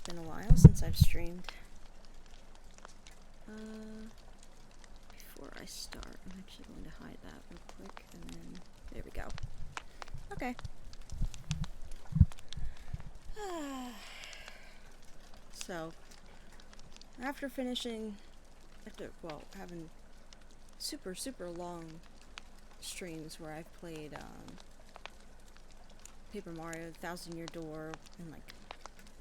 It's been a while since I've streamed. Before I start, I'm actually going to hide that real quick, and then, there we go. Okay. So, after having super long streams where I've played, Paper Mario, Thousand Year Door, and, like,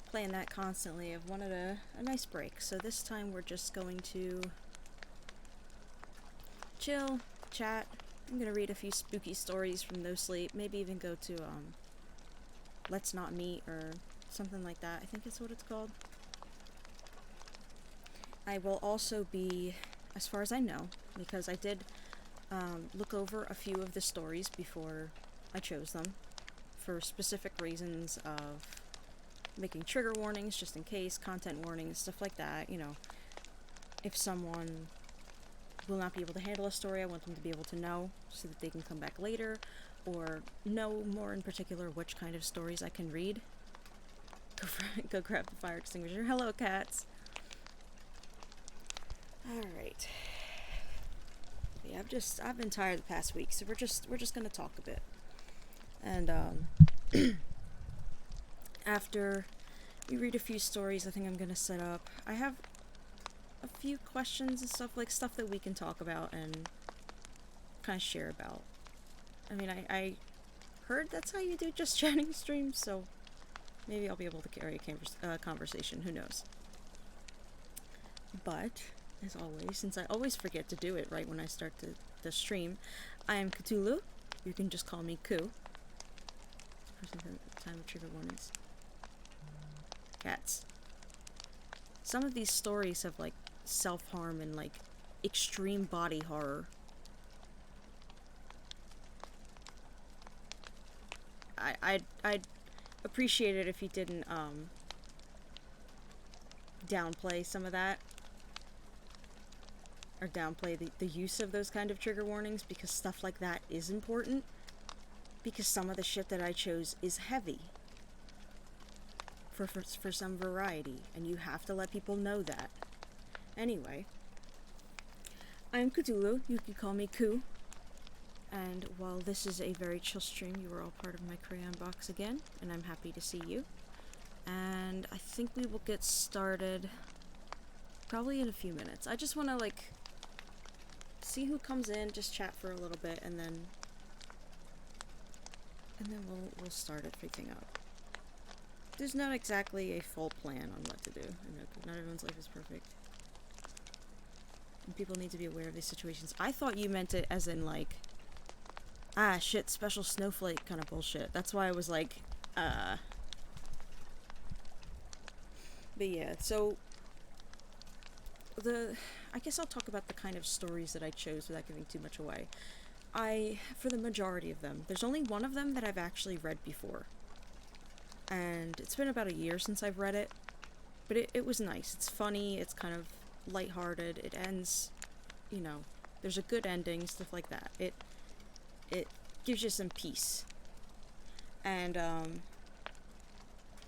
playing that constantly, I've wanted a nice break. So this time we're just going to chill, chat. I'm gonna read a few spooky stories from No Sleep, maybe even go to, Let's Not Meet, or something like that. I think that's what it's called. I will also be, as far as I know, because I did look over a few of the stories before I chose them, for specific reasons of making trigger warnings just in case, content warnings, stuff like that. You know, if someone will not be able to handle a story, I want them to be able to know so that they can come back later, or know more in particular which kind of stories I can read. Go grab the fire extinguisher. Hello, cats. Alright. Yeah, I've been tired the past week, so we're just gonna talk a bit. And after we read a few stories, I think I'm gonna set up. I have a few questions and stuff that we can talk about and kind of share about. I mean, I heard that's how you do just chatting streams, so maybe I'll be able to carry a conversation. Who knows? But as always, since I always forget to do it right when I start the stream, I am Kootooloo. You can just call me Koo. Time of trigger warnings. Cats. Some of these stories have, like, self-harm and, like, extreme body horror. I'd appreciate it if you didn't, downplay some of that. Or downplay the use of those kind of trigger warnings, because stuff like that is important. Because some of the shit that I chose is heavy. For some variety, and you have to let people know that. Anyway, I'm Kootooloo. You can call me Koo. And while this is a very chill stream, you are all part of my crayon box again, and I'm happy to see you. And I think we will get started probably in a few minutes. I just want to, like, see who comes in, just chat for a little bit, and then we'll start everything up. There's not exactly a full plan on what to do. I know not everyone's life is perfect. And people need to be aware of these situations. I thought you meant it as in, like, shit, special snowflake kind of bullshit. That's why I was like, But yeah, so I guess I'll talk about the kind of stories that I chose without giving too much away. For the majority of them, there's only one of them that I've actually read before. And it's been about a year since I've read it, but it was nice. It's funny, it's kind of lighthearted, it ends, you know, there's a good ending, stuff like that. It gives you some peace. And,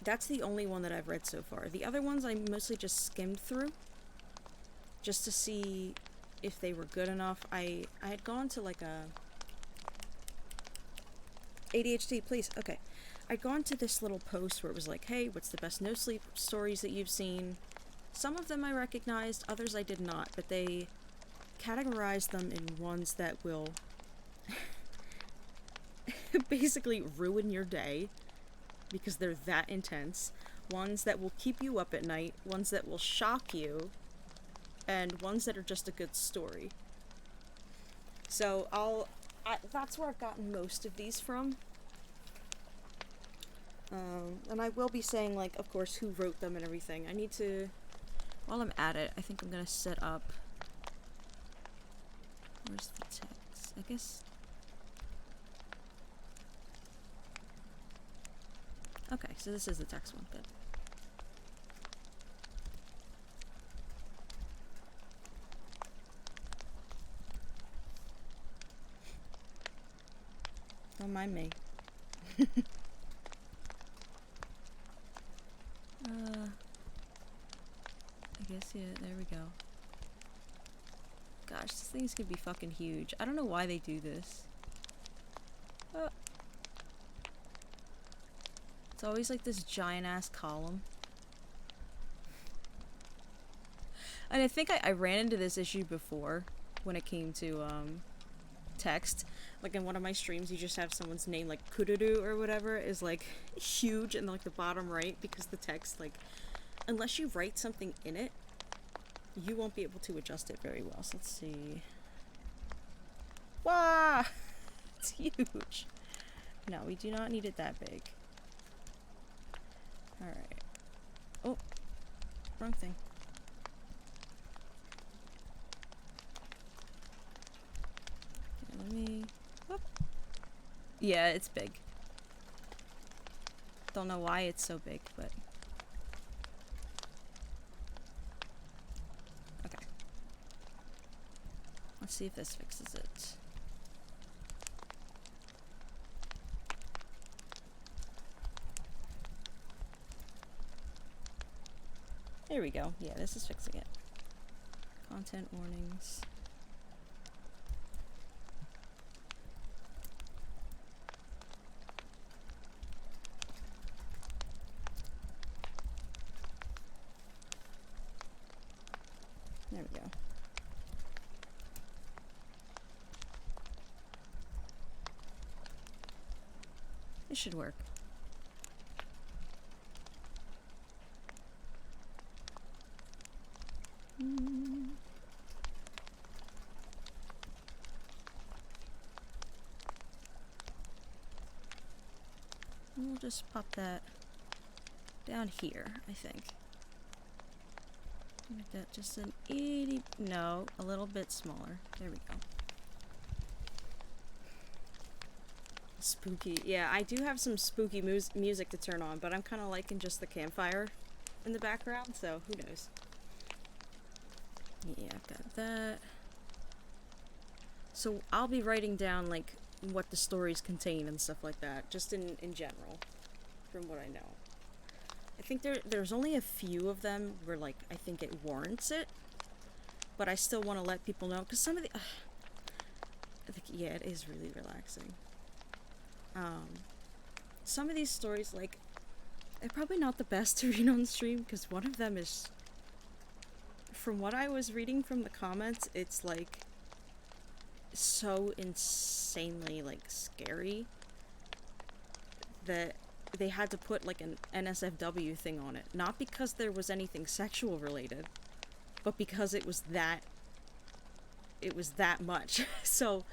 that's the only one that I've read so far. The other ones I mostly just skimmed through, just to see if they were good enough. I had gone to, like, a... ADHD, please, okay. I'd gone to this little post where it was like, hey, what's the best no sleep stories that you've seen? Some of them I recognized, others I did not, but they categorized them in ones that will basically ruin your day, because they're that intense, ones that will keep you up at night, ones that will shock you, and ones that are just a good story. So that's where I've gotten most of these from. And I will be saying, like, of course, who wrote them and everything. I need to, while I'm at it, I think I'm gonna set up, where's the text? I guess, okay, so this is the text one, good. Don't mind me. I guess, yeah, there we go. Gosh, this thing's gonna be fucking huge. I don't know why they do this. It's always like this giant ass column. And I think I ran into this issue before when it came to text. Like in one of my streams, you just have someone's name, like Kootooloo or whatever, is like huge in like the bottom right because the text, like, unless you write something in it, you won't be able to adjust it very well. So let's see. Wow! It's huge. No, we do not need it that big. Alright. Oh, wrong thing. Okay, let me... Whoop. Yeah, it's big. Don't know why it's so big, but... Okay. Let's see if this fixes it. There we go. Yeah, this is fixing it. Content warnings. There we go. This should work. We'll just pop that down here, I think. Make that just an no, a little bit smaller. There we go. Spooky. Yeah, I do have some spooky music to turn on, but I'm kind of liking just the campfire in the background, so who knows. Yeah, I've got that. So I'll be writing down, like, what the stories contain and stuff like that, just in general, from what I know. I think there's only a few of them where, like, I think it warrants it, but I still want to let people know, because some of the... I think, yeah, it is really relaxing. Some of these stories, like, they're probably not the best to read on stream, because one of them is... From what I was reading from the comments, it's, like, so insanely, like, scary that they had to put, like, an NSFW thing on it. Not because there was anything sexual related, but because it was that much. So,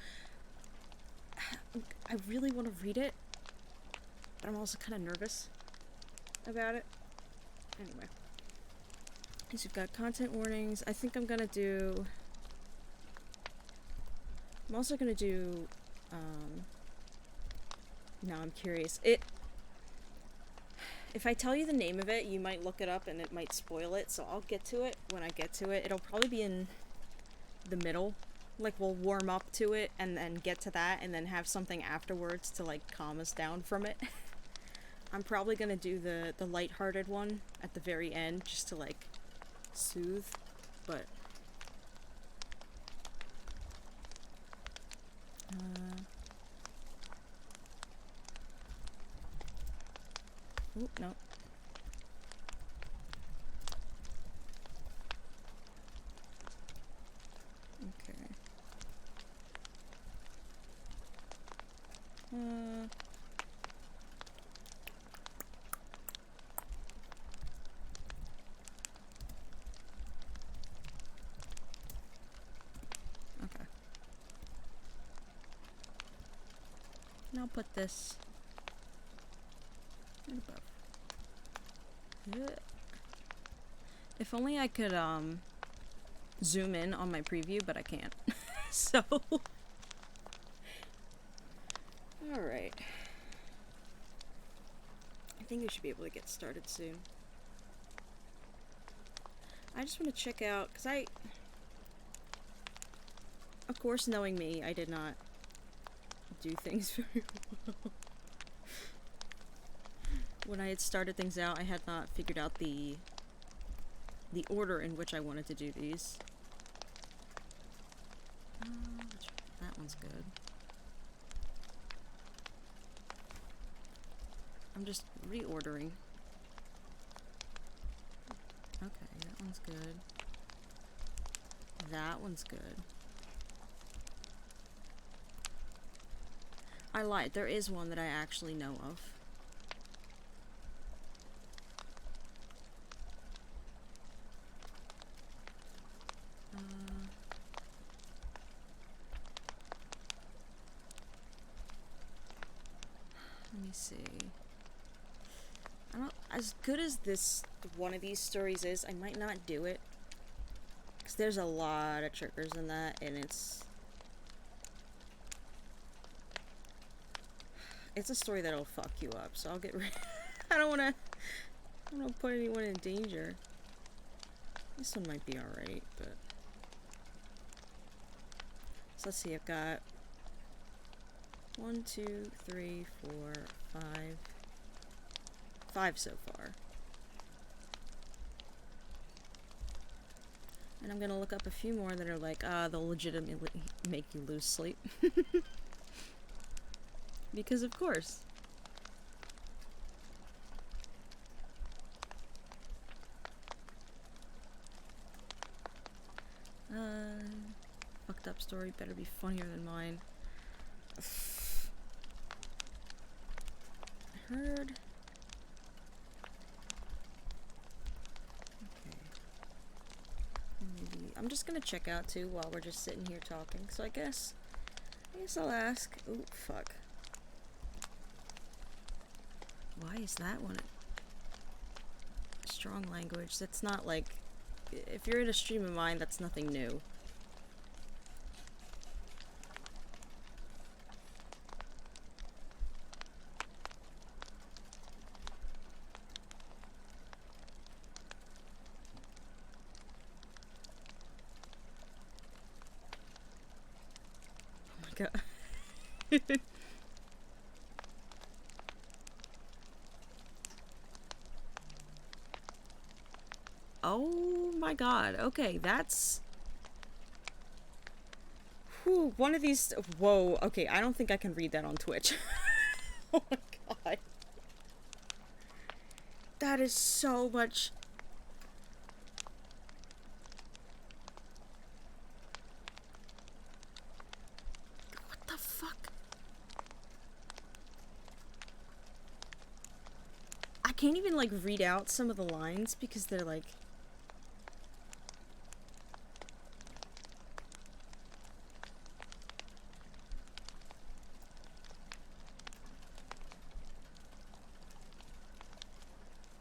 I really want to read it, but I'm also kind of nervous about it. Anyway. So we've got content warnings. I think I'm gonna do... I'm also gonna do... No, I'm curious. If I tell you the name of it, you might look it up and it might spoil it, so I'll get to it when I get to it. It'll probably be in the middle. Like, we'll warm up to it and then get to that and then have something afterwards to, like, calm us down from it. I'm probably gonna do the lighthearted one at the very end, just to, like, soothe, but... Oop, no. Okay. Okay. And I'll put this right above. If only I could, zoom in on my preview, but I can't. So... Alright. I think we should be able to get started soon. I just want to check out, because of course, knowing me, I did not do things very well. When I had started things out, I had not figured out the the order in which I wanted to do these. That one's good. I'm just reordering. Okay, that one's good. That one's good. I lied, there is one that I actually know of. Let me see. I don't, as good as this one of these stories is, I might not do it. Because there's a lot of triggers in that, and it's a story that'll fuck you up, so I'll get rid. I don't want to put anyone in danger. This one might be alright, but so let's see, I've got 1, 2, 3, 4, 5 so far. And I'm gonna look up a few more that are like, they'll legitimately make you lose sleep. Because of course. Fucked up story better be funnier than mine. I heard. Okay. Maybe I'm just gonna check out too while we're just sitting here talking. So I guess I'll ask. Ooh, fuck. Why is that one? Strong language. That's not like. If you're in a stream of mine, that's nothing new. Oh my god. Oh my god. Okay, that's... Whew, one of these... Whoa, okay, I don't think I can read that on Twitch. Oh my god. That is so much... What the fuck? I can't even, like, read out some of the lines because they're, like...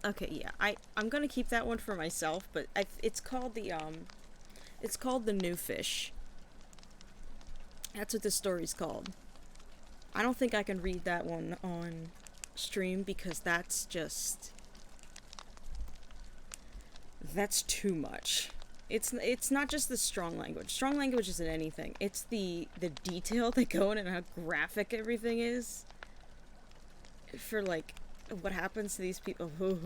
Okay, yeah, I'm gonna keep that one for myself, but it's called the New Fish. That's what this story's called. I don't think I can read that one on stream because that's too much. It's not just the strong language. Strong language isn't anything. It's the detail they go in and how graphic everything is. For, like, what happens to these people. Okay.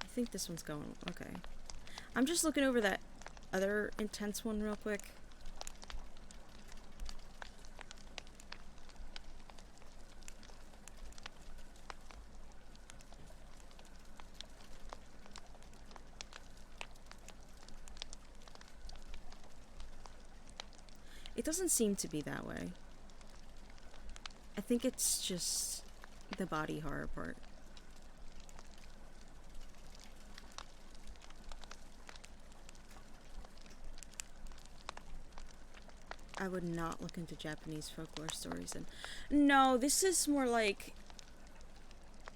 I think this one's going... Okay. I'm just looking over that other intense one real quick. It doesn't seem to be that way. I think it's just the body horror part. I would not look into Japanese folklore stories. And no, this is more like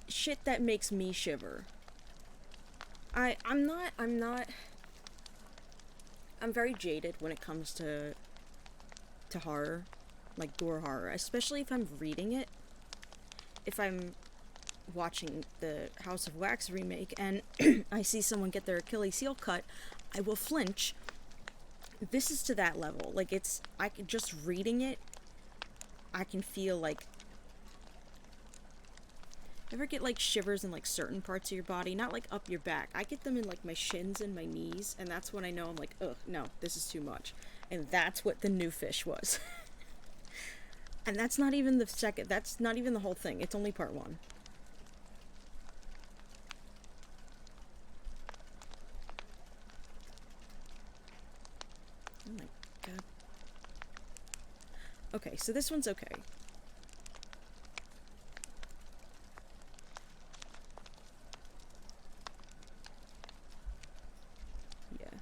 shit that makes me shiver. I'm very jaded when it comes to horror, like gore horror, especially if I'm reading it. If I'm watching the House of Wax remake and I see someone get their Achilles heel cut, I will flinch this is to that level. Like, it's, I can, just reading it, I can feel, like, ever get, like, shivers in, like, certain parts of your body? Not, like, up your back. I get them in, like, my shins and my knees, and that's when I know I'm like, ugh, no, this is too much. And that's what the new fish was. And that's not even the second, that's not even the whole thing. It's only part 1. Oh my god. Okay, so this one's okay. Yeah.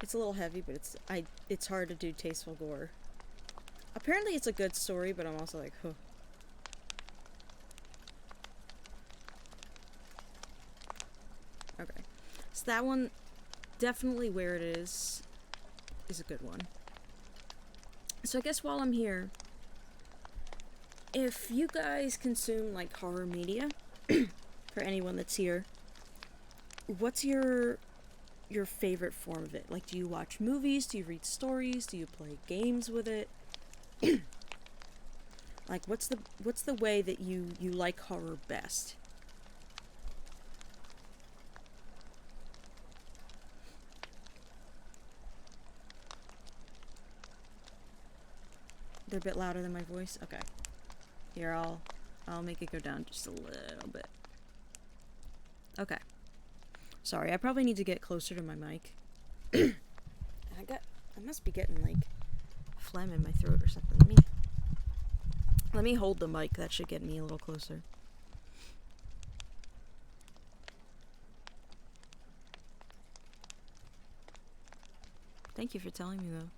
It's a little heavy, but it's hard to do tasteful gore. Apparently it's a good story, but I'm also like, huh. Okay. So that one, definitely Where It Is a good one. So I guess while I'm here, if you guys consume, like, horror media, for anyone that's here, what's your favorite form of it? Like, do you watch movies? Do you read stories? Do you play games with it? Like, what's the way that you like horror best? They're a bit louder than my voice? Okay. Here, I'll make it go down just a little bit. Okay. Sorry, I probably need to get closer to my mic. I must be getting, like, phlegm in my throat or something. Let me hold the mic. That should get me a little closer. Thank you for telling me, though.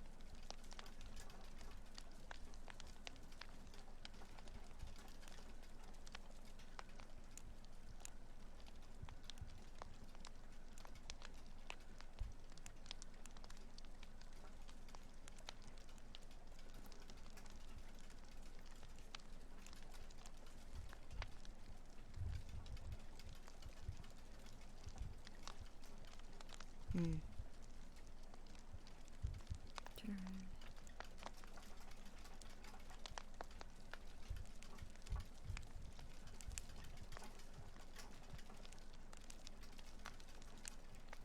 Hmm.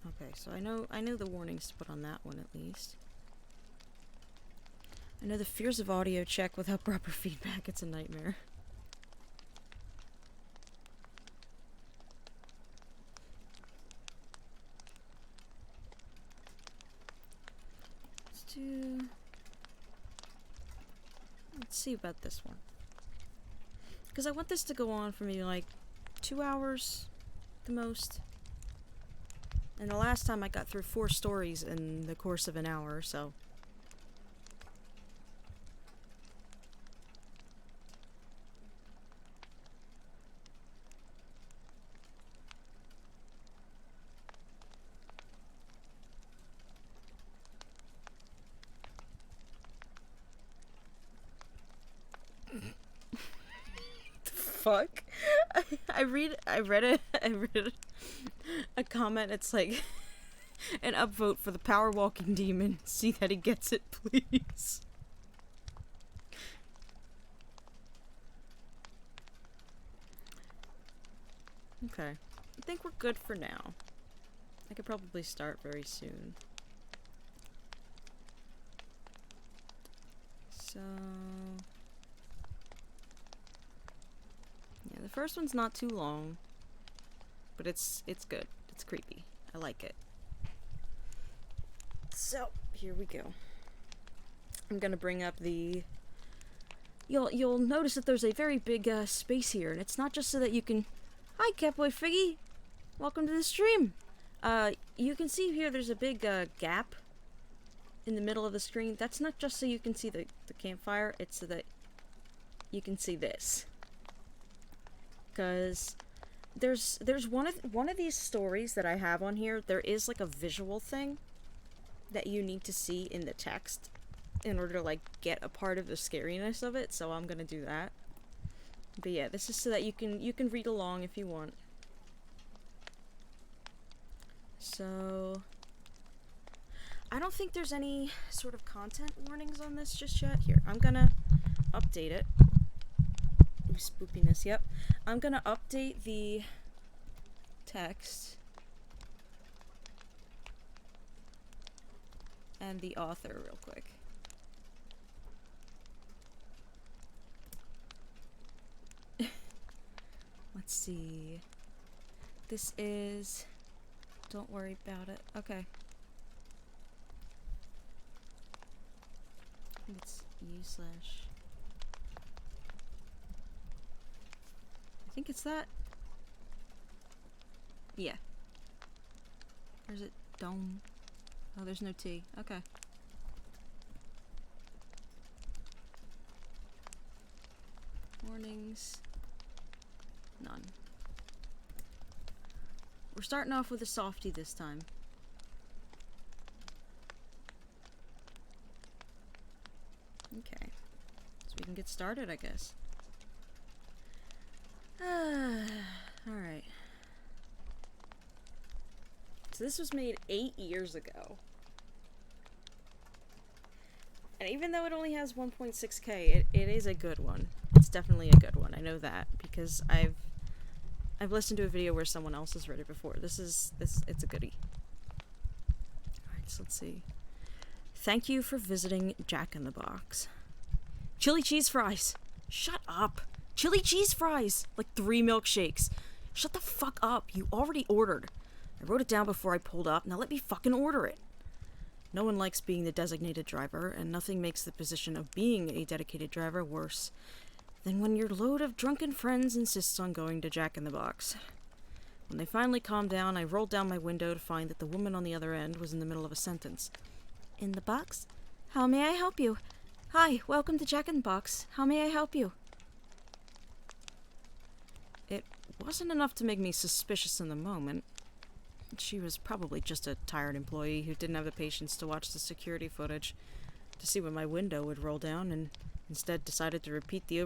Okay, so I know the warnings to put on that one at least. I know the fears of audio check without proper feedback. It's a nightmare. Let's see about this one. Because I want this to go on for maybe like 2 hours, the most. And the last time I got through 4 stories in the course of an hour, so. Fuck? I read a comment. It's like an upvote for the power walking demon. See that he gets it, please. Okay, I think we're good for now. I could probably start very soon. So yeah, the first one's not too long, but it's good. It's creepy. I like it. So here we go. I'm gonna bring up the. You'll notice that there's a very big space here, and it's not just so that you can. Hi, Catboy Figgy. Welcome to the stream. You can see here there's a big gap in the middle of the screen. That's not just so you can see the campfire. It's so that you can see this. Because there's one of these stories that I have on here. There is like a visual thing that you need to see in the text in order to like get a part of the scariness of it. So I'm gonna do that. But yeah, this is so that you can read along if you want. So I don't think there's any sort of content warnings on this just yet. Here, I'm gonna update it. Ooh, spoopiness, yep. I'm gonna update the text and the author real quick. Let's see. This is... Don't worry about it. Okay. It's u/... I think it's that. Yeah. Or is it dome? Oh, there's no T. Okay. Warnings. None. We're starting off with a softie this time. Okay. So we can get started, I guess. Alright. So this was made 8 years ago. And even though it only has 1.6K, it is a good one. It's definitely a good one. I know that because I've listened to a video where someone else has read it before. It's a goodie. Alright, so let's see. Thank you for visiting Jack in the Box. Chili cheese fries. Shut up. Chili cheese fries. Like 3 milkshakes. Shut the fuck up. You already ordered. I wrote it down before I pulled up. Now let me fucking order it. No one likes being the designated driver, and nothing makes the position of being a dedicated driver worse than when your load of drunken friends insists on going to Jack in the Box. When they finally calmed down, I rolled down my window to find that the woman on the other end was in the middle of a sentence. In the box? How may I help you? Hi, welcome to Jack in the Box. How may I help you? It wasn't enough to make me suspicious in the moment. She was probably just a tired employee who didn't have the patience to watch the security footage to see when my window would roll down and instead decided to repeat the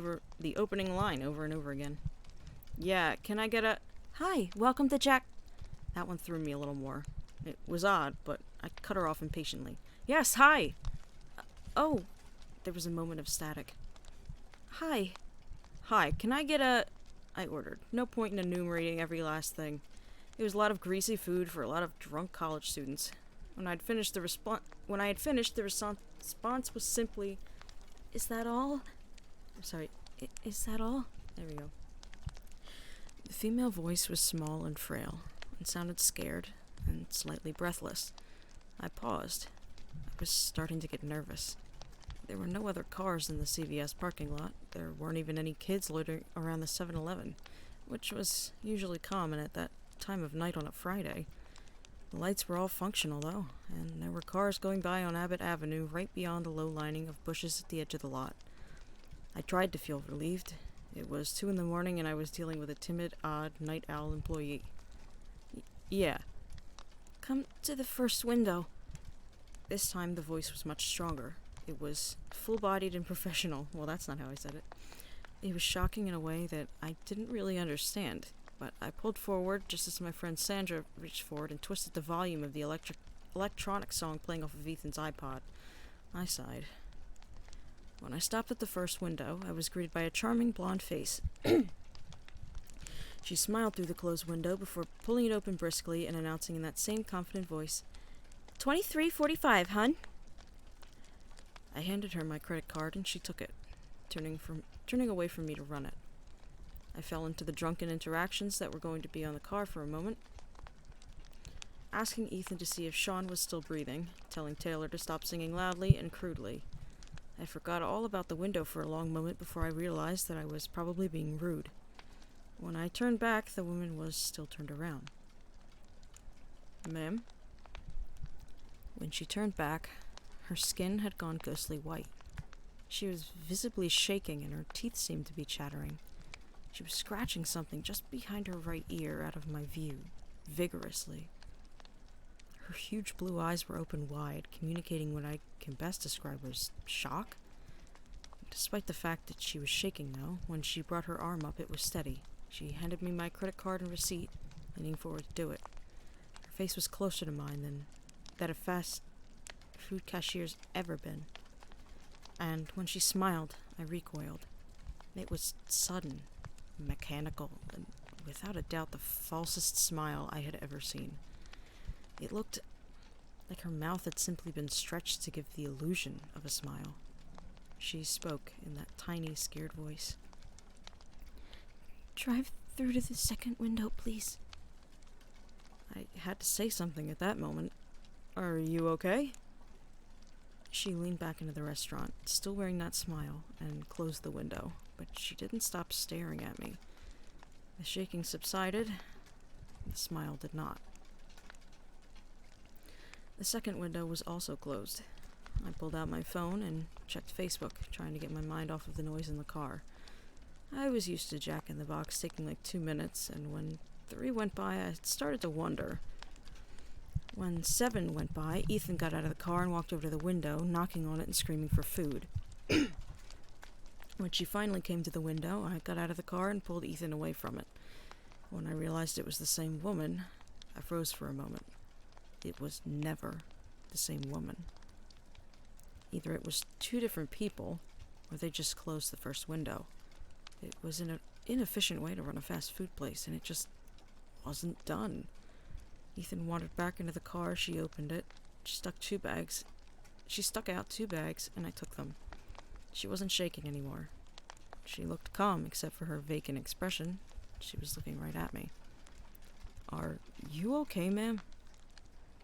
opening line over and over again. Yeah, can I get a... Hi, welcome to Jack... That one threw me a little more. It was odd, but I cut her off impatiently. Yes, hi! Oh, there was a moment of static. Hi. Hi, can I get a... I ordered. No point in enumerating every last thing. It was a lot of greasy food for a lot of drunk college students. When I had finished, the response was simply, "Is that all?" I'm sorry. Is that all? There we go. The female voice was small and frail, and sounded scared and slightly breathless. I paused. I was starting to get nervous. There were no other cars in the CVS parking lot. There weren't even any kids loitering around the 7-Eleven, which was usually common at that time of night on a Friday. The lights were all functional, though, and there were cars going by on Abbott Avenue right beyond the low lining of bushes at the edge of the lot. I tried to feel relieved. It was 2 a.m, and I was dealing with a timid, odd, night owl employee. Yeah. Come to the first window. This time the voice was much stronger. It was full-bodied and professional. Well, that's not how I said it. It was shocking in a way that I didn't really understand. But I pulled forward just as my friend Sandra reached forward and twisted the volume of the electronic song playing off of Ethan's iPod. I sighed. When I stopped at the first window, I was greeted by a charming blonde face. She smiled through the closed window before pulling it open briskly and announcing in that same confident voice, "$23.45, hun." I handed her my credit card and she took it, turning away from me to run it. I fell into the drunken interactions that were going to be on the car for a moment, asking Ethan to see if Sean was still breathing, telling Taylor to stop singing loudly and crudely. I forgot all about the window for a long moment before I realized that I was probably being rude. When I turned back, the woman was still turned around. Ma'am? When she turned back, her skin had gone ghostly white. She was visibly shaking and her teeth seemed to be chattering. She was scratching something just behind her right ear out of my view, vigorously. Her huge blue eyes were open wide, communicating what I can best describe as shock. Despite the fact that she was shaking, though, when she brought her arm up, it was steady. She handed me my credit card and receipt, leaning forward to do it. Her face was closer to mine than that of food cashier's ever been. And when she smiled, I recoiled. It was sudden, mechanical, and without a doubt the falsest smile I had ever seen. It looked like her mouth had simply been stretched to give the illusion of a smile. She spoke in that tiny, scared voice. "Drive through to the second window, please." I had to say something at that moment. "Are you okay?" She leaned back into the restaurant, still wearing that smile, and closed the window, but she didn't stop staring at me. The shaking subsided. The smile did not. The second window was also closed. I pulled out my phone and checked Facebook, trying to get my mind off of the noise in the car. I was used to Jack in the Box taking like 2 minutes, and when 3 went by, I started to wonder. When 7 went by, Ethan got out of the car and walked over to the window, knocking on it and screaming for food. When she finally came to the window, I got out of the car and pulled Ethan away from it. When I realized it was the same woman, I froze for a moment. It was never the same woman. Either it was 2 different people, or they just closed the first window. It was an inefficient way to run a fast food place, and it just wasn't done. Ethan wandered back into the car. She opened it. She stuck out 2 bags, and I took them. She wasn't shaking anymore. She looked calm, except for her vacant expression. She was looking right at me. "Are you okay, ma'am?"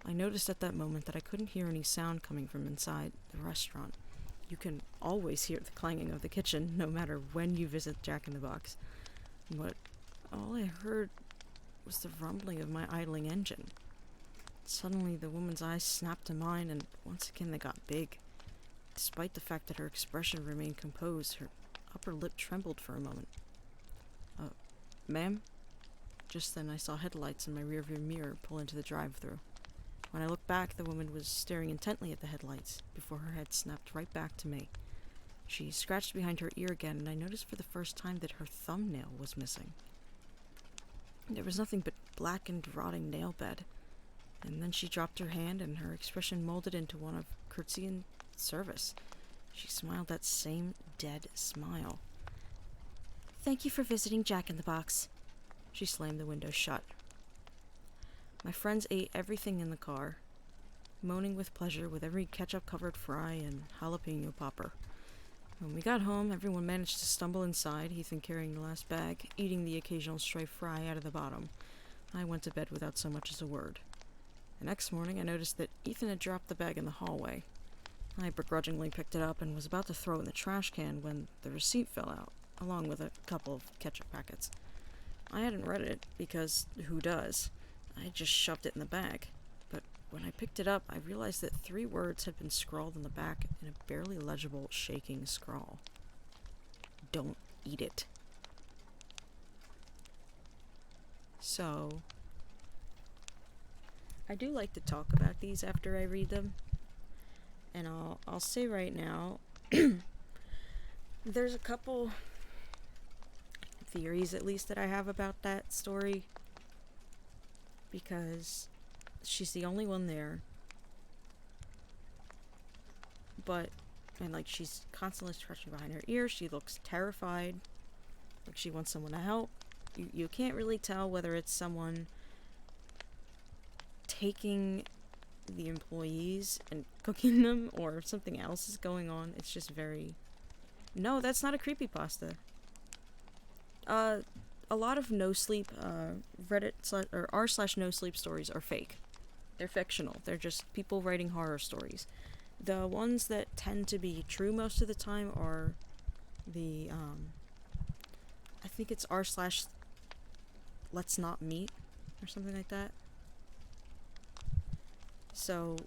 I noticed at that moment that I couldn't hear any sound coming from inside the restaurant. You can always hear the clanging of the kitchen, no matter when you visit Jack in the Box. But all I heard was the rumbling of my idling engine. Suddenly, the woman's eyes snapped to mine, and once again they got big. Despite the fact that her expression remained composed, her upper lip trembled for a moment. "Ma'am?" Just then I saw headlights in my rearview mirror pull into the drive-thru. When I looked back, the woman was staring intently at the headlights before her head snapped right back to me. She scratched behind her ear again, and I noticed for the first time that her thumbnail was missing. There was nothing but blackened, rotting nail bed. And then she dropped her hand, and her expression molded into one of curtsy and service. She smiled that same dead smile. "Thank you for visiting Jack in the Box." She slammed the window shut. My friends ate everything in the car, moaning with pleasure with every ketchup-covered fry and jalapeno popper. When we got home, everyone managed to stumble inside, Ethan carrying the last bag, eating the occasional stray fry out of the bottom. I went to bed without so much as a word. The next morning, I noticed that Ethan had dropped the bag in the hallway. I begrudgingly picked it up and was about to throw it in the trash can when the receipt fell out, along with a couple of ketchup packets. I hadn't read it, because who does? I just shoved it in the bag. But when I picked it up, I realized that 3 words had been scrawled on the back in a barely legible, shaking scrawl. "Don't eat it." So, I do like to talk about these after I read them. And I'll say right now, there's a couple theories at least that I have about that story. Because she's the only one there. And she's constantly scratching behind her ear. She looks terrified. Like she wants someone to help. You can't really tell whether it's someone taking the employees and cooking them or if something else is going on. It's just very... No, that's not a creepypasta. A lot of no-sleep Reddit or r/no-sleep stories are fake. They're fictional. They're just people writing horror stories. The ones that tend to be true most of the time are the, I think it's r/let's not meet or something like that. So,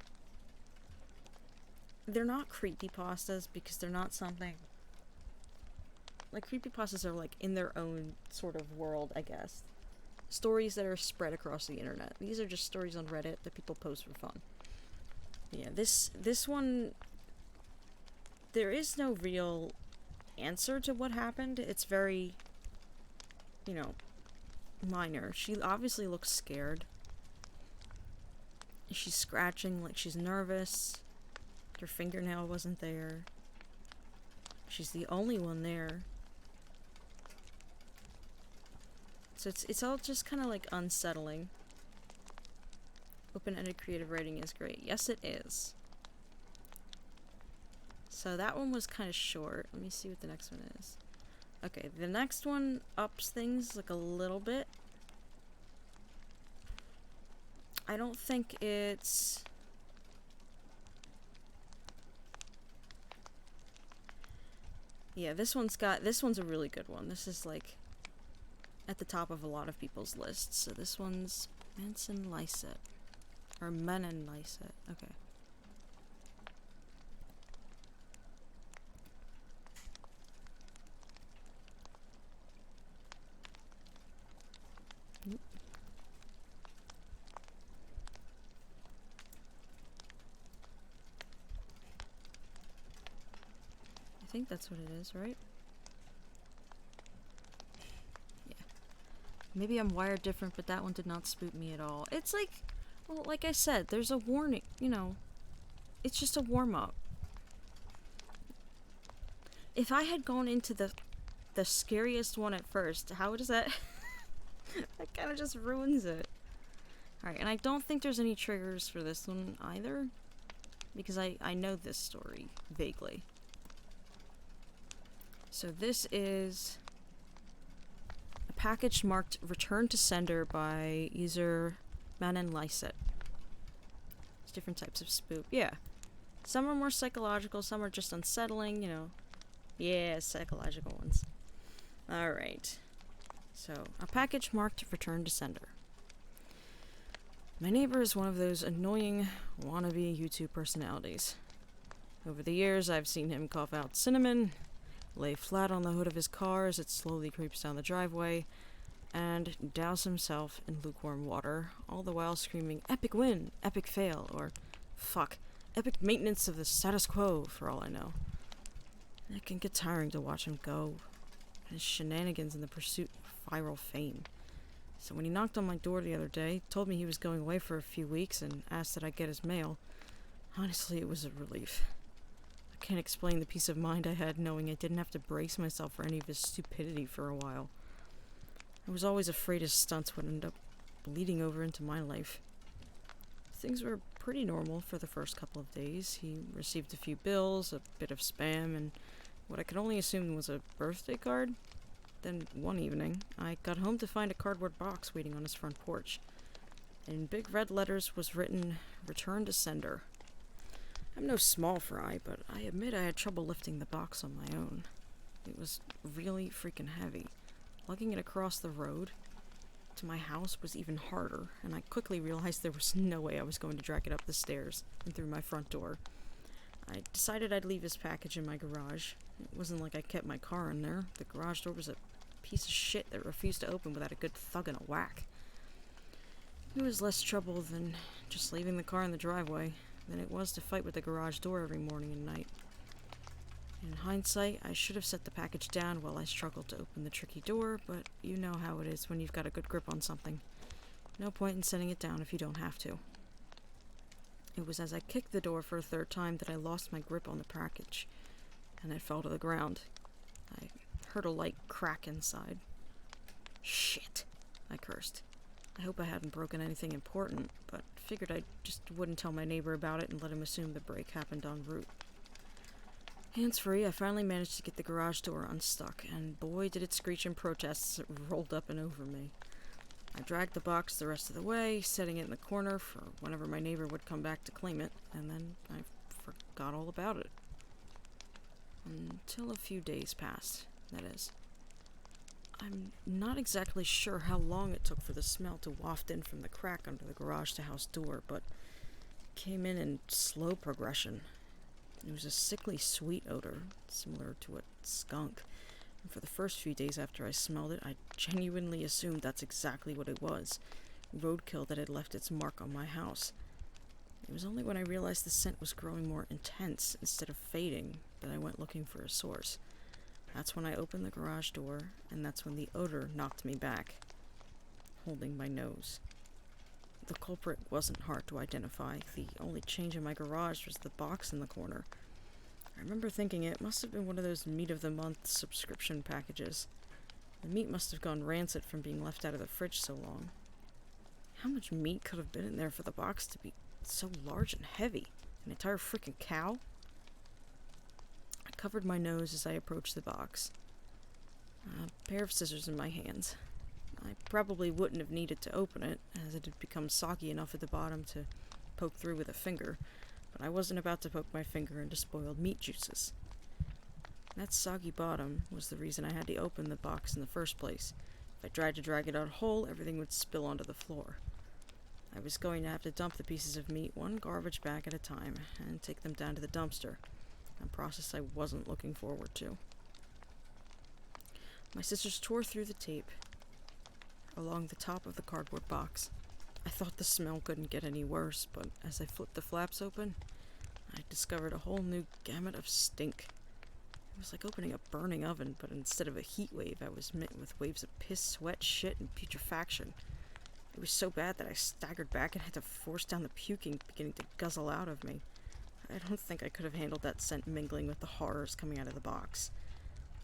they're not creepypastas because they're not something... Like, creepypastas are, like, in their own sort of world, I guess. Stories that are spread across the internet. These are just stories on Reddit that people post for fun. Yeah, this one... There is no real answer to what happened. It's very, minor. She obviously looks scared. She's scratching like she's nervous. Her fingernail wasn't there. She's the only one there. So it's all just kind of like unsettling. Open-ended creative writing is great. Yes, it is. So that one was kind of short. Let me see what the next one is. Okay, the next one ups things like a little bit. I don't think it's... Yeah, this one's a really good one. This is like at the top of a lot of people's lists. So this one's Manson Lyset. Or Menon Lyset. Okay. I think that's what it is, right? Yeah. Maybe I'm wired different, but that one did not spook me at all. It's like, well, like I said, there's a warning, you know. It's just a warm-up. If I had gone into the scariest one at first, how does that... that kind of just ruins it. Alright, and I don't think there's any triggers for this one either. Because I know this story, vaguely. So this is a package marked Return to Sender by user Manon Lyset. There's different types of spook. Yeah. Some are more psychological, some are just unsettling, you know. Yeah, psychological ones. Alright. So, a package marked Return to Sender. My neighbor is one of those annoying wannabe YouTube personalities. Over the years, I've seen him cough out cinnamon, lay flat on the hood of his car as it slowly creeps down the driveway, and douse himself in lukewarm water, all the while screaming, "Epic win! Epic fail!" or, "Fuck! Epic maintenance of the status quo," for all I know. It can get tiring to watch him go, and his shenanigans in the pursuit of viral fame. So when he knocked on my door the other day, told me he was going away for a few weeks, and asked that I get his mail, honestly, it was a relief. I can't explain the peace of mind I had knowing I didn't have to brace myself for any of his stupidity for a while. I was always afraid his stunts would end up bleeding over into my life. Things were pretty normal for the first couple of days. He received a few bills, a bit of spam, and what I could only assume was a birthday card. Then one evening, I got home to find a cardboard box waiting on his front porch. In big red letters was written, "Return to Sender." I'm no small fry, but I admit I had trouble lifting the box on my own. It was really freaking heavy. Lugging it across the road to my house was even harder, and I quickly realized there was no way I was going to drag it up the stairs and through my front door. I decided I'd leave his package in my garage. It wasn't like I kept my car in there. The garage door was a piece of shit that refused to open without a good thug and a whack. It was less trouble than just leaving the car in the driveway than it was to fight with the garage door every morning and night. In hindsight, I should have set the package down while I struggled to open the tricky door, but you know how it is when you've got a good grip on something. No point in setting it down if you don't have to. It was as I kicked the door for a third time that I lost my grip on the package, and it fell to the ground. I heard a light crack inside. Shit, I cursed. I hope I hadn't broken anything important, but figured I just wouldn't tell my neighbor about it and let him assume the break happened en route. Hands-free, I finally managed to get the garage door unstuck, and boy did it screech in protest as it rolled up and over me. I dragged the box the rest of the way, setting it in the corner for whenever my neighbor would come back to claim it, and then I forgot all about it. Until a few days passed, that is. I'm not exactly sure how long it took for the smell to waft in from the crack under the garage-to-house door, but it came in slow progression. It was a sickly sweet odor, similar to a skunk. And for the first few days after I smelled it, I genuinely assumed that's exactly what it was. Roadkill that had left its mark on my house. It was only when I realized the scent was growing more intense instead of fading that I went looking for a source. That's when I opened the garage door, and that's when the odor knocked me back, holding my nose. The culprit wasn't hard to identify. The only change in my garage was the box in the corner. I remember thinking it must have been one of those meat-of-the-month subscription packages. The meat must have gone rancid from being left out of the fridge so long. How much meat could have been in there for the box to be so large and heavy? An entire freaking cow? I covered my nose as I approached the box. A pair of scissors in my hands. I probably wouldn't have needed to open it, as it had become soggy enough at the bottom to poke through with a finger, but I wasn't about to poke my finger into spoiled meat juices. That soggy bottom was the reason I had to open the box in the first place. If I tried to drag it out whole, everything would spill onto the floor. I was going to have to dump the pieces of meat one garbage bag at a time and take them down to the dumpster, a process I wasn't looking forward to. My scissors tore through the tape along the top of the cardboard box. I thought the smell couldn't get any worse, but as I flipped the flaps open, I discovered a whole new gamut of stink. It was like opening a burning oven, but instead of a heat wave, I was met with waves of piss, sweat, shit, and putrefaction. It was so bad that I staggered back and had to force down the puking beginning to guzzle out of me. I don't think I could have handled that scent mingling with the horrors coming out of the box.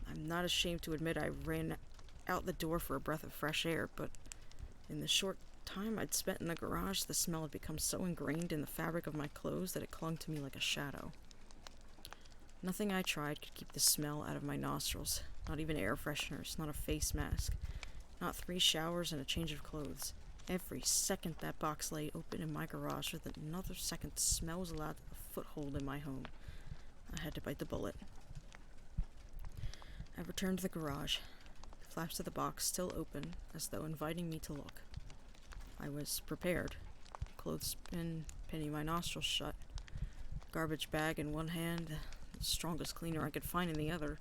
I'm not ashamed to admit I ran out the door for a breath of fresh air, but in the short time I'd spent in the garage, the smell had become so ingrained in the fabric of my clothes that it clung to me like a shadow. Nothing I tried could keep the smell out of my nostrils, not even air fresheners, not a face mask, not 3 showers and a change of clothes. Every second that box lay open in my garage, or that another second the smell was allowed a foothold in my home, I had to bite the bullet. I returned to the garage, the flaps of the box still open, as though inviting me to look. I was prepared, clothespin pinning my nostrils shut, garbage bag in one hand, the strongest cleaner I could find in the other,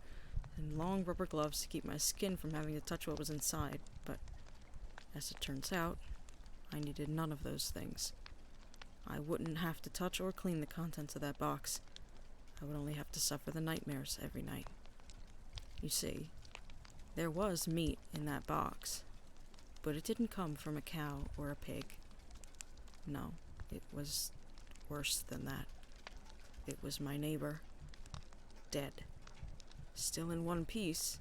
and long rubber gloves to keep my skin from having to touch what was inside, but as it turns out, I needed none of those things. I wouldn't have to touch or clean the contents of that box. I would only have to suffer the nightmares every night. You see, there was meat in that box, but it didn't come from a cow or a pig. No, it was worse than that. It was my neighbor. Dead. Still in one piece,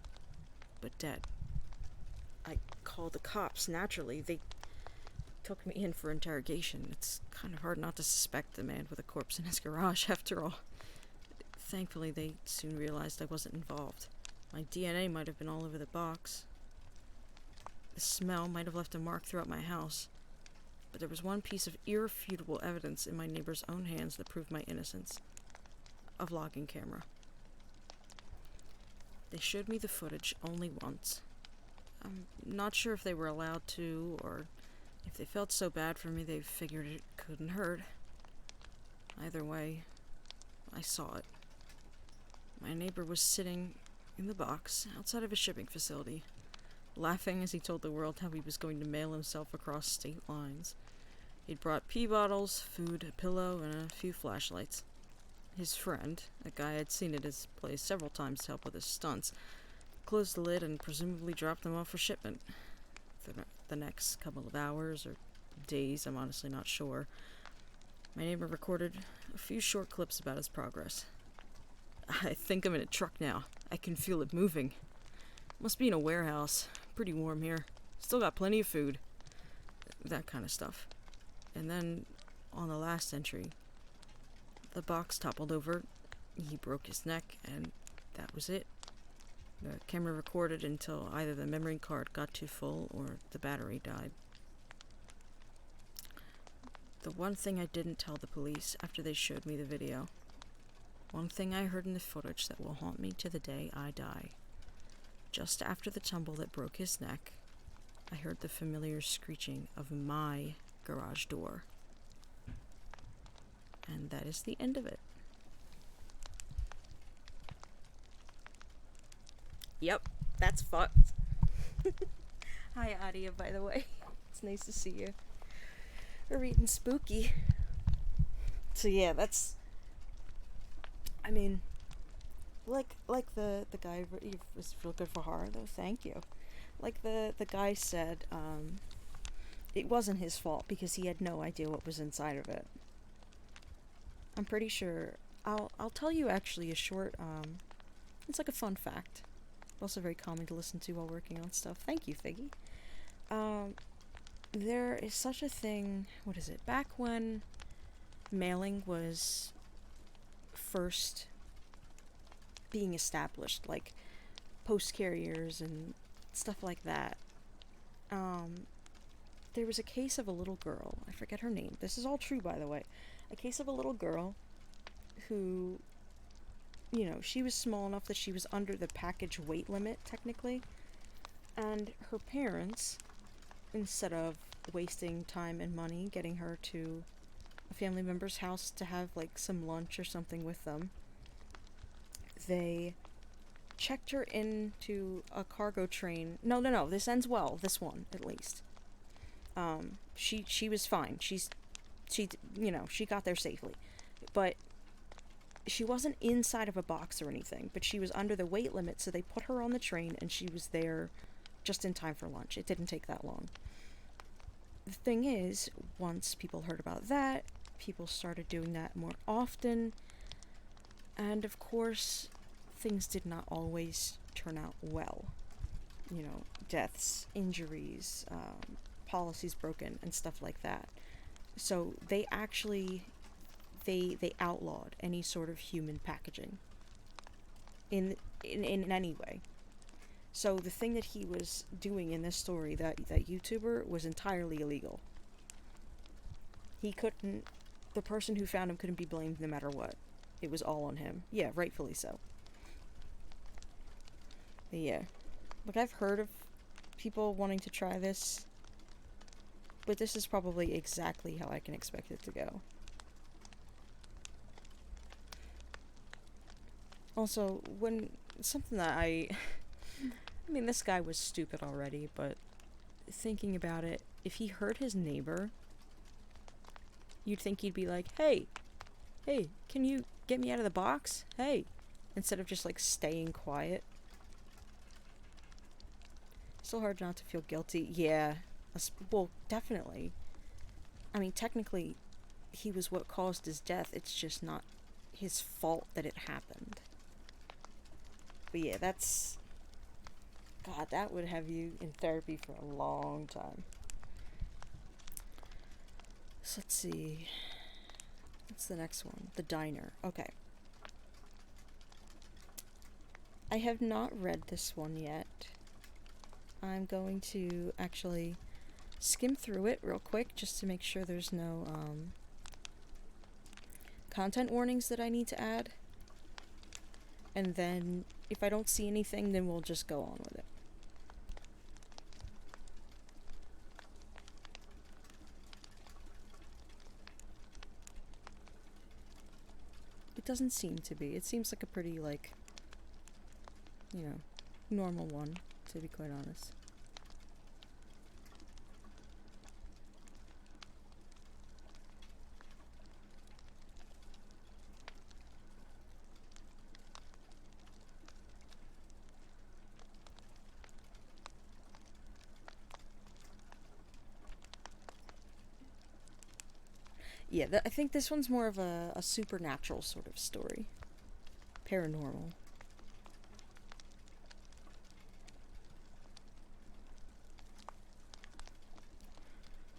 but dead. I called the cops, naturally. They took me in for interrogation. It's kind of hard not to suspect the man with a corpse in his garage, after all. Thankfully, they soon realized I wasn't involved. My DNA might have been all over the box. The smell might have left a mark throughout my house. But there was one piece of irrefutable evidence in my neighbor's own hands that proved my innocence. A vlogging camera. They showed me the footage only once. I'm not sure if they were allowed to, or if they felt so bad for me they figured it couldn't hurt. Either way, I saw it. My neighbor was sitting in the box outside of a shipping facility, laughing as he told the world how he was going to mail himself across state lines. He'd brought pee bottles, food, a pillow, and a few flashlights. His friend, a guy I'd seen at his place several times to help with his stunts, closed the lid and presumably dropped them off for shipment. For the next couple of hours or days, I'm honestly not sure, my neighbor recorded a few short clips about his progress. I think I'm in a truck now. I can feel it moving. Must be in a warehouse. Pretty warm here. Still got plenty of food. That kind of stuff. And then, on the last entry, the box toppled over, he broke his neck, and that was it. The camera recorded until either the memory card got too full or the battery died. The one thing I didn't tell the police after they showed me the video, one thing I heard in the footage that will haunt me to the day I die. Just after the tumble that broke his neck, I heard the familiar screeching of my garage door. And that is the end of it. Yep, that's fucked. Hi, Adia, by the way. It's nice to see you. We're reading spooky. So yeah, that's... I mean, like the guy... It was real good for horror, though. Thank you. Like the guy said, it wasn't his fault because he had no idea what was inside of it. I'm pretty sure. I'll tell you actually a short. It's like a fun fact. Also very calming to listen to while working on stuff. Thank you, Figgy. There is such a thing. What is it? Back when mailing was first being established, like post carriers and stuff like that. There was a case of a little girl. I forget her name. This is all true, by the way. A case of a little girl who, she was small enough that she was under the package weight limit, technically. And her parents, instead of wasting time and money getting her to a family member's house to have, like, some lunch or something with them, they checked her into a cargo train. No, this ends well. This one, at least. She was fine. She got there safely. But she wasn't inside of a box or anything, but she was under the weight limit, so they put her on the train, and she was there just in time for lunch. It didn't take that long. The thing is, once people heard about that, people started doing that more often, and of course, things did not always turn out well. Deaths, injuries, policies broken, and stuff like that. So they actually, they outlawed any sort of human packaging in any way. So the thing that he was doing in this story, that YouTuber, was entirely illegal. The person who found him couldn't be blamed no matter what. It was all on him. Yeah, rightfully so. But yeah. Like, I've heard of people wanting to try this, but this is probably exactly how I can expect it to go. Also, something that I mean, this guy was stupid already, but thinking about it, if he hurt his neighbor, you'd think he'd be like, hey, can you get me out of the box? Hey. Instead of just, like, staying quiet. Still hard not to feel guilty. Yeah. Well, definitely. I mean, technically, he was what caused his death. It's just not his fault that it happened. But yeah, that's... God, that would have you in therapy for a long time. So let's see. What's the next one? The diner. Okay. I have not read this one yet. I'm going to actually skim through it real quick just to make sure there's no content warnings that I need to add. And then if I don't see anything, then we'll just go on with it. It doesn't seem to be. It seems like a pretty, like, normal one, to be quite honest. Yeah, I think this one's more of a supernatural sort of story. Paranormal.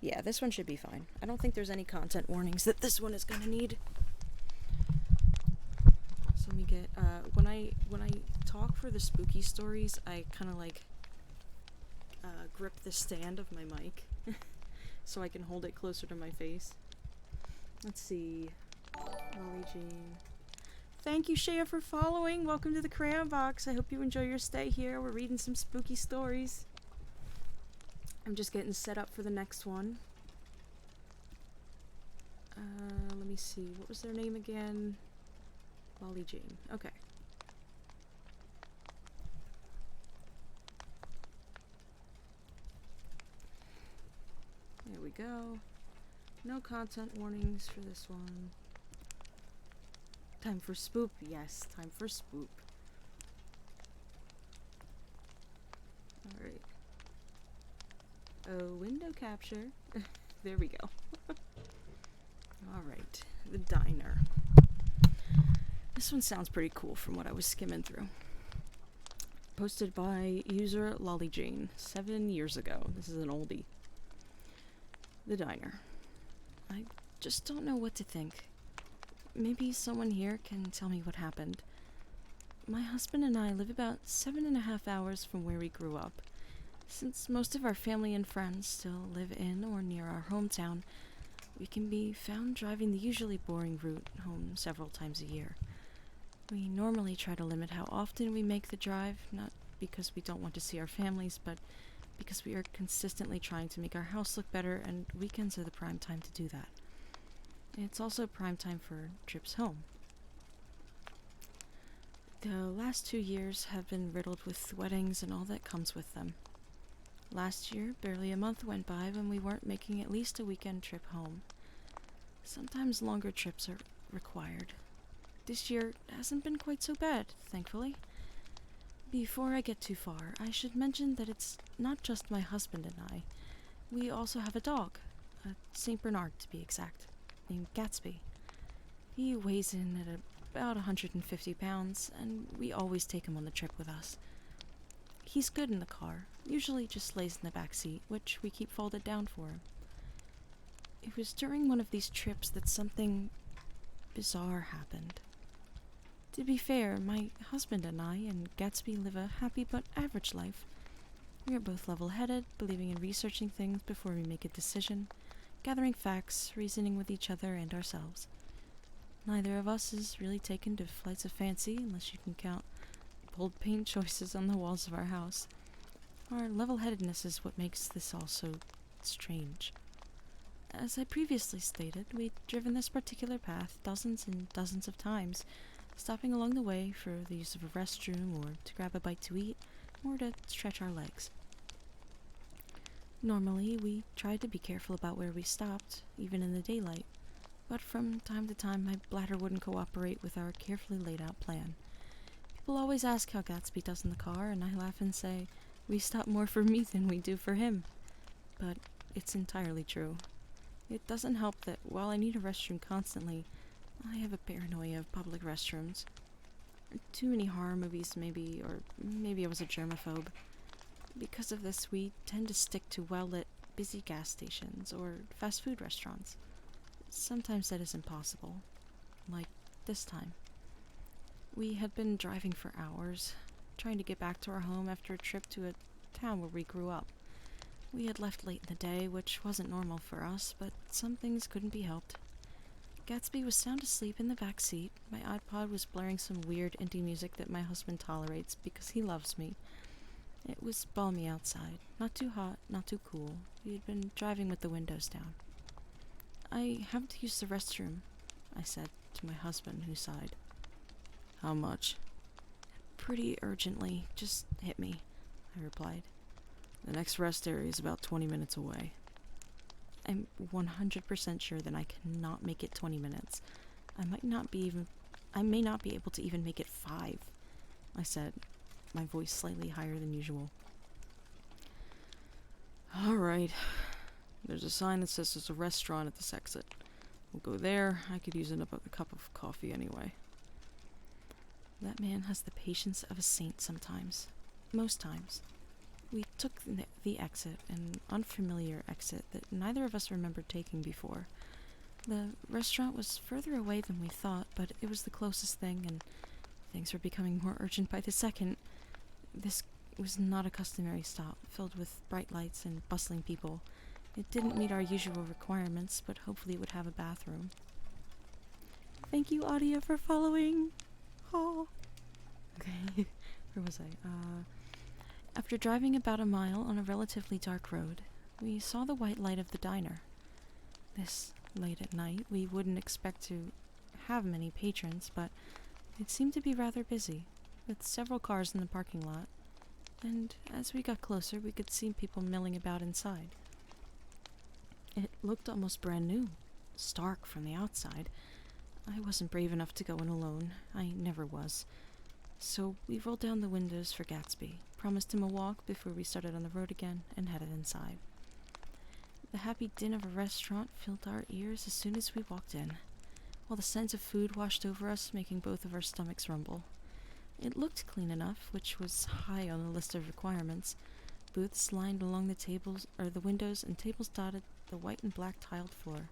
Yeah, this one should be fine. I don't think there's any content warnings that this one is gonna need. So let me get, when I talk for the spooky stories, I kind of like, grip the stand of my mic so I can hold it closer to my face. Let's see. Molly Jean. Thank you, Shea, for following. Welcome to the Crayon Box. I hope you enjoy your stay here. We're reading some spooky stories. I'm just getting set up for the next one. Let me see. What was their name again? Molly Jean. Okay. There we go. No content warnings for this one. Time for spoop. Yes, time for spoop. Alright. Oh, window capture. There we go. Alright, the diner. This one sounds pretty cool from what I was skimming through. Posted by user Lolly Jane 7 years ago. This is an oldie. The diner. I just don't know what to think. Maybe someone here can tell me what happened. My husband and I live about 7.5 hours from where we grew up. Since most of our family and friends still live in or near our hometown, we can be found driving the usually boring route home several times a year. We normally try to limit how often we make the drive, not because we don't want to see our families, but because we are consistently trying to make our house look better, and weekends are the prime time to do that. It's also prime time for trips home. The last 2 years have been riddled with weddings and all that comes with them. Last year, barely a month went by when we weren't making at least a weekend trip home. Sometimes longer trips are required. This year hasn't been quite so bad, thankfully. Before I get too far, I should mention that it's not just my husband and I. We also have a dog, a St. Bernard to be exact, named Gatsby. He weighs in at about 150 pounds, and we always take him on the trip with us. He's good in the car, usually just lays in the back seat, which we keep folded down for him. It was during one of these trips that something bizarre happened. To be fair, my husband and I and Gatsby live a happy but average life. We are both level-headed, believing in researching things before we make a decision, gathering facts, reasoning with each other and ourselves. Neither of us is really taken to flights of fancy, unless you can count bold paint choices on the walls of our house. Our level-headedness is what makes this all so strange. As I previously stated, we'd driven this particular path dozens and dozens of times, stopping along the way for the use of a restroom or to grab a bite to eat or to stretch our legs. Normally, we tried to be careful about where we stopped, even in the daylight, but from time to time my bladder wouldn't cooperate with our carefully laid out plan. People always ask how Gatsby does in the car, and I laugh and say, we stop more for me than we do for him. But it's entirely true. It doesn't help that while I need a restroom constantly, I have a paranoia of public restrooms. Too many horror movies maybe, or maybe I was a germaphobe. Because of this, we tend to stick to well-lit, busy gas stations or fast food restaurants. Sometimes that is impossible. Like this time. We had been driving for hours, trying to get back to our home after a trip to a town where we grew up. We had left late in the day, which wasn't normal for us, but some things couldn't be helped. Gatsby was sound asleep in the back seat. My iPod was blaring some weird indie music that my husband tolerates because he loves me. It was balmy outside, not too hot, not too cool. We had been driving with the windows down. I have to use the restroom, I said to my husband, who sighed. How much? Pretty urgently. Just hit me, I replied. The next rest area is about 20 minutes away. I'm 100% sure that I cannot make it 20 minutes. I may not be able to even make it 5, I said, my voice slightly higher than usual. All right. There's a sign that says there's a restaurant at this exit. We'll go there. I could use a cup of coffee anyway. That man has the patience of a saint sometimes. Most times. We took the exit, an unfamiliar exit that neither of us remembered taking before. The restaurant was further away than we thought, but it was the closest thing, and things were becoming more urgent by the second. This was not a customary stop, filled with bright lights and bustling people. It didn't meet our usual requirements, but hopefully it would have a bathroom. Thank you, Audia, for following. Oh. Okay, where was I? After driving about a mile on a relatively dark road, we saw the white light of the diner. This late at night, we wouldn't expect to have many patrons, but it seemed to be rather busy, with several cars in the parking lot, and as we got closer, we could see people milling about inside. It looked almost brand new, stark from the outside. I wasn't brave enough to go in alone. I never was. So we rolled down the windows for Gatsby, promised him a walk before we started on the road again, and headed inside. The happy din of a restaurant filled our ears as soon as we walked in, while the scent of food washed over us, making both of our stomachs rumble. It looked clean enough, which was high on the list of requirements. Booths lined along the tables or the windows, and tables dotted the white and black tiled floor.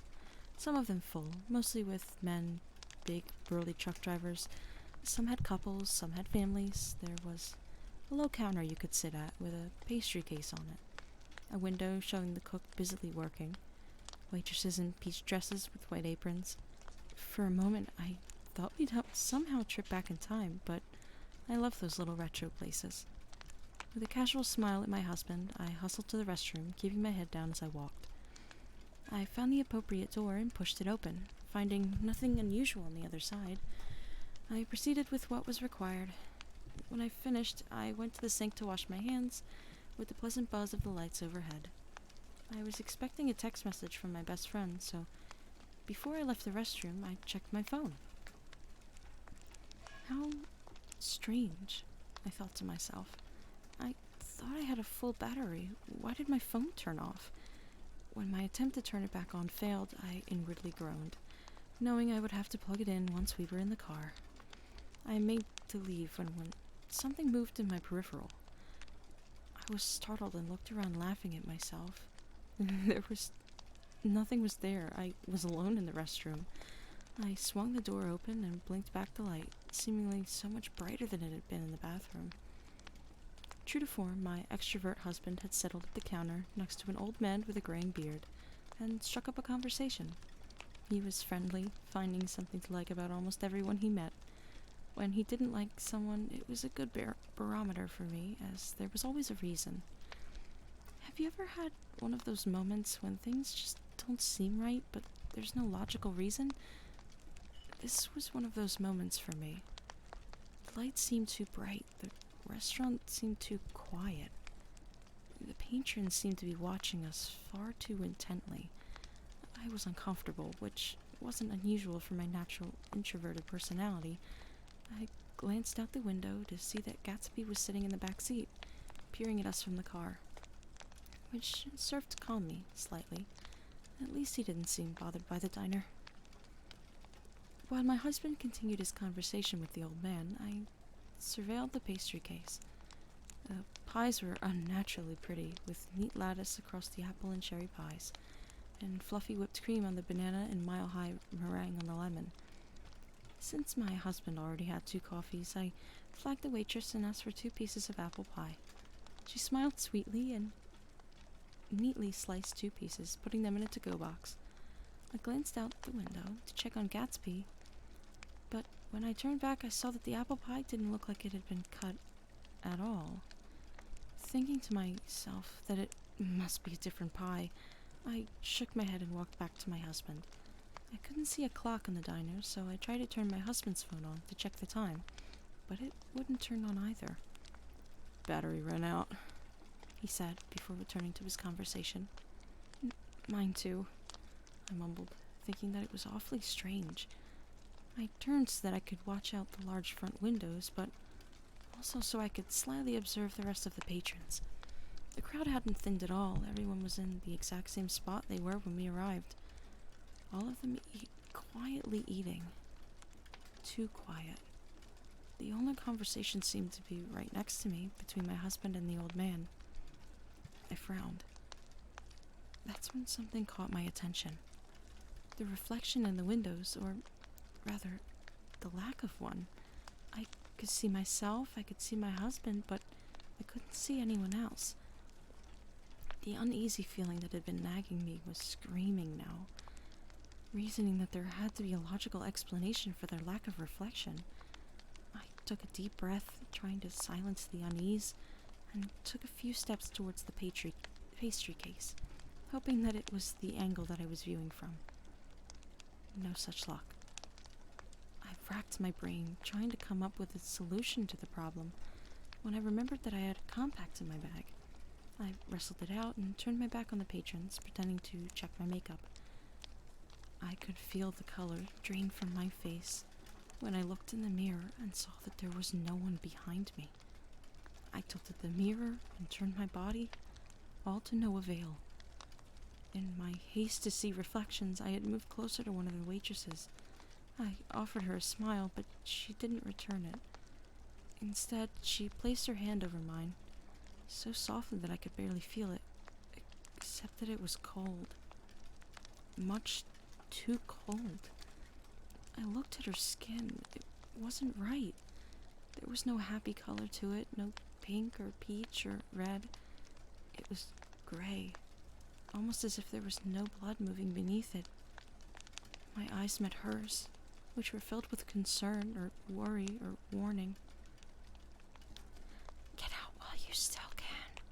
Some of them full, mostly with men, big, burly truck drivers. Some had couples, some had families. There was a low counter you could sit at with a pastry case on it. A window showing the cook busily working. Waitresses in peach dresses with white aprons. For a moment, I thought we'd somehow trip back in time, but I love those little retro places. With a casual smile at my husband, I hustled to the restroom, keeping my head down as I walked. I found the appropriate door and pushed it open, finding nothing unusual on the other side. I proceeded with what was required. When I finished, I went to the sink to wash my hands, with the pleasant buzz of the lights overhead. I was expecting a text message from my best friend, so before I left the restroom, I checked my phone. How strange, I thought to myself. I thought I had a full battery. Why did my phone turn off? When my attempt to turn it back on failed, I inwardly groaned, knowing I would have to plug it in once we were in the car. I made to leave when something moved in my peripheral. I was startled and looked around laughing at myself. Nothing was there. I was alone in the restroom. I swung the door open and blinked back the light, seemingly so much brighter than it had been in the bathroom. True to form, my extrovert husband had settled at the counter next to an old man with a graying beard and struck up a conversation. He was friendly, finding something to like about almost everyone he met. When he didn't like someone, it was a good barometer for me, as there was always a reason. Have you ever had one of those moments when things just don't seem right, but there's no logical reason? This was one of those moments for me. The lights seemed too bright. The restaurant seemed too quiet. The patrons seemed to be watching us far too intently. I was uncomfortable, which wasn't unusual for my natural introverted personality. I glanced out the window to see that Gatsby was sitting in the back seat, peering at us from the car, which served to calm me slightly. At least he didn't seem bothered by the diner. While my husband continued his conversation with the old man, I surveilled the pastry case. The pies were unnaturally pretty, with neat lattice across the apple and cherry pies, and fluffy whipped cream on the banana and mile-high meringue on the lemon. Since my husband already had 2 coffees, I flagged the waitress and asked for 2 pieces of apple pie. She smiled sweetly and neatly sliced 2 pieces, putting them in a to-go box. I glanced out the window to check on Gatsby, but when I turned back, I saw that the apple pie didn't look like it had been cut at all. Thinking to myself that it must be a different pie, I shook my head and walked back to my husband. I couldn't see a clock in the diner, so I tried to turn my husband's phone on to check the time, but it wouldn't turn on either. "Battery ran out," he said before returning to his conversation. "Mine too," I mumbled, thinking that it was awfully strange. I turned so that I could watch out the large front windows, but also so I could slyly observe the rest of the patrons. The crowd hadn't thinned at all. Everyone was in the exact same spot they were when we arrived. All of them quietly eating. Too quiet. The only conversation seemed to be right next to me, between my husband and the old man. I frowned. That's when something caught my attention. The reflection in the windows, or rather, the lack of one. I could see myself, I could see my husband, but I couldn't see anyone else. The uneasy feeling that had been nagging me was screaming now, reasoning that there had to be a logical explanation for their lack of reflection. I took a deep breath, trying to silence the unease, and took a few steps towards the pastry case, hoping that it was the angle that I was viewing from. No such luck. I racked my brain, trying to come up with a solution to the problem, when I remembered that I had a compact in my bag. I wrestled it out and turned my back on the patrons, pretending to check my makeup. I could feel the color drain from my face when I looked in the mirror and saw that there was no one behind me. I tilted the mirror and turned my body, all to no avail. In my haste to see reflections, I had moved closer to one of the waitresses. I offered her a smile, but she didn't return it. Instead, she placed her hand over mine, so softly that I could barely feel it, except that it was cold. Much too cold. I looked at her skin. It wasn't right. There was no happy color to it, no pink or peach or red. It was gray, almost as if there was no blood moving beneath it. My eyes met hers, which were filled with concern or worry or warning. "Get out while you still can,"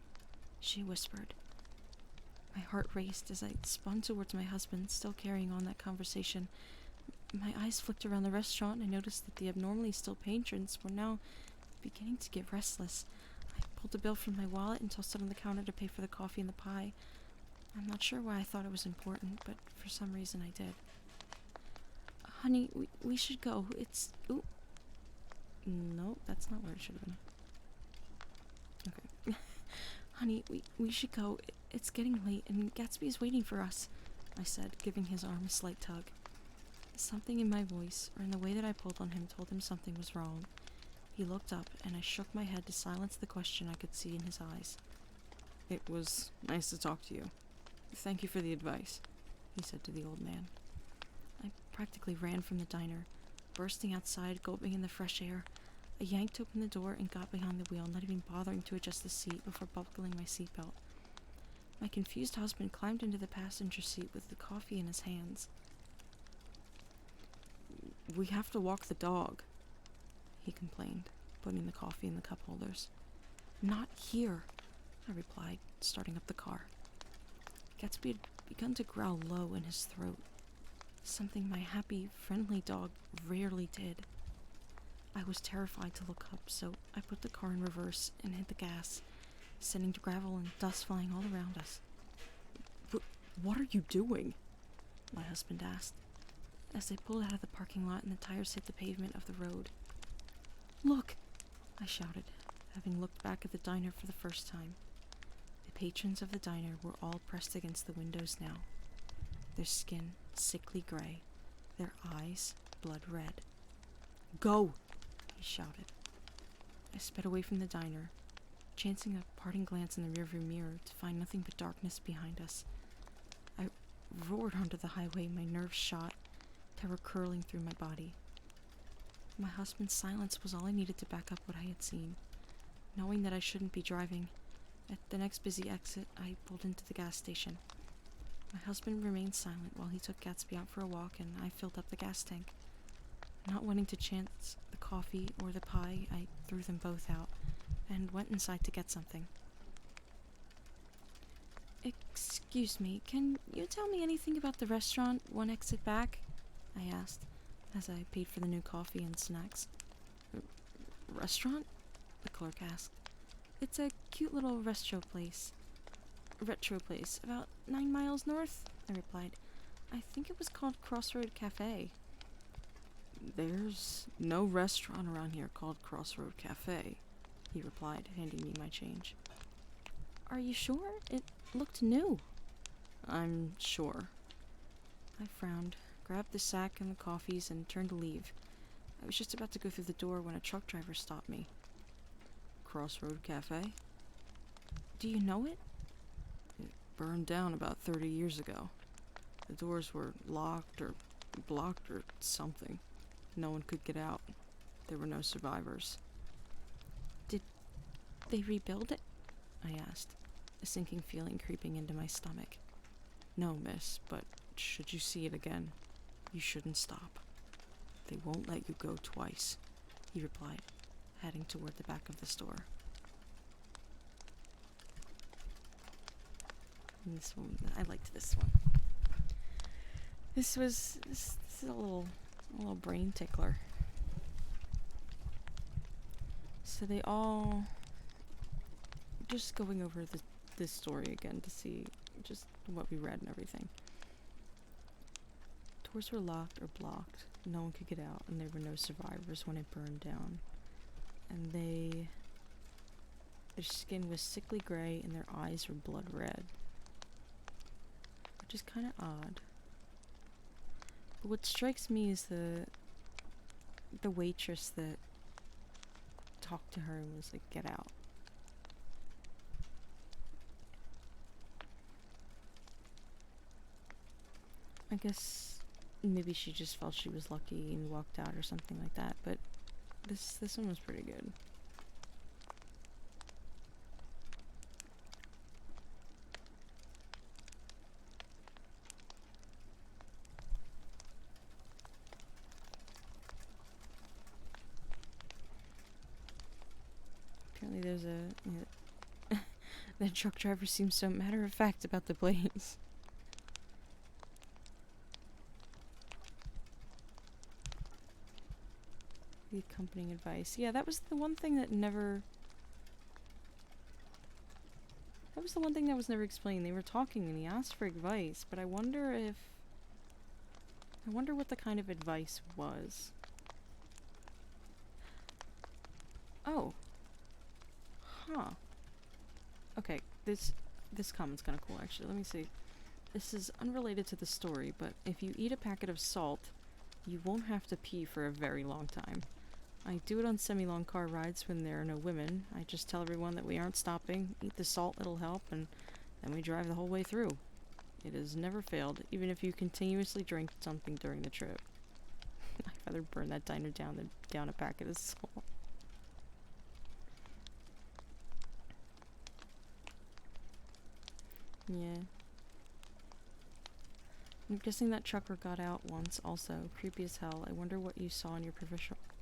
she whispered. My heart raced as I spun towards my husband, still carrying on that conversation. My eyes flicked around the restaurant and I noticed that the abnormally still patrons were now beginning to get restless. I pulled a bill from my wallet and tossed it on the counter to pay for the coffee and the pie. I'm not sure why I thought it was important, but for some reason I did. "Honey, we should go. It's... Ooh. No, that's not where it should have been. Okay. Honey, we should go. It's getting late and Gatsby is waiting for us," I said, giving his arm a slight tug. Something in my voice, or in the way that I pulled on him, told him something was wrong. He looked up, and I shook my head to silence the question I could see in his eyes. "It was nice to talk to you. Thank you for the advice," he said to the old man. I practically ran from the diner, bursting outside, gulping in the fresh air. I yanked open the door and got behind the wheel, not even bothering to adjust the seat before buckling my seatbelt. My confused husband climbed into the passenger seat with the coffee in his hands. "We have to walk the dog," he complained, putting the coffee in the cup holders. "Not here," I replied, starting up the car. Gatsby had begun to growl low in his throat, something my happy, friendly dog rarely did. I was terrified to look up, so I put the car in reverse and hit the gas, sending gravel and dust flying all around us. What are you doing?" my husband asked, as they pulled out of the parking lot and the tires hit the pavement of the road. "Look!" I shouted, having looked back at the diner for the first time. The patrons of the diner were all pressed against the windows now, their skin sickly gray, their eyes blood red. "Go!" he shouted. I sped away from the diner, chancing a parting glance in the rearview mirror to find nothing but darkness behind us. I roared onto the highway, my nerves shot, terror curling through my body. My husband's silence was all I needed to back up what I had seen. Knowing that I shouldn't be driving, at the next busy exit, I pulled into the gas station. My husband remained silent while he took Gatsby out for a walk and I filled up the gas tank. Not wanting to chance the coffee or the pie, I threw them both out and went inside to get something. "Excuse me, can you tell me anything about the restaurant one exit back?" I asked, as I paid for the new coffee and snacks. "Restaurant?" the clerk asked. "It's a cute little retro place, about 9 miles north," I replied. "I think it was called Crossroad Cafe." "There's no restaurant around here called Crossroad Cafe," he replied, handing me my change. "Are you sure? It looked new." "I'm sure." I frowned, grabbed the sack and the coffees, and turned to leave. I was just about to go through the door when a truck driver stopped me. "Crossroad Cafe?" "Do you know it?" "It burned down about 30 years ago. The doors were locked or blocked or something. No one could get out. There were no survivors." "Did they rebuild it?" I asked, a sinking feeling creeping into my stomach. "No, miss, but should you see it again, you shouldn't stop. They won't let you go twice," he replied, heading toward the back of the store. And this one, I liked this one. This is a little brain tickler. So they all, just going over this story again to see just what we read and everything. Doors were locked or blocked. No one could get out, and there were no survivors when it burned down. And their skin was sickly gray, and their eyes were blood red. which is kind of odd. But what strikes me is the waitress that talked to her and was like, "Get out." I guess maybe she just felt she was lucky and walked out or something like that, but this one was pretty good. Apparently there's the truck driver seems so matter of fact about the blaze. The accompanying advice. Yeah, that was the one thing that never... That was the one thing that was never explained. They were talking and he asked for advice, but I wonder what the kind of advice was. Oh. Huh. Okay, this comment's kind of cool, actually. Let me see. This is unrelated to the story, but if you eat a packet of salt, you won't have to pee for a very long time. I do it on semi-long car rides when there are no women. I just tell everyone that we aren't stopping, eat the salt, it'll help, and then we drive the whole way through. It has never failed, even if you continuously drink something during the trip. I'd rather burn that diner down than down a packet of salt. Yeah. I'm guessing that trucker got out once also. Creepy as hell. I wonder what you saw in your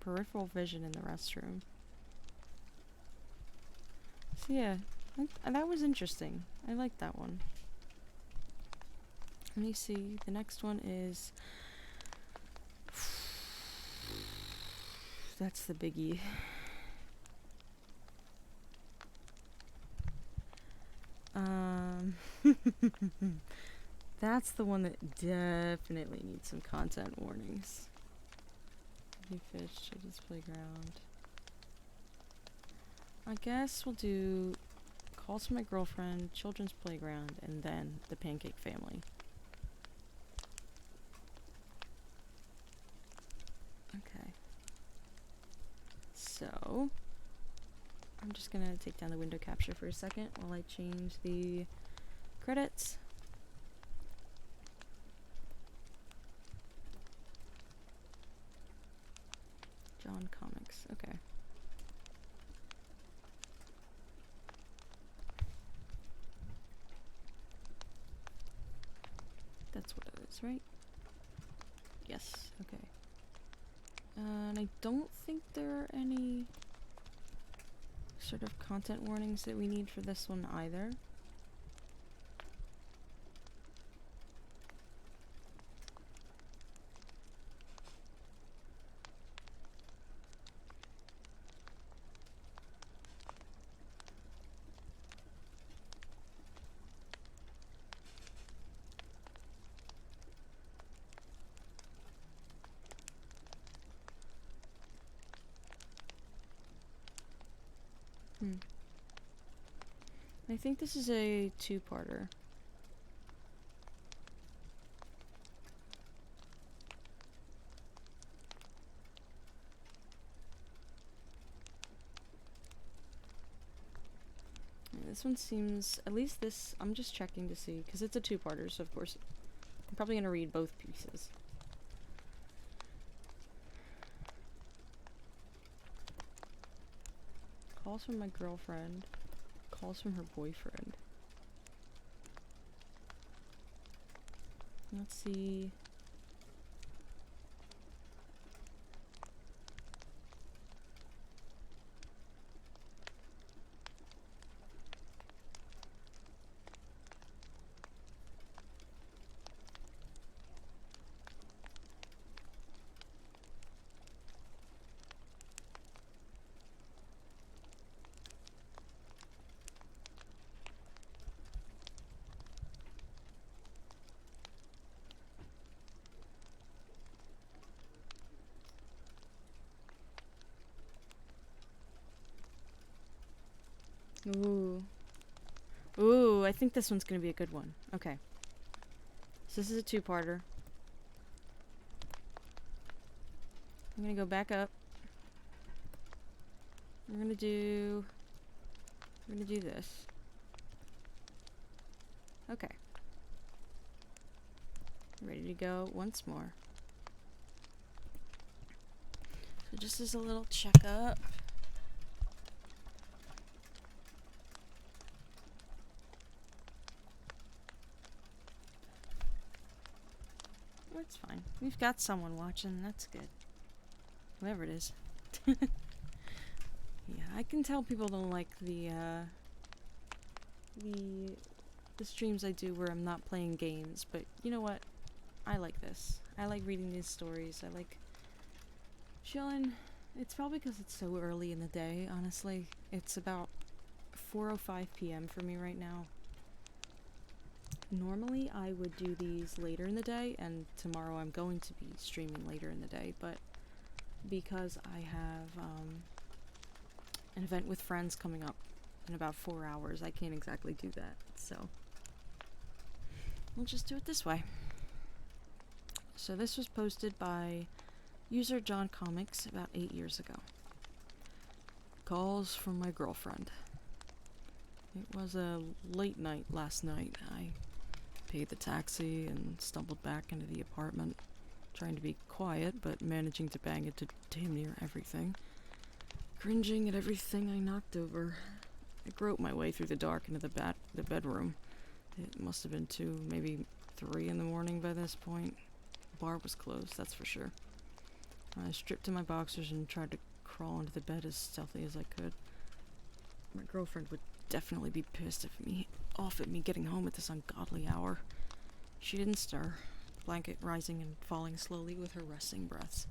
peripheral vision in the restroom. So yeah, that was interesting. I liked that one. Let me see. The next one is... That's the biggie. That's the one that definitely needs some content warnings. You fish at his playground. I guess we'll do calls from my girlfriend, children's playground, and then the pancake family. Okay. So, I'm just gonna take down the window capture for a second while I change the credits. John Comics, okay. That's what it is, right? Yes, okay. And I don't think there are any sort of content warnings that we need for this one either. I think this is a two-parter. This one seems, at least this, I'm just checking to see, because it's a two-parter, so of course I'm probably going to read both pieces. Calls from my girlfriend, calls from her boyfriend. Let's see. Ooh. Ooh, I think this one's gonna be a good one. Okay. So this is a two-parter. I'm gonna go back up. We're gonna do this. Okay. Ready to go once more. So just as a little checkup. It's fine. We've got someone watching. That's good. Whoever it is. Yeah, I can tell people don't like the streams I do where I'm not playing games, but you know what? I like this. I like reading these stories. I like chilling. It's probably because it's so early in the day, honestly. It's about 4:05 p.m. for me right now. Normally I would do these later in the day, and tomorrow I'm going to be streaming later in the day, but because I have an event with friends coming up in about 4 hours, I can't exactly do that, so we'll just do it this way. So this was posted by user John Comics about 8 years ago. Calls from my girlfriend. It was a late night last night. I paid the taxi and stumbled back into the apartment, trying to be quiet but managing to bang into damn near everything. Cringing at everything I knocked over. I groped my way through the dark into the bedroom. It must have been 2, maybe 3 in the morning by this point. The bar was closed, that's for sure. I stripped to my boxers and tried to crawl into the bed as stealthy as I could. My girlfriend would definitely be pissed off at me getting home at this ungodly hour. She didn't stir, the blanket rising and falling slowly with her resting breaths.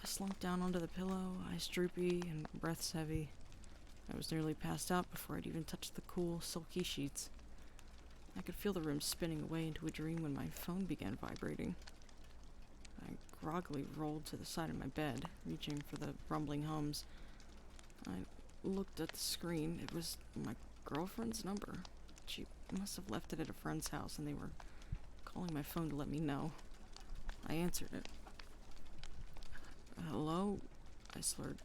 I slumped down onto the pillow, eyes droopy and breaths heavy. I was nearly passed out before I'd even touched the cool, silky sheets. I could feel the room spinning away into a dream when my phone began vibrating. I groggily rolled to the side of my bed, reaching for the rumbling hums. I looked at the screen. It was my girlfriend's number. She must have left it at a friend's house, and they were calling my phone to let me know. I answered it. Hello? I slurred.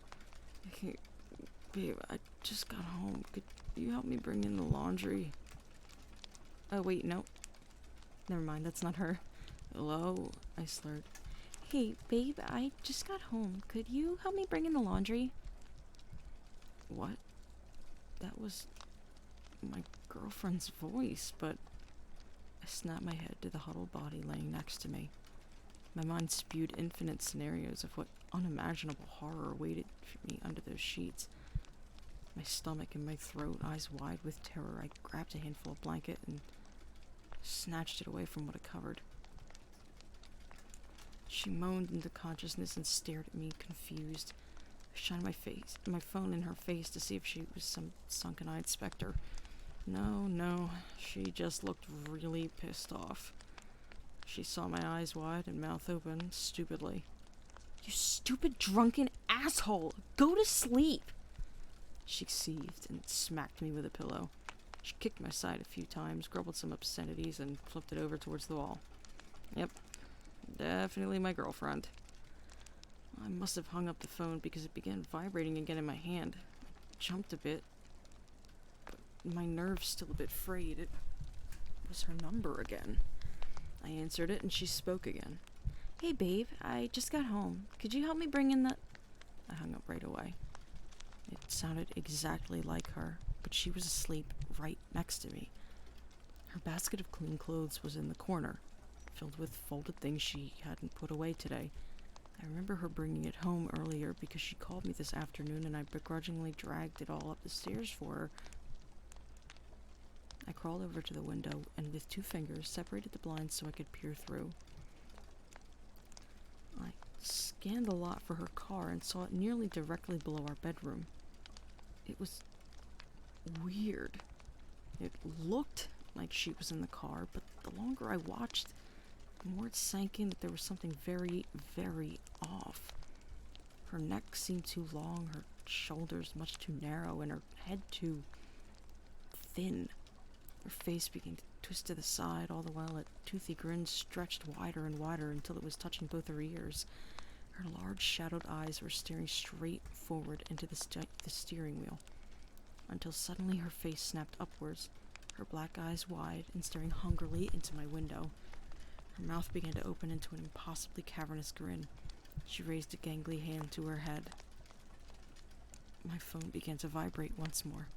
Hey, babe, I just got home. Could you help me bring in the laundry? Oh, wait, no. Never mind, that's not her. Hello? I slurred. Hey, babe, I just got home. Could you help me bring in the laundry? What? That was my girlfriend's voice, but I snapped my head to the huddled body laying next to me. My mind spewed infinite scenarios of what unimaginable horror waited for me under those sheets. My stomach and my throat, eyes wide with terror, I grabbed a handful of blanket and snatched it away from what it covered. She moaned into consciousness and stared at me, confused. I shined my phone in her face to see if she was some sunken-eyed specter. No, she just looked really pissed off. She saw my eyes wide and mouth open, stupidly. You stupid drunken asshole! Go to sleep! She seethed and smacked me with a pillow. She kicked my side a few times, grumbled some obscenities, and flipped it over towards the wall. Yep, definitely my girlfriend. I must have hung up the phone because it began vibrating again in my hand. I jumped a bit, but my nerves still a bit frayed. It was her number again. I answered it, and she spoke again. Hey, babe, I just got home. Could you help me bring in the... I hung up right away. It sounded exactly like her, but she was asleep right next to me. Her basket of clean clothes was in the corner, filled with folded things she hadn't put away today. I remember her bringing it home earlier because she called me this afternoon and I begrudgingly dragged it all up the stairs for her. I crawled over to the window and with 2 fingers separated the blinds so I could peer through. I scanned the lot for her car and saw it nearly directly below our bedroom. It was weird. It looked like she was in the car, but the longer I watched, the more it sank in that there was something very, very off. Her neck seemed too long, her shoulders much too narrow, and her head too thin. Her face began to twist to the side, all the while a toothy grin stretched wider and wider until it was touching both her ears. Her large shadowed eyes were staring straight forward into the steering wheel, until suddenly her face snapped upwards, her black eyes wide and staring hungrily into my window. Her mouth began to open into an impossibly cavernous grin. She raised a gangly hand to her head. My phone began to vibrate once more.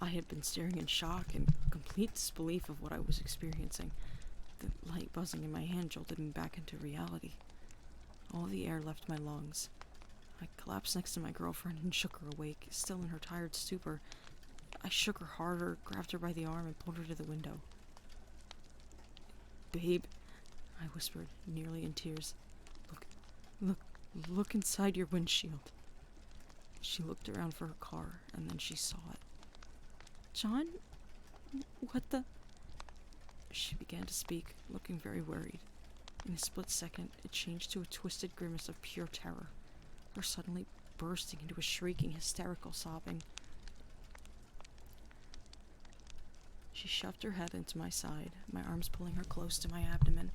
I had been staring in shock and complete disbelief of what I was experiencing. The light buzzing in my hand jolted me back into reality. All the air left my lungs. I collapsed next to my girlfriend and shook her awake, still in her tired stupor. I shook her harder, grabbed her by the arm, and pulled her to the window. "Babe," I whispered, nearly in tears. Look inside your windshield." She looked around for her car, and then she saw it. "John? What the—" She began to speak, looking very worried. In a split second, it changed to a twisted grimace of pure terror, her suddenly bursting into a shrieking, hysterical sobbing. She shoved her head into my side, my arms pulling her close to my abdomen.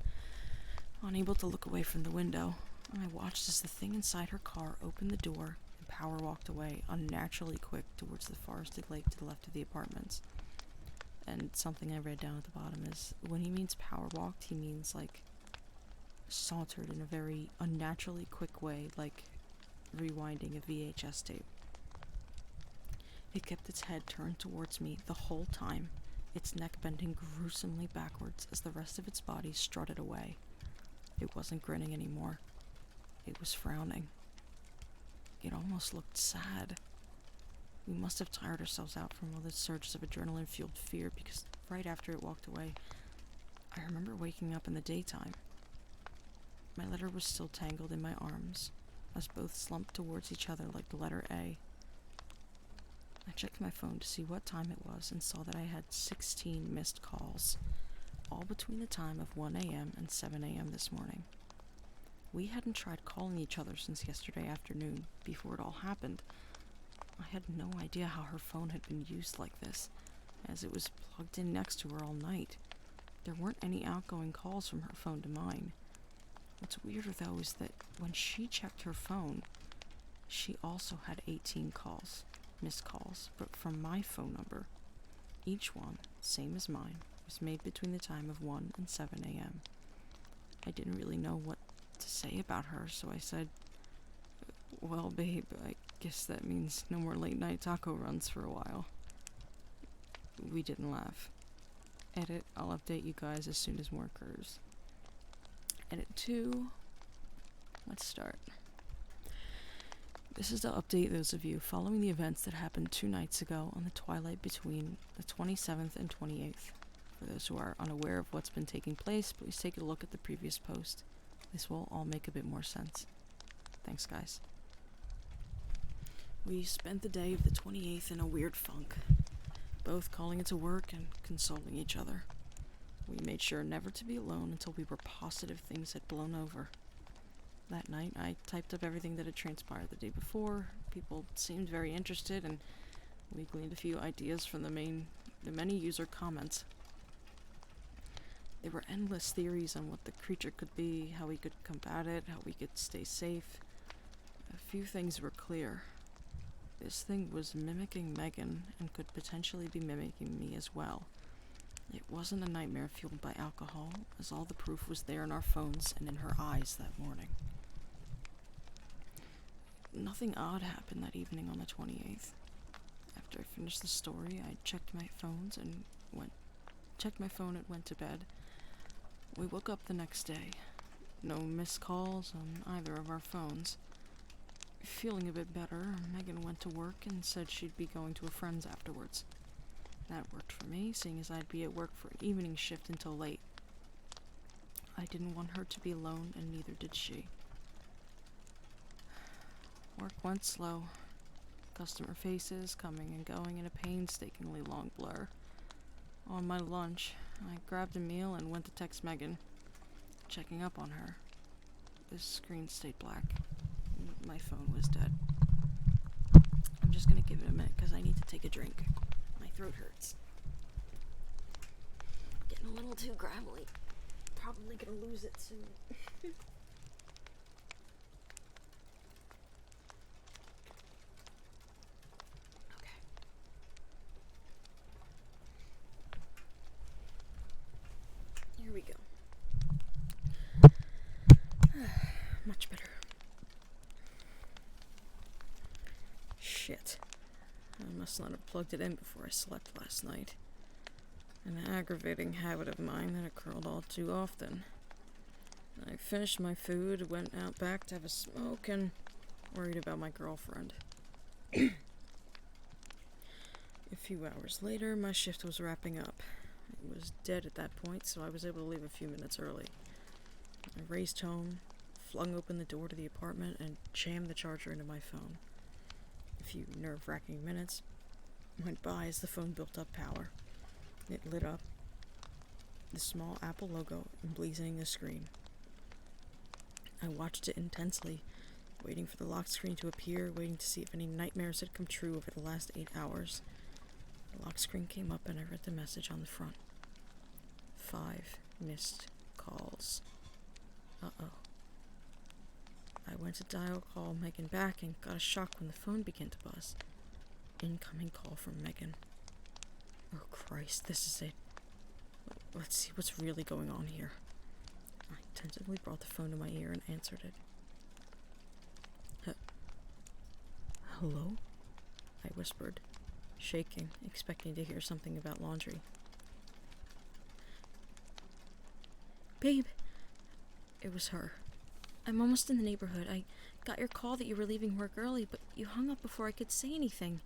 Unable to look away from the window, I watched as the thing inside her car opened the door and power walked away, unnaturally quick, towards the forested lake to the left of the apartments. And something I read down at the bottom is, when he means power walked, he means, like, sauntered in a very unnaturally quick way, like rewinding a VHS tape. It kept its head turned towards me the whole time, its neck bending gruesomely backwards as the rest of its body strutted away. It wasn't grinning anymore. It was frowning. It almost looked sad. We must have tired ourselves out from all the surges of adrenaline-fueled fear, because right after it walked away, I remember waking up in the daytime. My letter was still tangled in my arms, as both slumped towards each other like the letter A. I checked my phone to see what time it was and saw that I had 16 missed calls, all between the time of 1 a.m. and 7 a.m. this morning. We hadn't tried calling each other since yesterday afternoon, before it all happened. I had no idea how her phone had been used like this, as it was plugged in next to her all night. There weren't any outgoing calls from her phone to mine. What's weirder, though, is that when she checked her phone, she also had 18 calls, missed calls, but from my phone number. Each one, same as mine, was made between the time of 1 and 7 a.m. I didn't really know what to say about her, so I said, "Well, babe, I guess that means no more late-night taco runs for a while." We didn't laugh. Edit, I'll update you guys as soon as more occurs. Edit 2. Let's start. This is to update those of you following the events that happened 2 nights ago on the twilight between the 27th and 28th. For those who are unaware of what's been taking place, please take a look at the previous post. This will all make a bit more sense. Thanks, guys. We spent the day of the 28th in a weird funk, both calling into work and consoling each other. We made sure never to be alone until we were positive things had blown over. That night, I typed up everything that had transpired the day before. People seemed very interested, and we gleaned a few ideas from the many user comments. There were endless theories on what the creature could be, how we could combat it, how we could stay safe. A few things were clear. This thing was mimicking Megan and could potentially be mimicking me as well. It wasn't a nightmare fueled by alcohol, as all the proof was there in our phones and in her eyes that morning. Nothing odd happened that evening on the 28th. After I finished the story, I checked my phone and went to bed. We woke up the next day. No missed calls on either of our phones. Feeling a bit better, Megan went to work and said she'd be going to a friend's afterwards. That worked for me, seeing as I'd be at work for an evening shift until late. I didn't want her to be alone, and neither did she. Work went slow. Customer faces coming and going in a painstakingly long blur. On my lunch, I grabbed a meal and went to text Megan, checking up on her. The screen stayed black. My phone was dead. I'm just gonna give it a minute because I need to take a drink. My throat hurts. too gravelly. Probably gonna lose it soon. Okay. Here we go. Much better. Shit. I must not have plugged it in before I slept last night. An aggravating habit of mine that occurred all too often. I finished my food, went out back to have a smoke, and worried about my girlfriend. A few hours later, my shift was wrapping up. It was dead at that point, so I was able to leave a few minutes early. I raced home, flung open the door to the apartment, and jammed the charger into my phone. A few nerve-wracking minutes went by as the phone built up power. It lit up, the small Apple logo emblazoning the screen. I watched it intensely, waiting for the lock screen to appear, waiting to see if any nightmares had come true over the last 8 hours. The lock screen came up and I read the message on the front. 5 missed calls. Uh-oh. I went to dial call Megan back and got a shock when the phone began to buzz. Incoming call from Megan. Oh Christ, this is it. Let's see what's really going on here. I tentatively brought the phone to my ear and answered it. Hello? I whispered, shaking, expecting to hear something about laundry. Babe. It was her. I'm almost in the neighborhood. I got your call that you were leaving work early, but you hung up before I could say anything.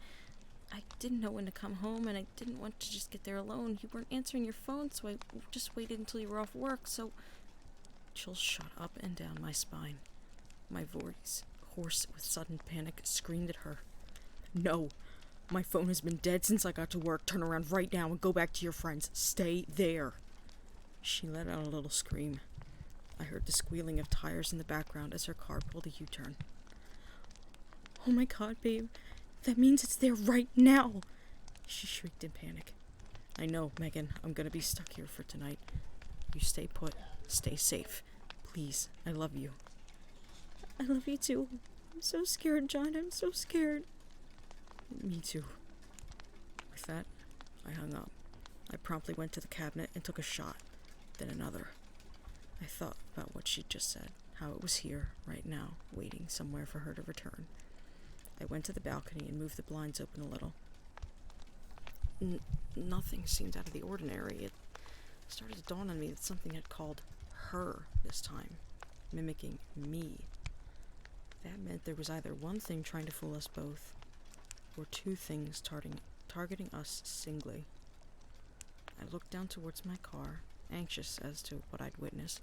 I didn't know when to come home, and I didn't want to just get there alone. You weren't answering your phone, so I just waited until you were off work, so... Chills shot up and down my spine. My voice, hoarse with sudden panic, screamed at her. No! My phone has been dead since I got to work. Turn around right now and go back to your friends. Stay there! She let out a little scream. I heard the squealing of tires in the background as her car pulled a U-turn. Oh my God, babe. That means it's there right now! She shrieked in panic. I know, Megan. I'm gonna be stuck here for tonight. You stay put. Stay safe. Please. I love you. I love you too. I'm so scared, John. I'm so scared. Me too. With that, I hung up. I promptly went to the cabinet and took a shot, then another. I thought about what she'd just said, how it was here, right now, waiting somewhere for her to return. I went to the balcony and moved the blinds open a little. Nothing seemed out of the ordinary. It started to dawn on me that something had called her this time, mimicking me. That meant there was either one thing trying to fool us both, or two things targeting us singly. I looked down towards my car, anxious as to what I'd witnessed.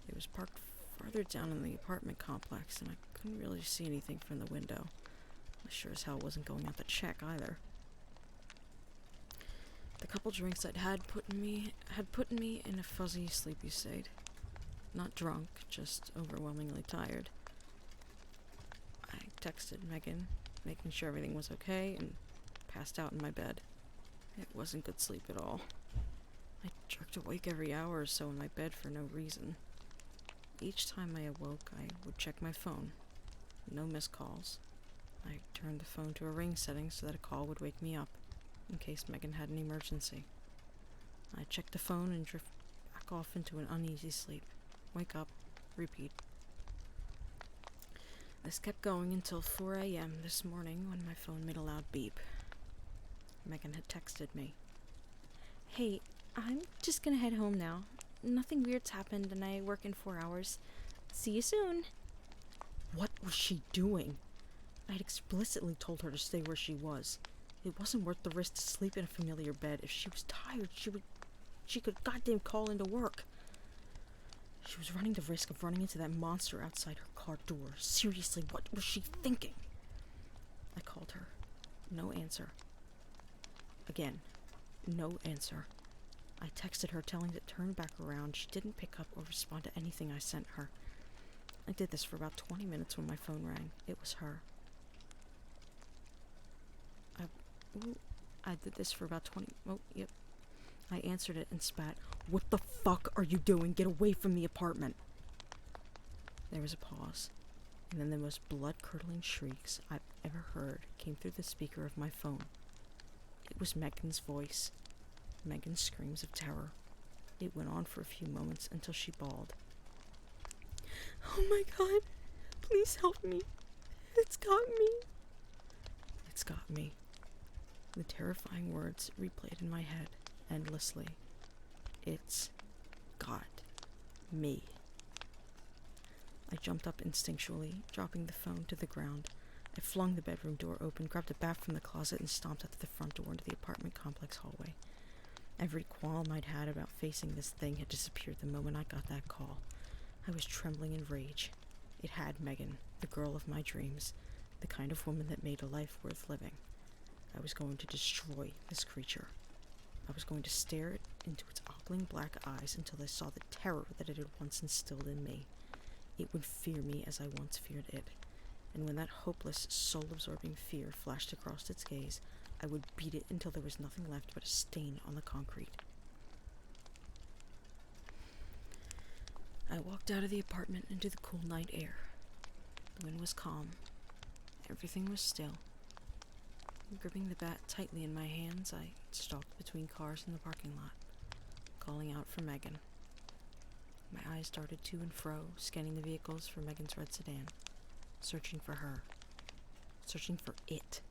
It was parked farther down in the apartment complex, and I couldn't really see anything from the window. I sure as hell wasn't going out to check either. The couple drinks I'd had put me in a fuzzy, sleepy state. Not drunk, just overwhelmingly tired. I texted Megan, making sure everything was okay, and passed out in my bed. It wasn't good sleep at all. I jerked awake every hour or so in my bed for no reason. Each time I awoke, I would check my phone. No missed calls. I turned the phone to a ring setting so that a call would wake me up, in case Megan had an emergency. I checked the phone and drift back off into an uneasy sleep. Wake up, repeat. This kept going until 4 a.m. this morning when my phone made a loud beep. Megan had texted me. Hey, I'm just gonna head home now. Nothing weird's happened and I work in 4 hours. See you soon. What was she doing? I had explicitly told her to stay where she was. It wasn't worth the risk to sleep in a familiar bed. If she was tired, she could goddamn call into work. She was running the risk of running into that monster outside her car door. Seriously, what was she thinking? I called her. No answer. Again, no answer. I texted her telling her to turn back around. She didn't pick up or respond to anything I sent her. I did this for about 20 minutes when my phone rang. It was her. I did this for about 20... Oh, yep. I answered it and spat, "What the fuck are you doing? Get away from the apartment!" There was a pause, and then the most blood-curdling shrieks I've ever heard came through the speaker of my phone. It was Megan's voice. Megan's screams of terror. It went on for a few moments until she bawled. "Oh my God, please help me. It's got me." It's got me. The terrifying words replayed in my head endlessly. It's got me. I jumped up instinctually, dropping the phone to the ground. I flung the bedroom door open, grabbed a bat from the closet, and stomped out to the front door into the apartment complex hallway. Every qualm I'd had about facing this thing had disappeared the moment I got that call. I was trembling in rage. It had Megan, the girl of my dreams, the kind of woman that made a life worth living. I was going to destroy this creature. I was going to stare into its ogling black eyes until I saw the terror that it had once instilled in me. It would fear me as I once feared it, and when that hopeless, soul-absorbing fear flashed across its gaze, I would beat it until there was nothing left but a stain on the concrete. I walked out of the apartment into the cool night air. The wind was calm. Everything was still. Gripping the bat tightly in my hands, I stalked between cars in the parking lot, calling out for Megan. My eyes darted to and fro, scanning the vehicles for Megan's red sedan, searching for her, searching for it.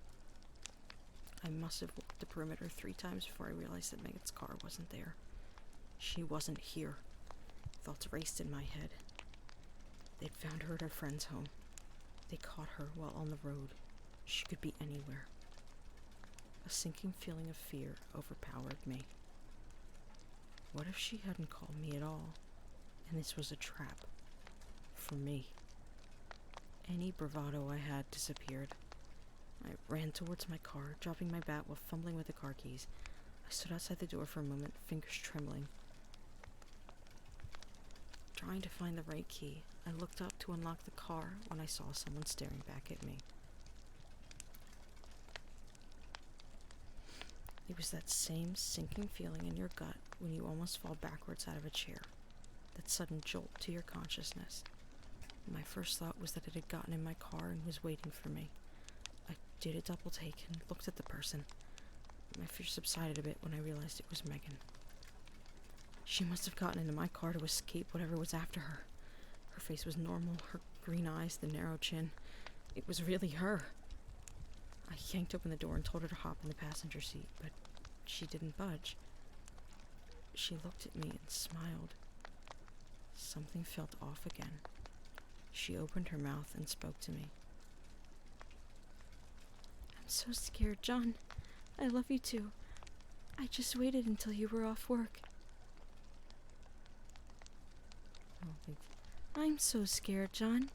I must have walked the perimeter 3 times before I realized that Megan's car wasn't there. She wasn't here. Thoughts raced in my head. They'd found her at her friend's home. They caught her while on the road. She could be anywhere. A sinking feeling of fear overpowered me. What if she hadn't called me at all, and this was a trap for me? Any bravado I had disappeared. I ran towards my car, dropping my bat while fumbling with the car keys. I stood outside the door for a moment, fingers trembling. Trying to find the right key, I looked up to unlock the car when I saw someone staring back at me. It was that same sinking feeling in your gut when you almost fall backwards out of a chair, that sudden jolt to your consciousness. My first thought was that it had gotten in my car and was waiting for me. I did a double take and looked at the person. My fear subsided a bit when I realized it was Megan. She must have gotten into my car to escape whatever was after her. Her face was normal, her green eyes, the narrow chin. It was really her. I yanked open the door and told her to hop in the passenger seat, but she didn't budge. She looked at me and smiled. Something felt off again. She opened her mouth and spoke to me. "I'm so scared, John. I love you too. I just waited until you were off work." "I'm so scared, John.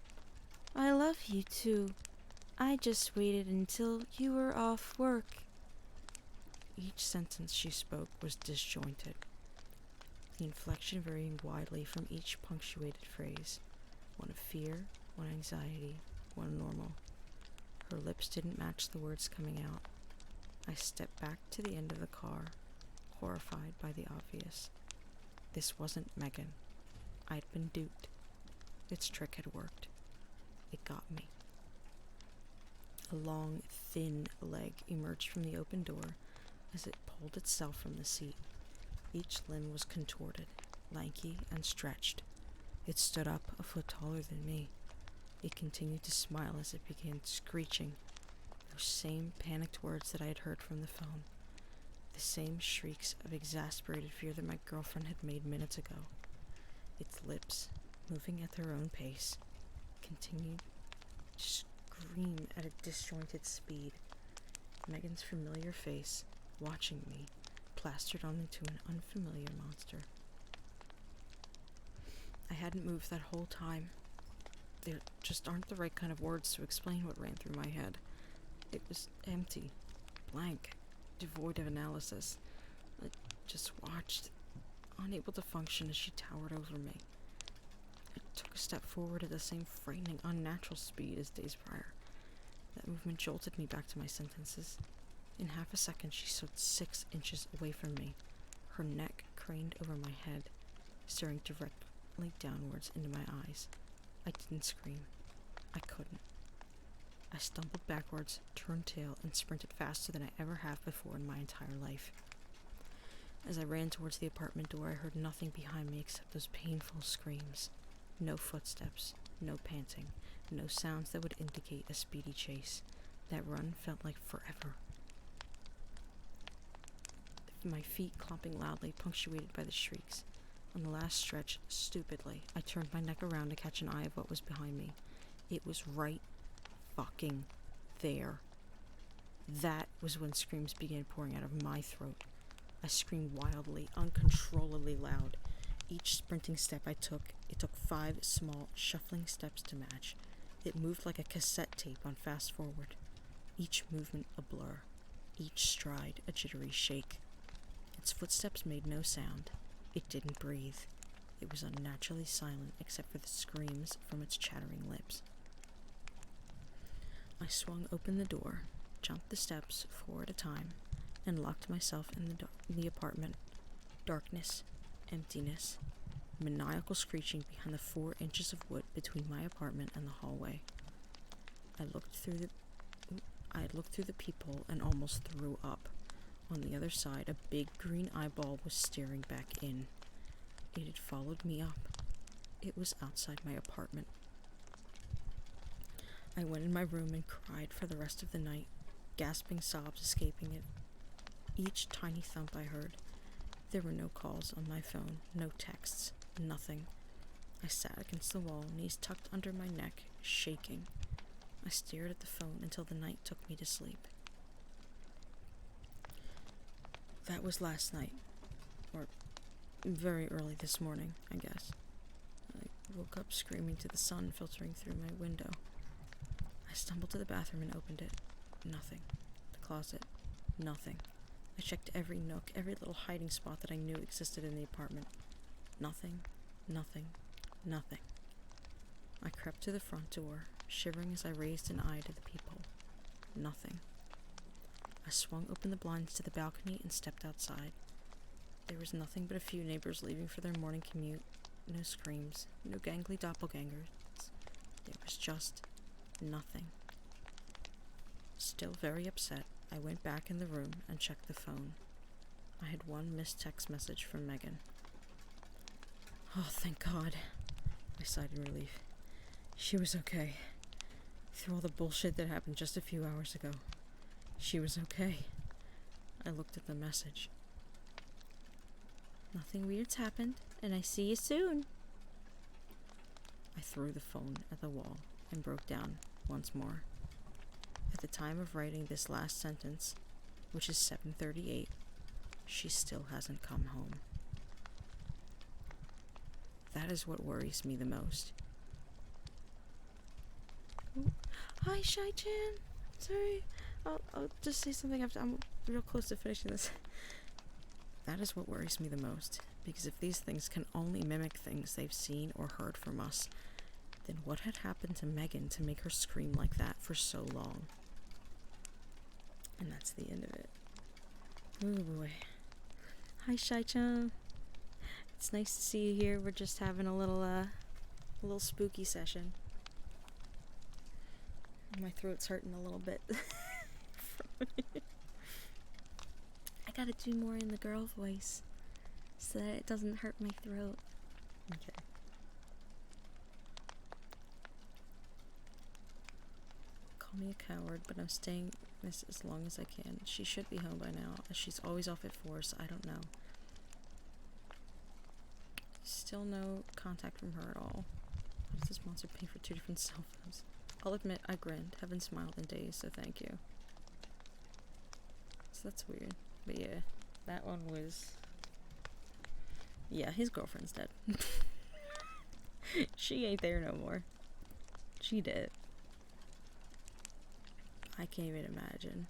I love you too. I just waited until you were off work." Each sentence she spoke was disjointed, the inflection varying widely from each punctuated phrase, one of fear, one anxiety, one normal. Her lips didn't match the words coming out. I stepped back to the end of the car, horrified by the obvious. This wasn't Megan. I'd been duped. Its trick had worked. It got me. A long, thin leg emerged from the open door as it pulled itself from the seat. Each limb was contorted, lanky, and stretched. It stood up a foot taller than me. It continued to smile as it began screeching those same panicked words that I had heard from the phone. The same shrieks of exasperated fear that my girlfriend had made minutes ago. Its lips, moving at their own pace, continued to scream at a disjointed speed. Megan's familiar face, watching me, plastered onto an unfamiliar monster. I hadn't moved that whole time. There just aren't the right kind of words to explain what ran through my head. It was empty, blank, devoid of analysis. I just watched, unable to function as she towered over me. I took a step forward at the same frightening, unnatural speed as days prior. That movement jolted me back to my sentences. In half a second, she stood 6 inches away from me, her neck craned over my head, staring directly downwards into my eyes. I didn't scream. I couldn't. I stumbled backwards, turned tail, and sprinted faster than I ever have before in my entire life. As I ran towards the apartment door, I heard nothing behind me except those painful screams. No footsteps, no panting, no sounds that would indicate a speedy chase. That run felt like forever. My feet clomping loudly, punctuated by the shrieks. On the last stretch, stupidly, I turned my neck around to catch an eye of what was behind me. It was right fucking there. That was when screams began pouring out of my throat. I screamed wildly, uncontrollably loud. Each sprinting step I took, it took 5 small, shuffling steps to match. It moved like a cassette tape on fast forward. Each movement a blur. Each stride a jittery shake. Its footsteps made no sound. It didn't breathe. It was unnaturally silent except for the screams from its chattering lips. I swung open the door, jumped the steps 4 at a time, and locked myself in the apartment. Darkness, emptiness, maniacal screeching behind the 4 inches of wood between my apartment and the hallway. I looked through the peephole and almost threw up. On the other side, a big green eyeball was staring back in. It had followed me up. It was outside my apartment. I went in my room and cried for the rest of the night, gasping sobs escaping it. Each tiny thump I heard. There were no calls on my phone, no texts, nothing. I sat against the wall, knees tucked under my neck, shaking. I stared at the phone until the night took me to sleep. That was last night, or very early this morning, I guess. I woke up screaming to the sun filtering through my window. I stumbled to the bathroom and opened it. Nothing. The closet. Nothing. I checked every nook, every little hiding spot that I knew existed in the apartment. Nothing. Nothing. Nothing. I crept to the front door, shivering as I raised an eye to the peephole. Nothing. I swung open the blinds to the balcony and stepped outside. There was nothing but a few neighbors leaving for their morning commute. No screams, no gangly doppelgangers. There was just nothing. Still very upset, I went back in the room and checked the phone. I had one missed text message from Megan. Oh, thank God. I sighed in relief. She was okay. Through all the bullshit that happened just a few hours ago. She was okay. I looked at the message. Nothing weird's happened, and I see you soon. I threw the phone at the wall and broke down once more. At the time of writing this last sentence, which is 7:38, she still hasn't come home. That is what worries me the most. Ooh. Hi, Shai-chan. Sorry. I'll just say something after. I'm real close to finishing this. That is what worries me the most, because if these things can only mimic things they've seen or heard from us, then what had happened to Megan to make her scream like that for so long? And that's the end of it. Oh boy. Hi, Shai-chan. It's nice to see you here. We're just having a little spooky session. My throat's hurting a little bit. I gotta do more in the girl voice so that it doesn't hurt my throat. Okay. Call me a coward, but I'm staying this as long as I can. She should be home by now, as she's always off at 4, so I don't know. Still no contact from her at all. What does this monster pay for 2 different cell phones? I'll admit I grinned. Haven't smiled in days, so thank you. So that's weird. But yeah, that one was... Yeah, his girlfriend's dead. She ain't there no more. She did. I can't even imagine.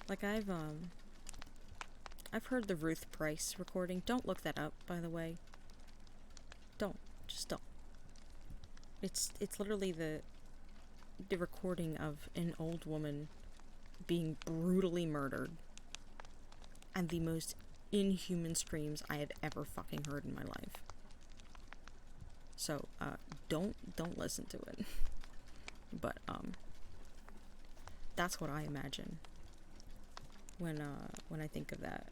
Like, I've heard the Ruth Price recording. Don't look that up, by the way. Don't. Just don't. It's literally the recording of an old woman being brutally murdered, and the most inhuman screams I have ever fucking heard in my life. So, don't listen to it. But, that's what I imagine when I think of that.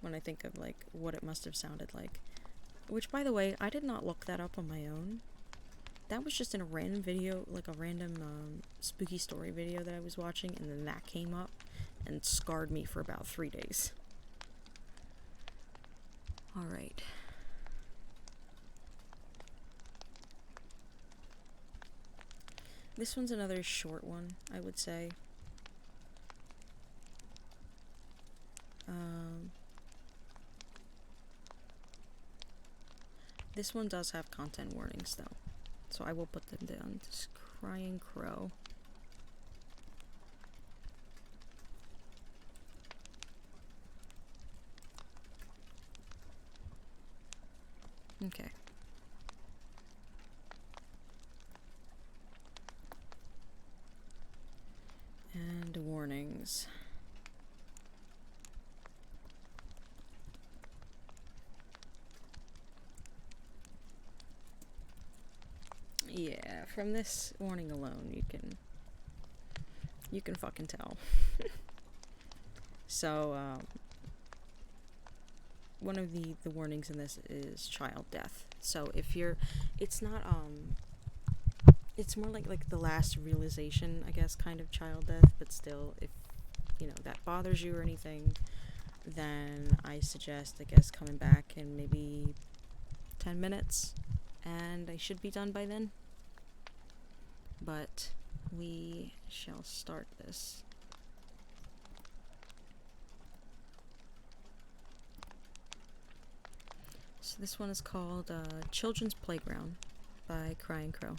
When I think of, like, what it must have sounded like. Which, by the way, I did not look that up on my own. That was just in a random video, like a random spooky story video that I was watching, and then that came up and scarred me for about 3 days. Alright. This one's another short one, I would say. This one does have content warnings, though, so I will put them down. This crying crow. Okay. And warnings. Yeah, from this warning alone, you can fucking tell. So, one of the warnings in this is child death. So if it's not, it's more like the last realization, I guess, kind of child death, but still, if, that bothers you or anything, then I suggest, I guess, coming back in maybe 10 minutes, and I should be done by then. But we shall start this. So this one is called Children's Playground by Crying Crow.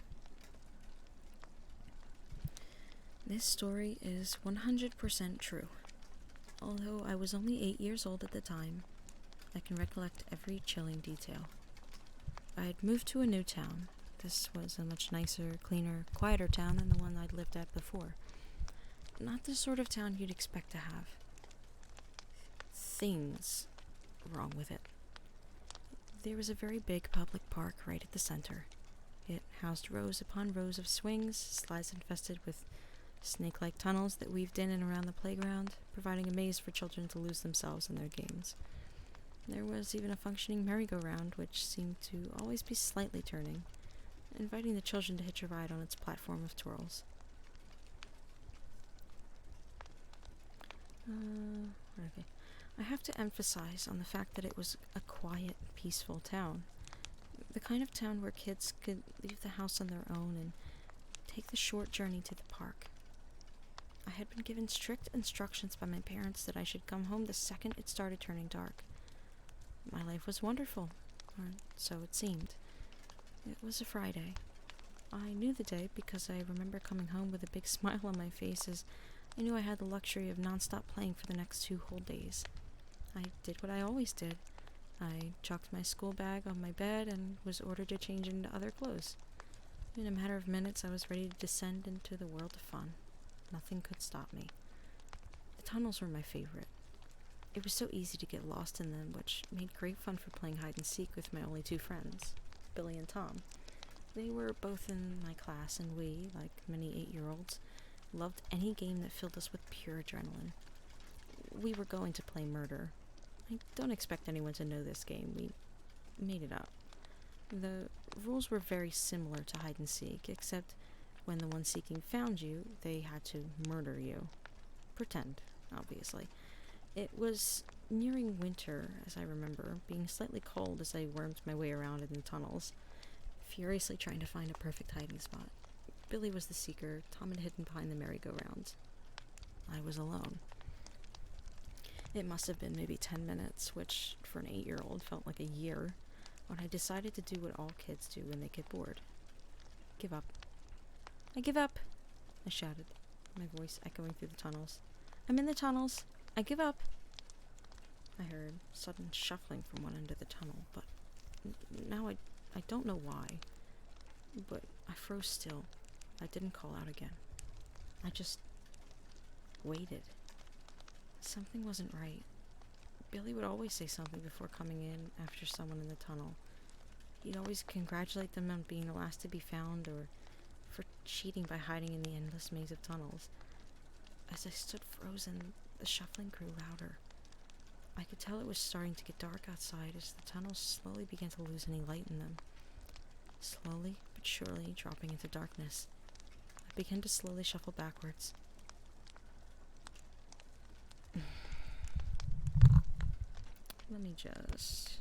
This story is 100% true. Although I was only 8 years old at the time, I can recollect every chilling detail. I had moved to a new town. This was a much nicer, cleaner, quieter town than the one I'd lived at before. Not the sort of town you'd expect to have things wrong with it. There was a very big public park right at the center. It housed rows upon rows of swings, slides infested with snake-like tunnels that weaved in and around the playground, providing a maze for children to lose themselves in their games. There was even a functioning merry-go-round, which seemed to always be slightly turning, inviting the children to hitch a ride on its platform of twirls. Okay. I have to emphasize on the fact that it was a quiet, peaceful town. The kind of town where kids could leave the house on their own and take the short journey to the park. I had been given strict instructions by my parents that I should come home the second it started turning dark. My life was wonderful, or so it seemed. It was a Friday. I knew the day because I remember coming home with a big smile on my face as I knew I had the luxury of non-stop playing for the next 2 whole days. I did what I always did. I chucked my school bag on my bed and was ordered to change into other clothes. In a matter of minutes, I was ready to descend into the world of fun. Nothing could stop me. The tunnels were my favorite. It was so easy to get lost in them, which made great fun for playing hide-and-seek with my only 2 friends, Billy and Tom. They were both in my class, and we, like many 8-year-olds, loved any game that filled us with pure adrenaline. We were going to play murder. I don't expect anyone to know this game. We made it up. The rules were very similar to hide-and-seek, except when the one seeking found you, they had to murder you. Pretend, obviously. It was nearing winter, as I remember, being slightly cold as I wormed my way around in the tunnels, furiously trying to find a perfect hiding spot. Billy was the seeker. Tom had hidden behind the merry-go-rounds. I was alone. It must have been maybe 10 minutes, which, for an 8-year-old, felt like a year, when I decided to do what all kids do when they get bored. Give up. I give up, I shouted, my voice echoing through the tunnels. I'm in the tunnels. I give up. I heard sudden shuffling from one end of the tunnel, but now I don't know why. But I froze still. I didn't call out again. I just waited. Something wasn't right. Billy would always say something before coming in after someone in the tunnel. He'd always congratulate them on being the last to be found, or for cheating by hiding in the endless maze of tunnels. As I stood frozen, the shuffling grew louder. I could tell it was starting to get dark outside as the tunnels slowly began to lose any light in them. Slowly but surely dropping into darkness. I began to slowly shuffle backwards. Let me just...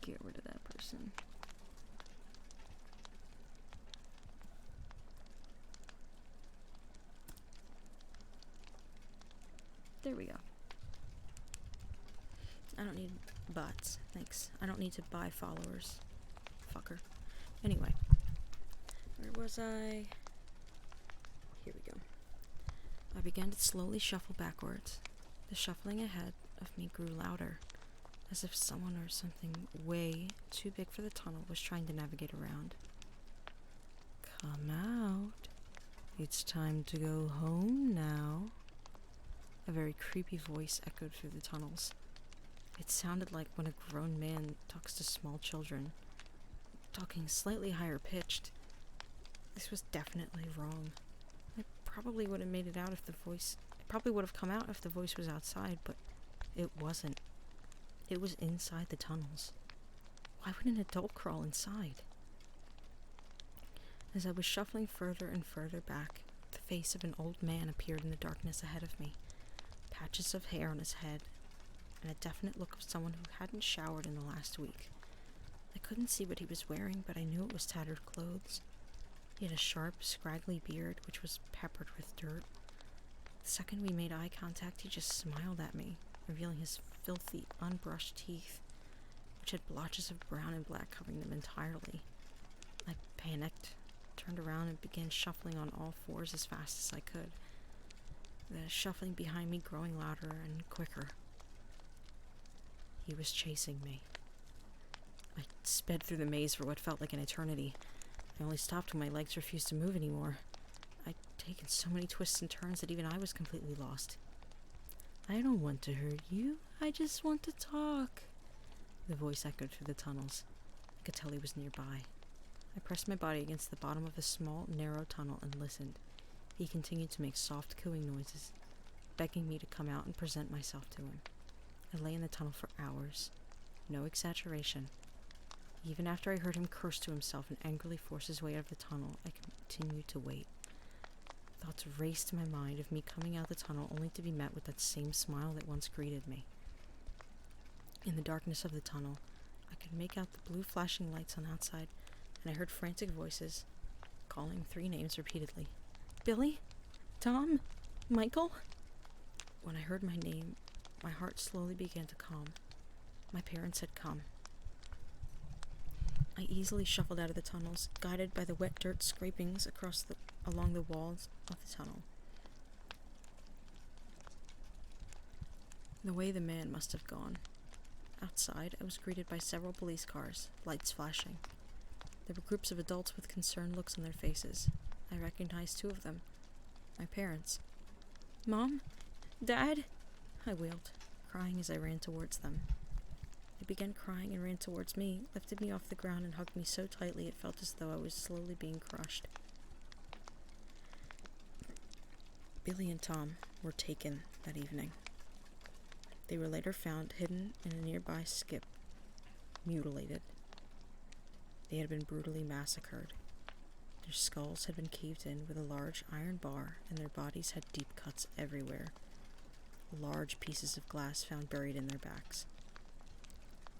get rid of that person. There we go. I don't need bots, thanks. I don't need to buy followers. Fucker. Anyway. Where was I? Here we go. I began to slowly shuffle backwards. The shuffling ahead of me grew louder, as if someone or something way too big for the tunnel was trying to navigate around. Come out. It's time to go home now. A very creepy voice echoed through the tunnels. It sounded like when a grown man talks to small children, talking slightly higher pitched. This was definitely wrong. I probably would have made it out if the voice... It probably would have come out if the voice was outside, but it wasn't. It was inside the tunnels. Why would an adult crawl inside? As I was shuffling further and further back, the face of an old man appeared in the darkness ahead of me. Patches of hair on his head, and a definite look of someone who hadn't showered in the last week. I couldn't see what he was wearing, but I knew it was tattered clothes. He had a sharp, scraggly beard, which was peppered with dirt. The second we made eye contact, he just smiled at me, revealing his filthy, unbrushed teeth, which had blotches of brown and black covering them entirely. I panicked, turned around, and began shuffling on all fours as fast as I could, the shuffling behind me growing louder and quicker. He was chasing me. I sped through the maze for what felt like an eternity. I only stopped when my legs refused to move anymore. I'd taken so many twists and turns that even I was completely lost. I don't want to hurt you. I just want to talk. The voice echoed through the tunnels. I could tell he was nearby. I pressed my body against the bottom of a small, narrow tunnel and listened. He continued to make soft cooing noises, begging me to come out and present myself to him. I lay in the tunnel for hours. No exaggeration. Even after I heard him curse to himself and angrily force his way out of the tunnel, I continued to wait. Thoughts raced in my mind of me coming out the tunnel only to be met with that same smile that once greeted me. In the darkness of the tunnel, I could make out the blue flashing lights on outside, and I heard frantic voices calling 3 names repeatedly. Billy? Tom? Michael? When I heard my name, my heart slowly began to calm. My parents had come. I easily shuffled out of the tunnels, guided by the wet dirt scrapings along the walls of the tunnel. The way the man must have gone. Outside, I was greeted by several police cars, lights flashing. There were groups of adults with concerned looks on their faces. I recognized 2 of them. My parents. Mom? Dad? I wailed, crying as I ran towards them. They began crying and ran towards me, lifted me off the ground, and hugged me so tightly it felt as though I was slowly being crushed. Billy and Tom were taken that evening. They were later found hidden in a nearby skip, mutilated. They had been brutally massacred. Their skulls had been caved in with a large iron bar, and their bodies had deep cuts everywhere. Large pieces of glass found buried in their backs.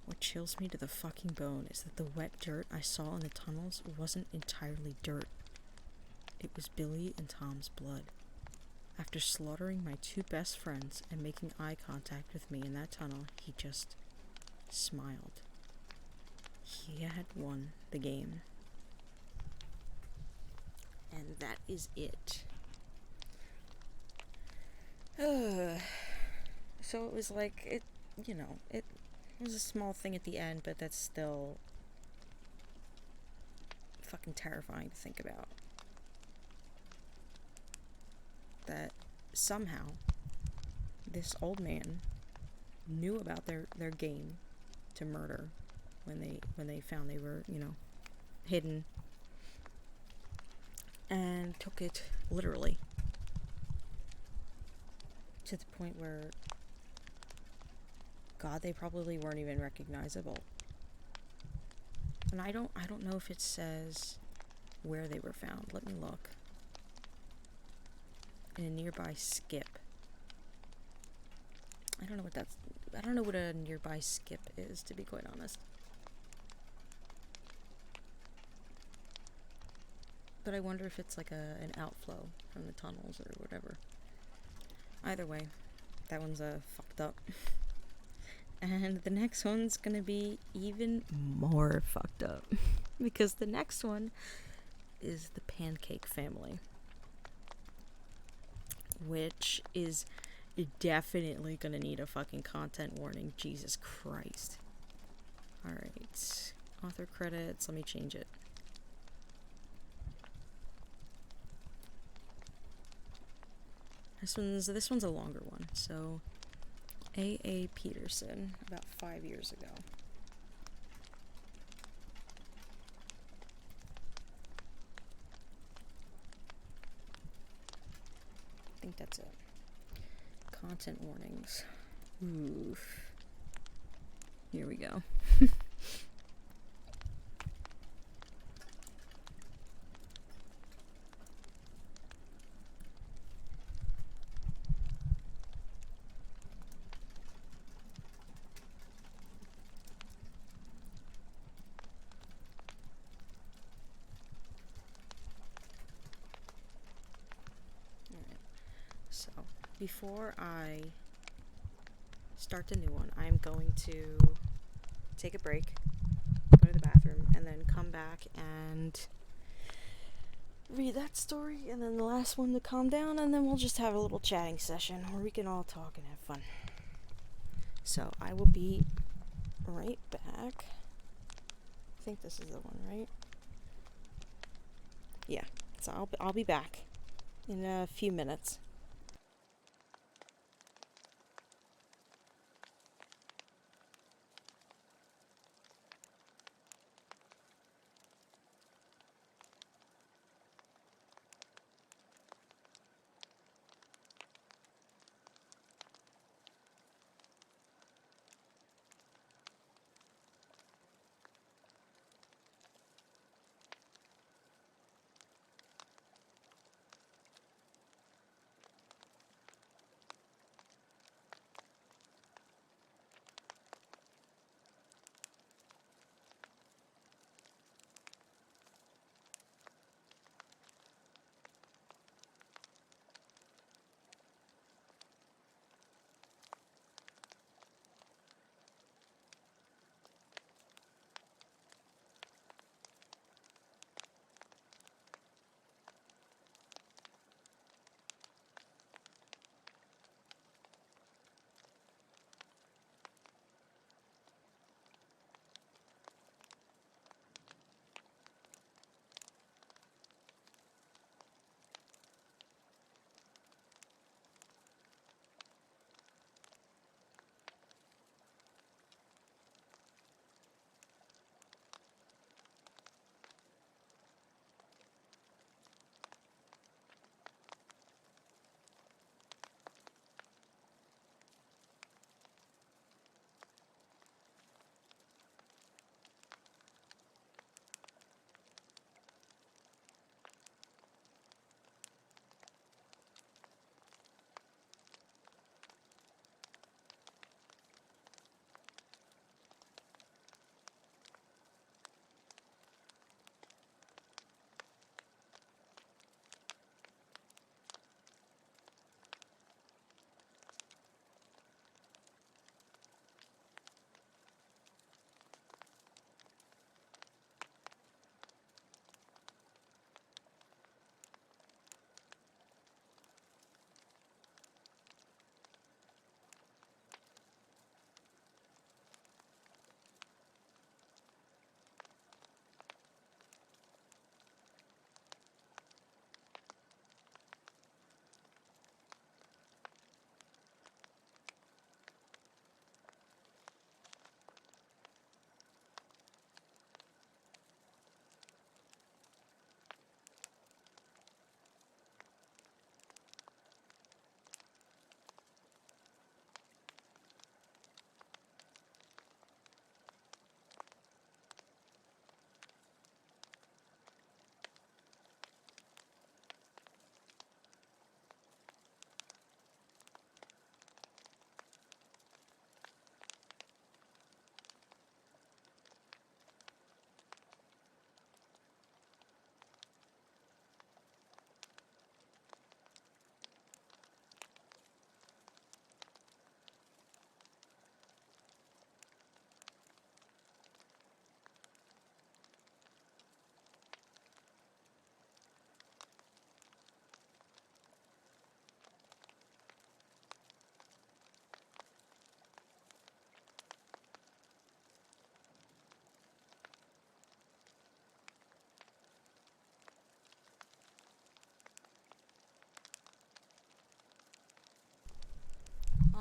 What chills me to the fucking bone is that the wet dirt I saw in the tunnels wasn't entirely dirt. It was Billy and Tom's blood. After slaughtering my 2 best friends and making eye contact with me in that tunnel, he just smiled. He had won the game. And that is it. So it was like, it was a small thing at the end, but that's still fucking terrifying to think about. That somehow this old man knew about their game to murder when they found they were, hidden, and took it literally to the point where, God, they probably weren't even recognizable. And I don't know if it says where they were found. Let me look. In a nearby skip. I don't know what a nearby skip is, to be quite honest. But I wonder if it's like an outflow from the tunnels or whatever. Either way, that one's fucked up. And the next one's gonna be even more fucked up. Because the next one is the Pancake family. Which is definitely gonna need a fucking content warning. Jesus Christ. Alright. Author credits, let me change it. This one's a longer one. So A.A. Peterson, about 5 years ago. I think that's it. Content warnings. Oof. Here we go. So, before I start the new one, I'm going to take a break, go to the bathroom, and then come back and read that story, and then the last one to calm down, and then we'll just have a little chatting session where we can all talk and have fun. So, I will be right back. I think this is the one, right? Yeah, so I'll be back in a few minutes.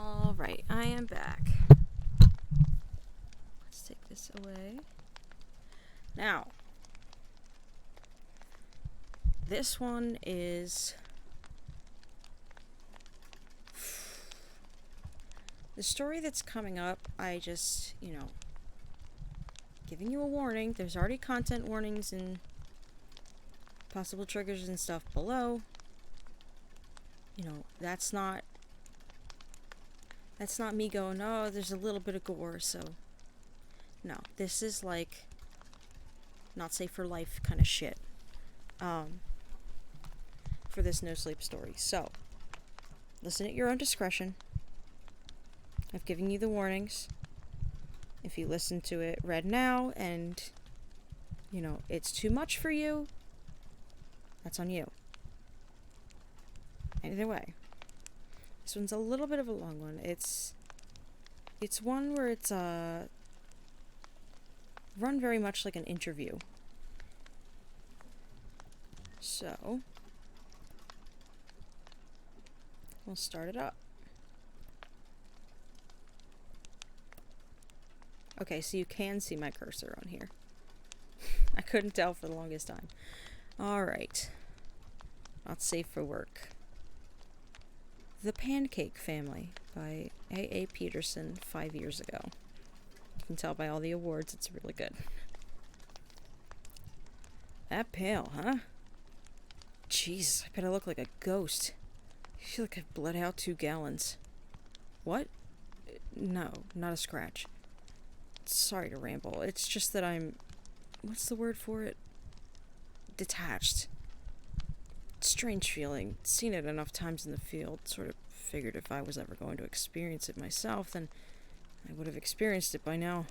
Alright, I am back. Let's take this away. Now, this one is... The story that's coming up, I just, giving you a warning. There's already content warnings and possible triggers and stuff below. That's not me going, oh, there's a little bit of gore, so... No, this is like not safe for life kind of shit. For this no sleep story. So, listen at your own discretion. I've given you the warnings. If you listen to it read now and, it's too much for you, that's on you. Either way. This one's a little bit of a long one. It's one where it's run very much like an interview. So, we'll start it up. Okay, so you can see my cursor on here. I couldn't tell for the longest time. Alright. Not safe for work. The Pancake Family by A.A. Peterson 5 years ago. You can tell by all the awards, it's really good. That pale, huh? Jeez, I bet I look like a ghost. I feel like I've bled out 2 gallons. What? No, not a scratch. Sorry to ramble. It's just that I'm... What's the word for it? Detached. Strange feeling. Seen it enough times in the field. Sort of figured if I was ever going to experience it myself, then I would have experienced it by now.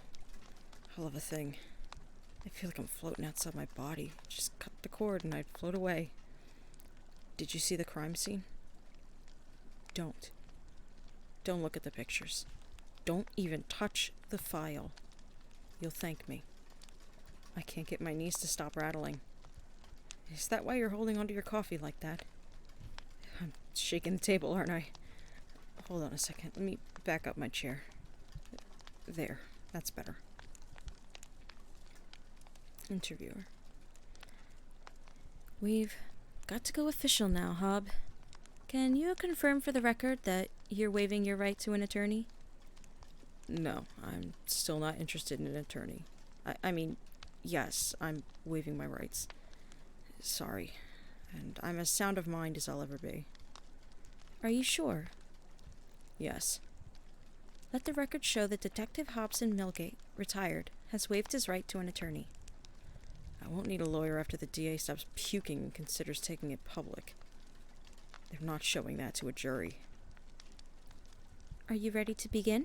Hell of a thing. I feel like I'm floating outside my body. Just cut the cord and I'd float away. Did you see the crime scene? Don't. Don't look at the pictures. Don't even touch the file. You'll thank me. I can't get my knees to stop rattling. Is that why you're holding onto your coffee like that? I'm shaking the table, aren't I? Hold on a second. Let me back up my chair. There. That's better. Interviewer. We've got to go official now, Hob. Can you confirm for the record that you're waiving your right to an attorney? No, I'm still not interested in an attorney. I mean, yes, I'm waiving my rights. Sorry. And I'm as sound of mind as I'll ever be. Are you sure? Yes. Let the record show that Detective Hobson Millgate, retired, has waived his right to an attorney. I won't need a lawyer after the DA stops puking and considers taking it public. They're not showing that to a jury. Are you ready to begin?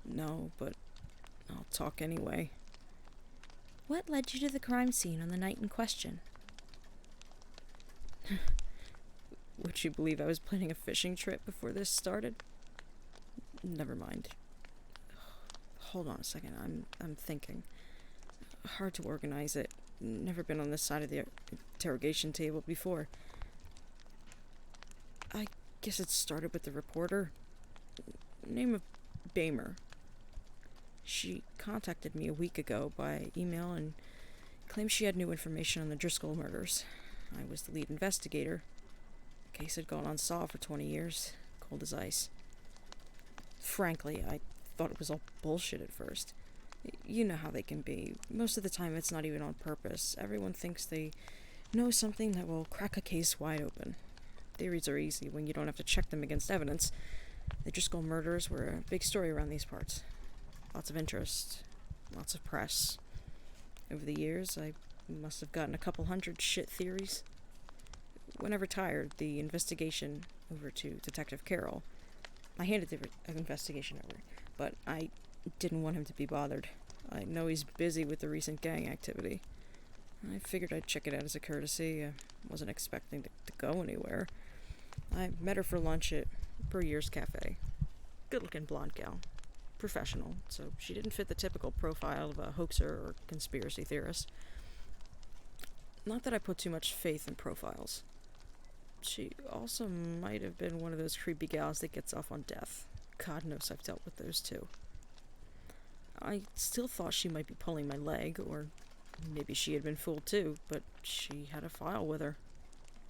No, but I'll talk anyway. What led you to the crime scene on the night in question? Would you believe I was planning a fishing trip before this started? Never mind. Hold on a second, I'm thinking. Hard to organize it. Never been on this side of the interrogation table before. I guess it started with the reporter. Name of Bamer. She contacted me a week ago by email and claimed she had new information on the Driscoll murders. I was the lead investigator. The case had gone unsolved for 20 years, cold as ice. Frankly, I thought it was all bullshit at first. You know how they can be. Most of the time it's not even on purpose. Everyone thinks they know something that will crack a case wide open. Theories are easy when you don't have to check them against evidence. The Driscoll murders were a big story around these parts. Lots of interest, lots of press. Over the years, I must have gotten a couple hundred shit theories. When I retired the investigation over to Detective Carroll, I handed the investigation over, but I didn't want him to be bothered. I know he's busy with the recent gang activity. I figured I'd check it out as a courtesy. I wasn't expecting to go anywhere. I met her for lunch at Bruyer's Cafe. Good-looking blonde gal. Professional, so she didn't fit the typical profile of a hoaxer or conspiracy theorist. Not that I put too much faith in profiles. She also might have been one of those creepy gals that gets off on death. God knows I've dealt with those too. I still thought she might be pulling my leg, or maybe she had been fooled too, but she had a file with her.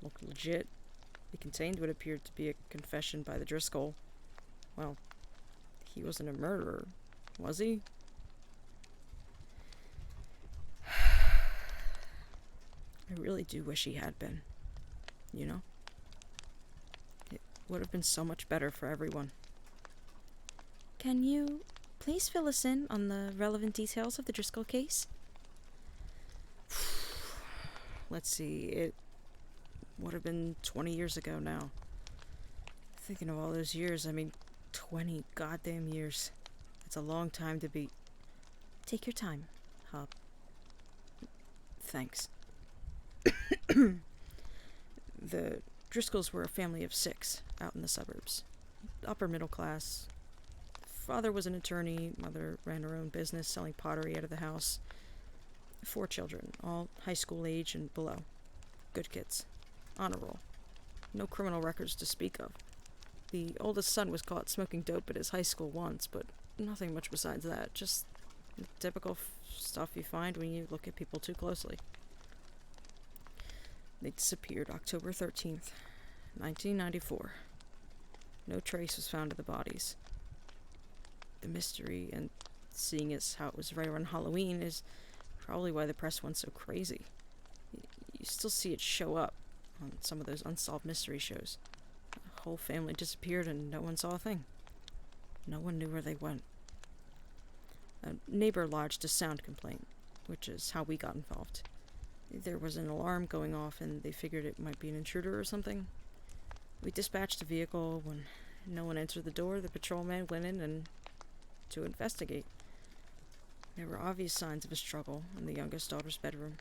Looked legit. It contained what appeared to be a confession by the Driscoll. Well, he wasn't a murderer, was he? I really do wish he had been. You know? It would have been so much better for everyone. Can you please fill us in on the relevant details of the Driscoll case? Let's see, it would have been 20 years ago now. Thinking of all those years, 20 goddamn years. It's a long time to be... Take your time, Hub. Thanks. The Driscolls were a family of 6 out in the suburbs. Upper middle class. Father was an attorney, mother ran her own business selling pottery out of the house. 4 children, all high school age and below. Good kids. Honor roll. No criminal records to speak of. The oldest son was caught smoking dope at his high school once, but nothing much besides that. Just the typical stuff you find when you look at people too closely. They disappeared October 13th, 1994. No trace was found of the bodies. The mystery, and seeing as how it was right around Halloween, is probably why the press went so crazy. You still see it show up on some of those unsolved mystery shows. The whole family disappeared and no one saw a thing. No one knew where they went. A neighbor lodged a sound complaint, which is how we got involved. There was an alarm going off and they figured it might be an intruder or something. We dispatched a vehicle. When no one answered the door, the patrolman went in and to investigate. There were obvious signs of a struggle in the youngest daughter's bedroom.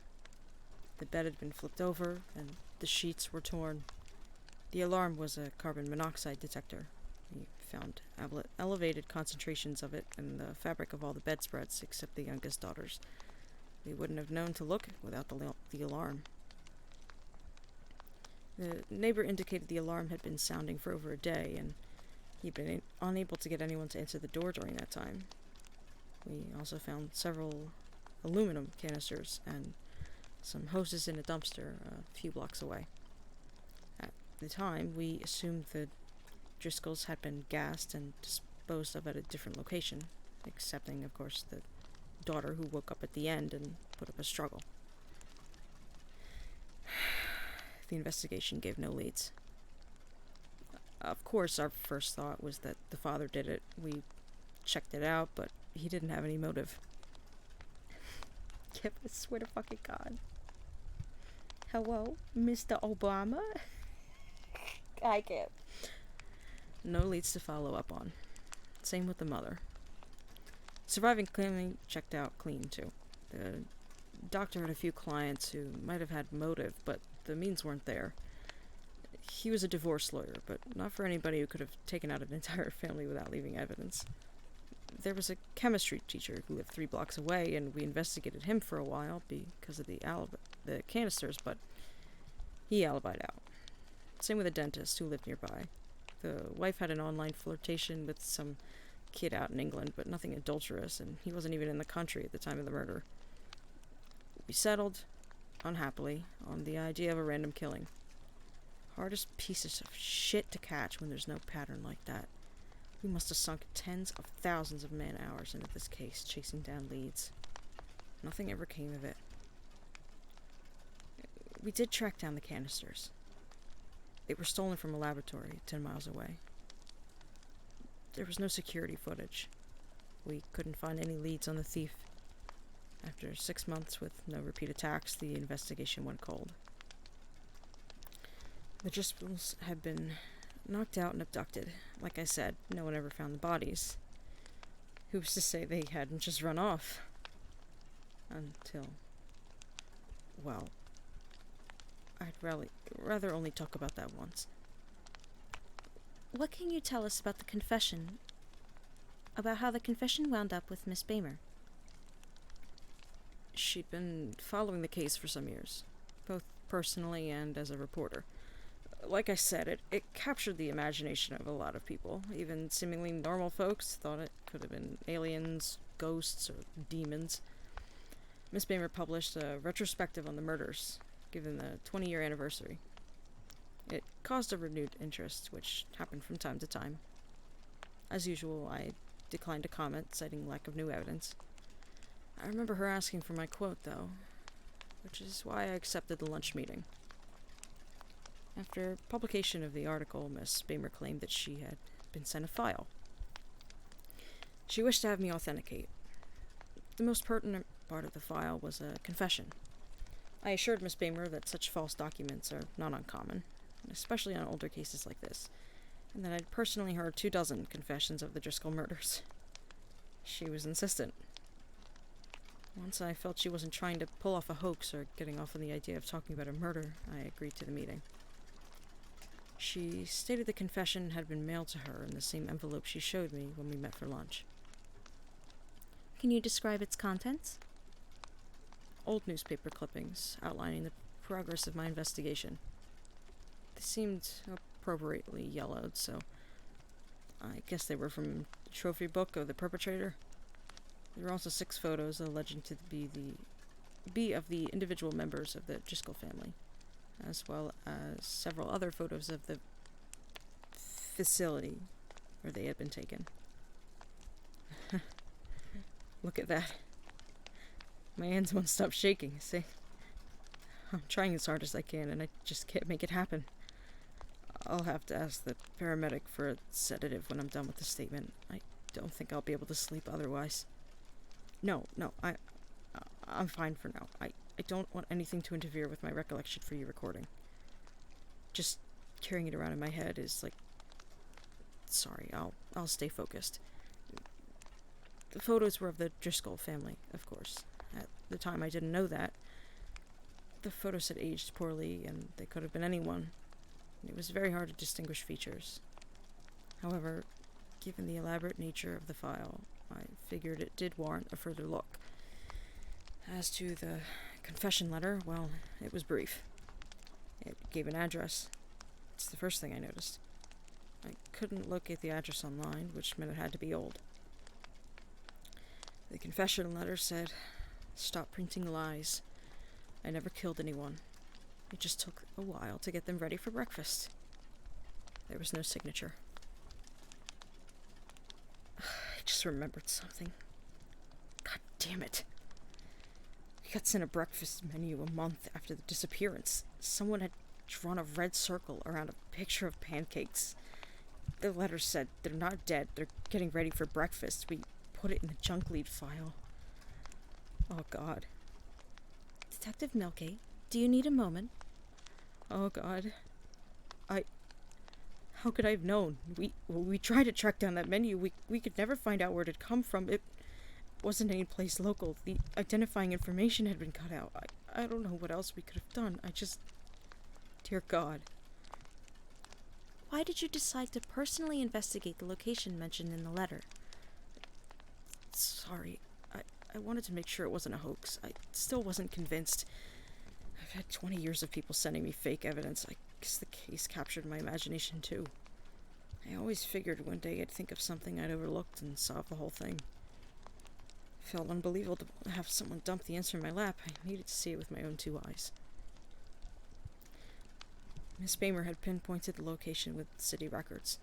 The bed had been flipped over and the sheets were torn. The alarm was a carbon monoxide detector. We found elevated concentrations of it in the fabric of all the bedspreads except the youngest daughter's. We wouldn't have known to look without the alarm. The neighbor indicated the alarm had been sounding for over a day, and he'd been unable to get anyone to answer the door during that time. We also found several aluminum canisters and some hoses in a dumpster a few blocks away. At the time, we assumed the Driscolls had been gassed and disposed of at a different location, excepting, of course, the daughter who woke up at the end and put up a struggle. The investigation gave no leads. Of course, our first thought was that the father did it. We checked it out, but he didn't have any motive. Yep, I swear to fucking God. Hello, Mr. Obama? I can't. No leads to follow up on. Same with the mother. Surviving family checked out clean, too. The doctor had a few clients who might have had motive, but the means weren't there. He was a divorce lawyer, but not for anybody who could have taken out an entire family without leaving evidence. There was a chemistry teacher who lived 3 blocks away, and we investigated him for a while because of the canisters, but he alibied out. Same with a dentist who lived nearby. The wife had an online flirtation with some kid out in England, but nothing adulterous, and he wasn't even in the country at the time of the murder. We settled, unhappily, on the idea of a random killing. Hardest pieces of shit to catch when there's no pattern like that. We must have sunk tens of thousands of man-hours into this case, chasing down leads. Nothing ever came of it. We did track down the canisters. They were stolen from a laboratory 10 miles away. There was no security footage. We couldn't find any leads on the thief. After 6 months with no repeat attacks, the investigation went cold. The Driscolls had been knocked out and abducted. Like I said, no one ever found the bodies. Who's to say they hadn't just run off? Until... well, I'd rather only talk about that once. What can you tell us about the confession? About how the confession wound up with Miss Bamer? She'd been following the case for some years, both personally and as a reporter. Like I said, it captured the imagination of a lot of people. Even seemingly normal folks thought it could have been aliens, ghosts, or demons. Miss Bamer published a retrospective on the murders, given the 20-year anniversary. It caused a renewed interest, which happened from time to time. As usual, I declined to comment, citing lack of new evidence. I remember her asking for my quote, though, which is why I accepted the lunch meeting. After publication of the article, Miss Bamer claimed that she had been sent a file. She wished to have me authenticate. The most pertinent part of the file was a confession. I assured Miss Bamer that such false documents are not uncommon, especially on older cases like this, and that I'd personally heard 24 confessions of the Driscoll murders. She was insistent. Once I felt she wasn't trying to pull off a hoax or getting off on the idea of talking about a murder, I agreed to the meeting. She stated the confession had been mailed to her in the same envelope she showed me when we met for lunch. Can you describe its contents? Old newspaper clippings outlining the progress of my investigation. They seemed appropriately yellowed, so I guess they were from the trophy book of the perpetrator. There were also 6 photos alleging to be of the individual members of the Driscoll family, as well as several other photos of the facility where they had been taken. Look at that. My hands won't stop shaking, see? I'm trying as hard as I can, and I just can't make it happen. I'll have to ask the paramedic for a sedative when I'm done with the statement. I don't think I'll be able to sleep otherwise. No, I'm fine for now. I don't want anything to interfere with my recollection for your recording. Just carrying it around in my head is like... Sorry, I'll stay focused. The photos were of the Driscoll family, of course. At the time I didn't know that. The photos had aged poorly, and they could have been anyone. It was very hard to distinguish features. However, given the elaborate nature of the file, I figured it did warrant a further look. As to the confession letter, well, it was brief. It gave an address. It's the first thing I noticed. I couldn't locate the address online, which meant it had to be old. The confession letter said, "Stop printing lies. I never killed anyone. It just took a while to get them ready for breakfast." There was no signature. I just remembered something. God damn it. We got sent a breakfast menu a month after the disappearance. Someone had drawn a red circle around a picture of pancakes. The letter said, "They're not dead. They're getting ready for breakfast." We put it in the junk lead file. Oh, God. Detective Milkgate, do you need a moment? Oh, God. How could I have known? We tried to track down that menu. We could never find out where it had come from. It wasn't any place local. The identifying information had been cut out. I don't know what else we could have done. Dear God. Why did you decide to personally investigate the location mentioned in the letter? Sorry. I wanted to make sure it wasn't a hoax. I still wasn't convinced. I've had 20 years of people sending me fake evidence. I guess the case captured my imagination, too. I always figured one day I'd think of something I'd overlooked and solve the whole thing. It felt unbelievable to have someone dump the answer in my lap. I needed to see it with my own 2 eyes. Miss Bamer had pinpointed the location with city records,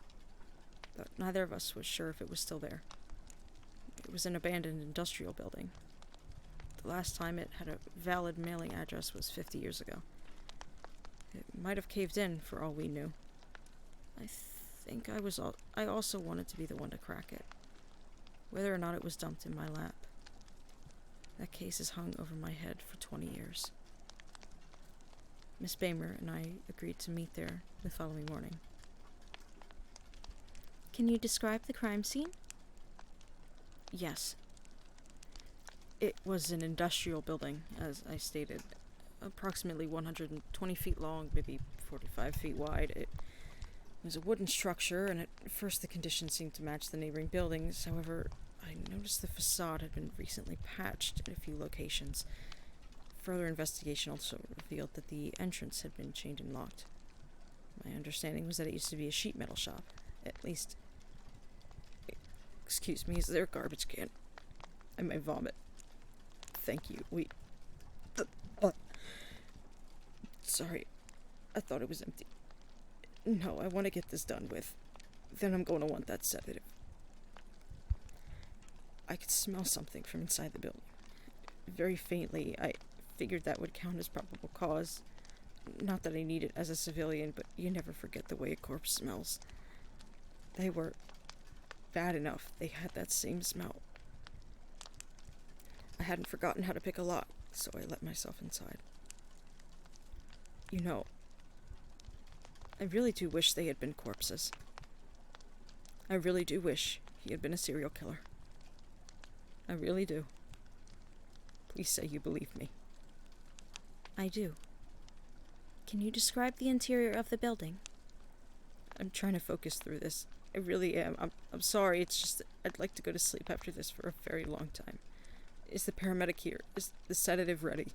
but neither of us was sure if it was still there. It was an abandoned industrial building. The last time it had a valid mailing address was 50 years ago. It might have caved in, for all we knew. I also wanted to be the one to crack it, whether or not it was dumped in my lap. That case has hung over my head for 20 years. Miss Bamer and I agreed to meet there the following morning. Can you describe the crime scene? Yes. It was an industrial building, as I stated, approximately 120 feet long, maybe 45 feet wide. It was a wooden structure, and at first the conditions seemed to match the neighboring buildings. However, I noticed the facade had been recently patched in a few locations. Further investigation also revealed that the entrance had been chained and locked. My understanding was that it used to be a sheet metal shop. At least... Excuse me, is there a garbage can? I might vomit. Thank you. Sorry. I thought it was empty. No, I want to get this done with. Then I'm going to want that sedative. I could smell something from inside the building. Very faintly, I figured that would count as probable cause. Not that I need it as a civilian, but you never forget the way a corpse smells. They were bad enough. They had that same smell. I hadn't forgotten how to pick a lock, so I let myself inside. You know, I really do wish they had been corpses. I really do wish he had been a serial killer. I really do. Please say you believe me. I do. Can you describe the interior of the building? I'm trying to focus through this. I really am. I'm sorry, it's just that I'd like to go to sleep after this for a very long time. Is the paramedic here? Is the sedative ready?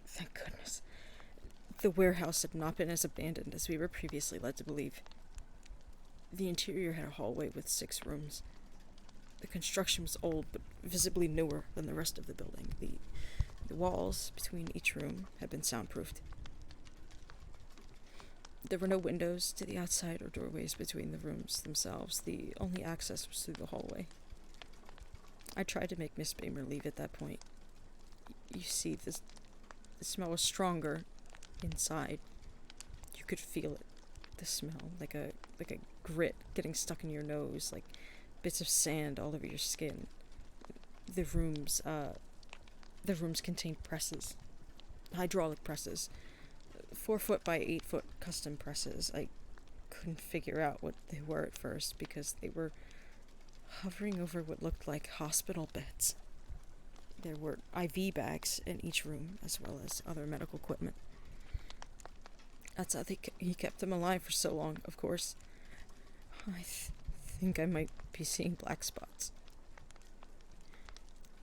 Thank goodness. The warehouse had not been as abandoned as we were previously led to believe. The interior had a hallway with 6 rooms. The construction was old, but visibly newer than the rest of the building. The walls between each room had been soundproofed. There were no windows to the outside or doorways between the rooms themselves. The only access was through the hallway. I tried to make Miss Bamer leave at that point. You see, the smell was stronger inside. You could feel it. The smell, like a grit getting stuck in your nose, like bits of sand all over your skin. The rooms contained presses, hydraulic presses, 4-foot by 8-foot custom presses. I couldn't figure out what they were at first because they were hovering over what looked like hospital beds. There were IV bags in each room, as well as other medical equipment. That's how he kept them alive for so long, of course. I think I might be seeing black spots.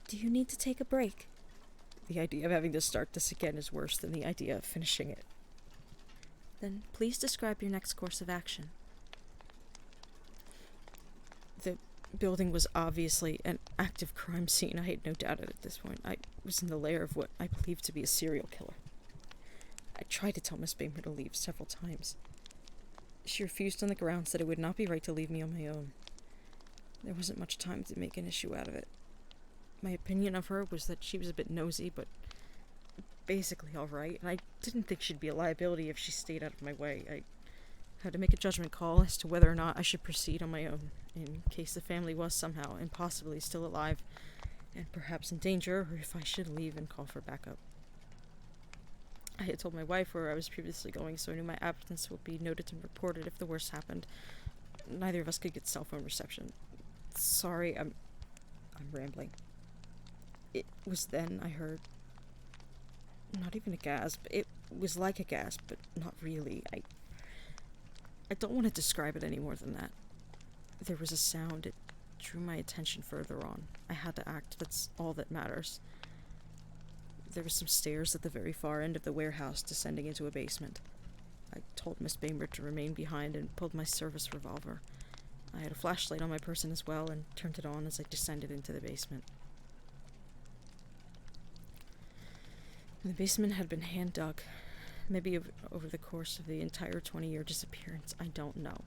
Do you need to take a break? The idea of having to start this again is worse than the idea of finishing it. Then please describe your next course of action. The building was obviously an active crime scene. I had no doubt at this point. I was in the lair of what I believed to be a serial killer. I tried to tell Miss Bamer to leave several times. She refused on the grounds that it would not be right to leave me on my own. There wasn't much time to make an issue out of it. My opinion of her was that she was a bit nosy, but basically alright, and I didn't think she'd be a liability if she stayed out of my way. I had to make a judgment call as to whether or not I should proceed on my own, in case the family was somehow impossibly still alive, and perhaps in danger, or if I should leave and call for backup. I had told my wife where I was previously going, so I knew my absence would be noted and reported if the worst happened. Neither of us could get cell phone reception. Sorry, I'm rambling. It was then I heard... not even a gasp. It was like a gasp, but not really. I don't want to describe it any more than that. There was a sound. It drew my attention further on. I had to act. That's all that matters. There were some stairs at the very far end of the warehouse descending into a basement. I told Miss Bamer to remain behind and pulled my service revolver. I had a flashlight on my person as well and turned it on as I descended into the basement. The basement had been hand-dug, maybe over the course of the entire 20-year disappearance. I don't know.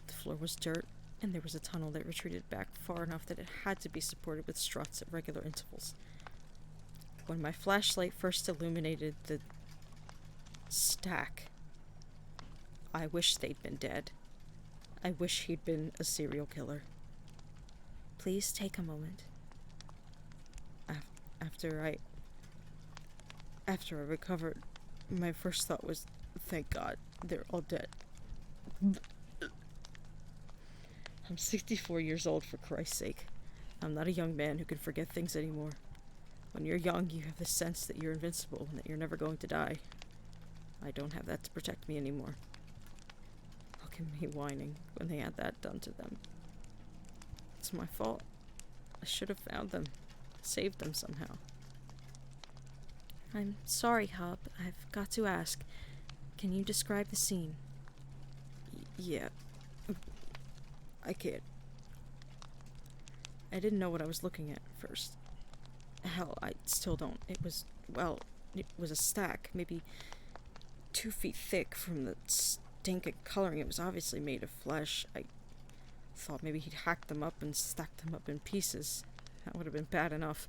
The floor was dirt, and there was a tunnel that retreated back far enough that it had to be supported with struts at regular intervals. When my flashlight first illuminated the stack, I wish they'd been dead. I wish he'd been a serial killer. Please take a moment. After I recovered, my first thought was, thank God, they're all dead. I'm 64 years old, for Christ's sake. I'm not a young man who can forget things anymore. When you're young, you have the sense that you're invincible and that you're never going to die. I don't have that to protect me anymore. Look at me whining when they had that done to them. It's my fault. I should have found them, saved them somehow. I'm sorry, Hub. I've got to ask. Can you describe the scene? Yeah. I can't. I didn't know what I was looking at first. Hell, I still don't. It was a stack, maybe 2 feet thick from the stinking coloring. It was obviously made of flesh. I thought maybe he'd hacked them up and stacked them up in pieces. That would have been bad enough.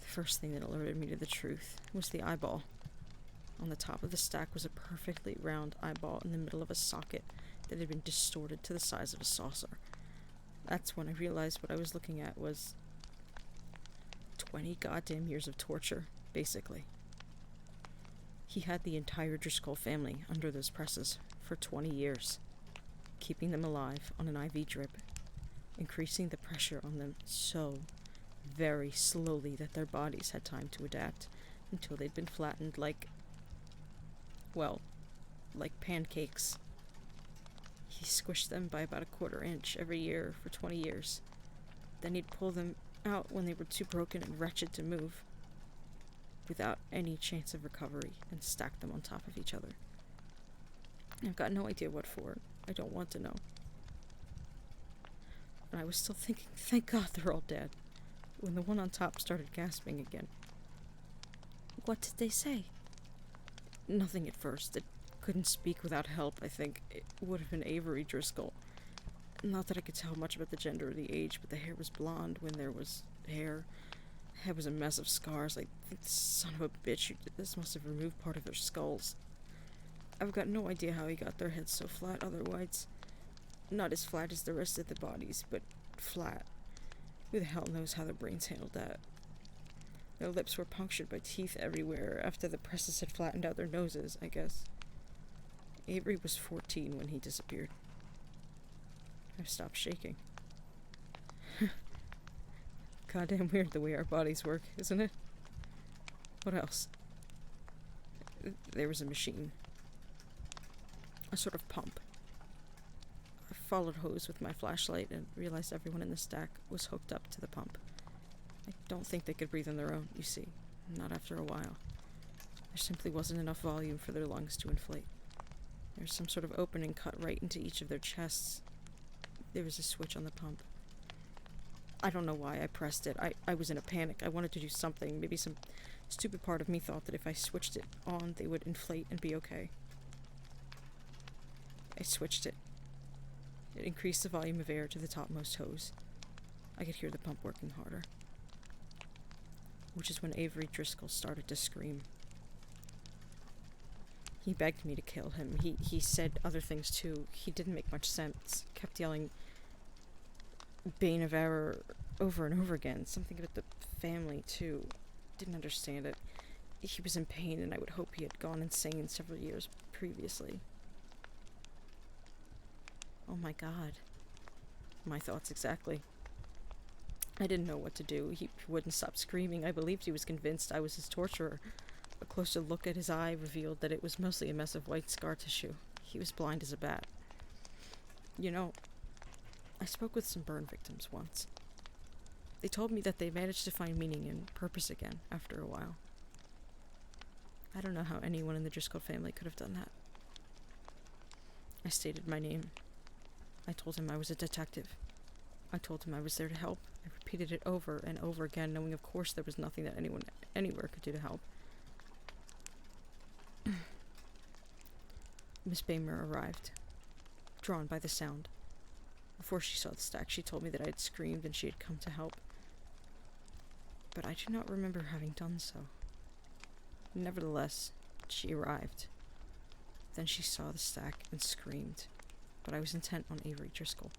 The first thing that alerted me to the truth was the eyeball. On the top of the stack was a perfectly round eyeball in the middle of a socket that had been distorted to the size of a saucer. That's when I realized what I was looking at was 20 goddamn years of torture, basically. He had the entire Driscoll family under those presses for 20 years, keeping them alive on an IV drip, increasing the pressure on them so very slowly that their bodies had time to adapt until they'd been flattened like pancakes. He squished them by about a 1/4 inch every year for 20 years. Then he'd pull them out when they were too broken and wretched to move, without any chance of recovery, and stack them on top of each other. I've got no idea what for. I don't want to know. And I was still thinking, thank God they're all dead, when the one on top started gasping again. What did they say? Nothing at first. It couldn't speak without help, I think. It would have been Avery Driscoll. Not that I could tell much about the gender or the age, but the hair was blonde when there was hair. The head was a mess of scars. I think the son of a bitch who did this must have removed part of their skulls. I've got no idea how he got their heads so flat otherwise. Not as flat as the rest of the bodies, but flat. Who the hell knows how their brains handled that? Their lips were punctured by teeth everywhere after the presses had flattened out their noses, I guess. Avery was 14 when he disappeared. I've stopped shaking. Goddamn weird the way our bodies work, isn't it? What else? There was a machine. A sort of pump. I followed hose with my flashlight and realized everyone in the stack was hooked up to the pump. I don't think they could breathe on their own, you see. Not after a while. There simply wasn't enough volume for their lungs to inflate. There's some sort of opening cut right into each of their chests. There was a switch on the pump. I don't know why I pressed it. I was in a panic. I wanted to do something. Maybe some stupid part of me thought that if I switched it on, they would inflate and be okay. I switched it. It increased the volume of air to the topmost hose. I could hear the pump working harder. Which is when Avery Driscoll started to scream. He begged me to kill him. He said other things too. He didn't make much sense. Kept yelling Bane of Error over and over again. Something about the family too. Didn't understand it. He was in pain and I would hope he had gone insane several years previously. Oh my God. My thoughts exactly. I didn't know what to do. He wouldn't stop screaming. I believed he was convinced I was his torturer. A closer look at his eye revealed that it was mostly a mess of white scar tissue. He was blind as a bat. You know, I spoke with some burn victims once. They told me that they managed to find meaning and purpose again after a while. I don't know how anyone in the Driscoll family could have done that. I stated my name. I told him I was a detective. I told him I was there to help. I repeated it over and over again, knowing of course there was nothing that anyone anywhere could do to help. Miss Bamer arrived, drawn by the sound. Before she saw the stack, she told me that I had screamed and she had come to help. But I do not remember having done so. Nevertheless, she arrived. Then she saw the stack and screamed, but I was intent on Avery Driscoll.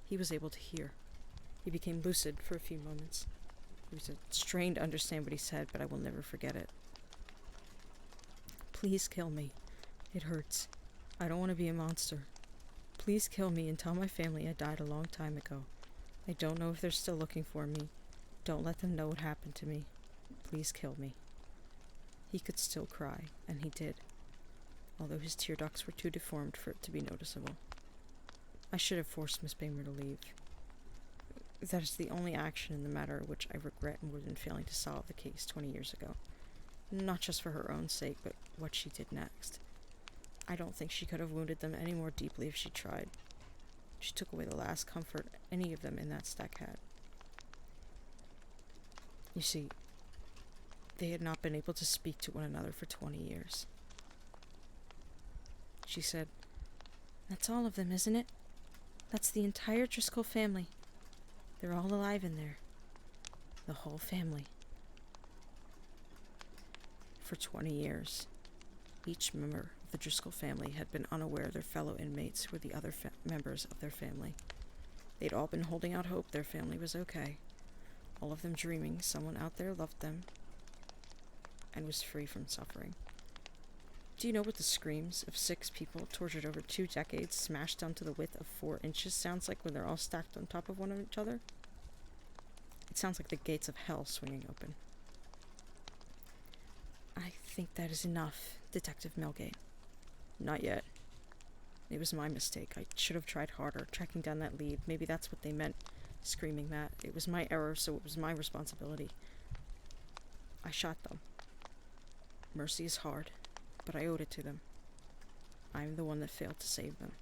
He was able to hear. He became lucid for a few moments. It was a strain to understand what he said, but I will never forget it. Please kill me. It hurts. I don't want to be a monster. Please kill me and tell my family I died a long time ago. I don't know if they're still looking for me. Don't let them know what happened to me. Please kill me. He could still cry, and he did, although his tear ducts were too deformed for it to be noticeable. I should have forced Miss Bamer to leave. That is the only action in the matter which I regret more than failing to solve the case 20 years ago. Not just for her own sake, but what she did next. I don't think she could have wounded them any more deeply if she tried. She took away the last comfort any of them in that stack had. You see, they had not been able to speak to one another for 20 years. She said, "That's all of them, isn't it? That's the entire Driscoll family. They're all alive in there. The whole family." For 20 years, each member of the Driscoll family had been unaware their fellow inmates were the other members of their family. They'd all been holding out hope their family was okay, all of them dreaming someone out there loved them and was free from suffering. Do you know what the screams of 6 people tortured over 2 decades, smashed down to the width of 4 inches, sounds like when they're all stacked on top of one of each other? It sounds like the gates of hell swinging open. "I think that is enough, Detective Melgate." "Not yet. It was my mistake. I should have tried harder, tracking down that lead. Maybe that's what they meant, screaming that. It was my error, so it was my responsibility. I shot them. Mercy is hard, but I owed it to them. I'm the one that failed to save them.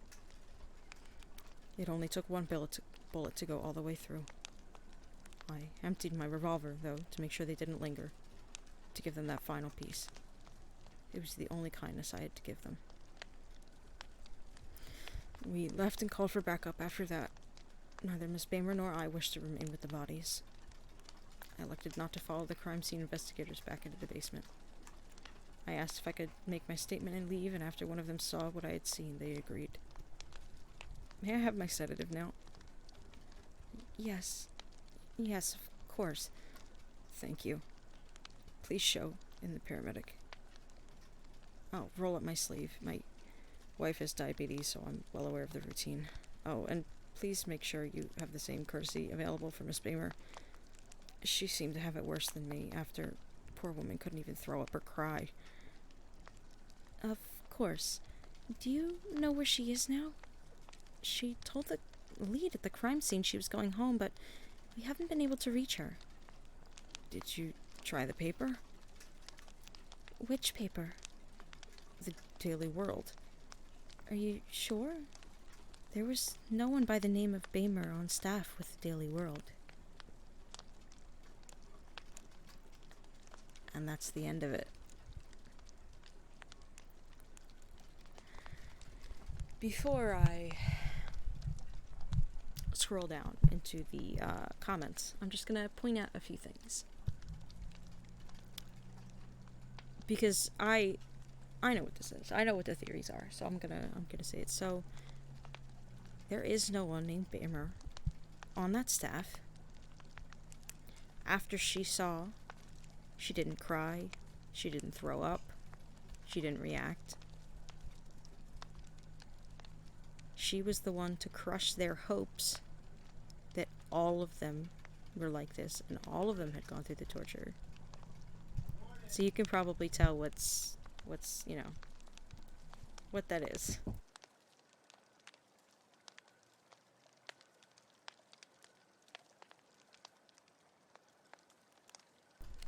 It only took one bullet to go all the way through. I emptied my revolver, though, to make sure they didn't linger, to give them that final piece. It was the only kindness I had to give them. We left and called for backup after that. Neither Miss Bamer nor I wished to remain with the bodies. I elected not to follow the crime scene investigators back into the basement. I asked if I could make my statement and leave, and after one of them saw what I had seen, they agreed. May I have my sedative now?" Yes, of course." "Thank you. Please show in the paramedic. Oh, roll up my sleeve. My wife has diabetes, so I'm well aware of the routine. Oh, and please make sure you have the same courtesy available for Miss Bamer. She seemed to have it worse than me. After, poor woman couldn't even throw up or cry." "Of course. Do you know where she is now? She told the lead at the crime scene she was going home, but we haven't been able to reach her." "Did you try the paper?" "Which paper?" "The Daily World." "Are you sure? There was no one by the name of Bamer on staff with the Daily World." And that's the end of it. Before I scroll down into the comments, I'm just gonna point out a few things, because I know what this is. I know what the theories are, so I'm gonna say it. So there is no one named Bamer on that staff. After she saw, she didn't cry, she didn't throw up, she didn't react. She was the one to crush their hopes that all of them were like this, and all of them had gone through the torture. So you can probably tell what's what that is.